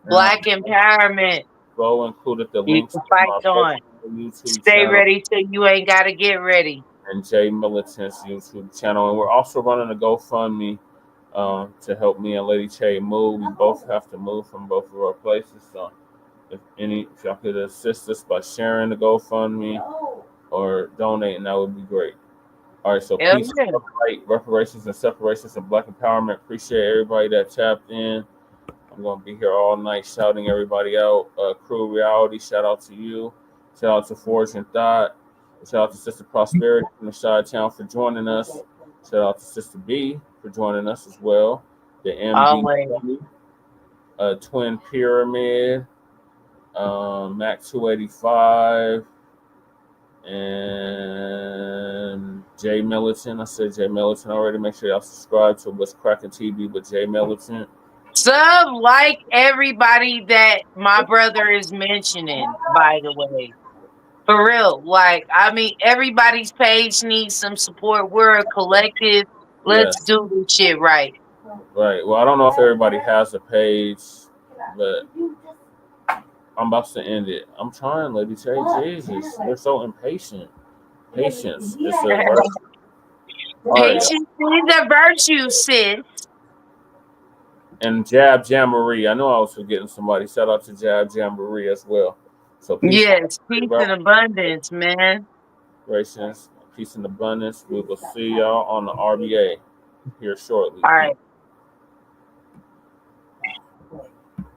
Black empowerment. Go included the links to fight my on. YouTube Stay channel. ready so you ain't got to get ready. And Jay Militant's YouTube channel. And we're also running a GoFundMe to help me and Lady Che move. We both have to move from both of our places. So if y'all could assist us by sharing the GoFundMe or donating, that would be great. All right, so peace, right, reparations and separations and Black empowerment. Appreciate everybody that tapped in. I'm going to be here all night shouting everybody out. Crew Reality, shout out to you. Shout out to Forge and Thought. Shout out to Sister Prosperity from the Chi-Town for joining us. Shout out to Sister B for joining us as well. The MD, Twin Pyramid, Mac 285, and Jay Militant. I said Jay Militant already. Make sure y'all subscribe to What's Cracking TV with Jay Militant. Sub like everybody that my brother is mentioning, by the way. For real. Like, I mean, everybody's page needs some support. We're a collective. Let's do this shit right. Right. Well, I don't know if everybody has a page, but I'm about to end it. I'm trying, Lady Che. Jesus, they're so impatient. Patience is a virtue. Patience is a virtue, sis. And Jab Jamboree. I know I was forgetting somebody. Shout out to Jab Jamboree as well. So peace and abundance, man. Peace and abundance. We will see y'all on the RBA here shortly. All right.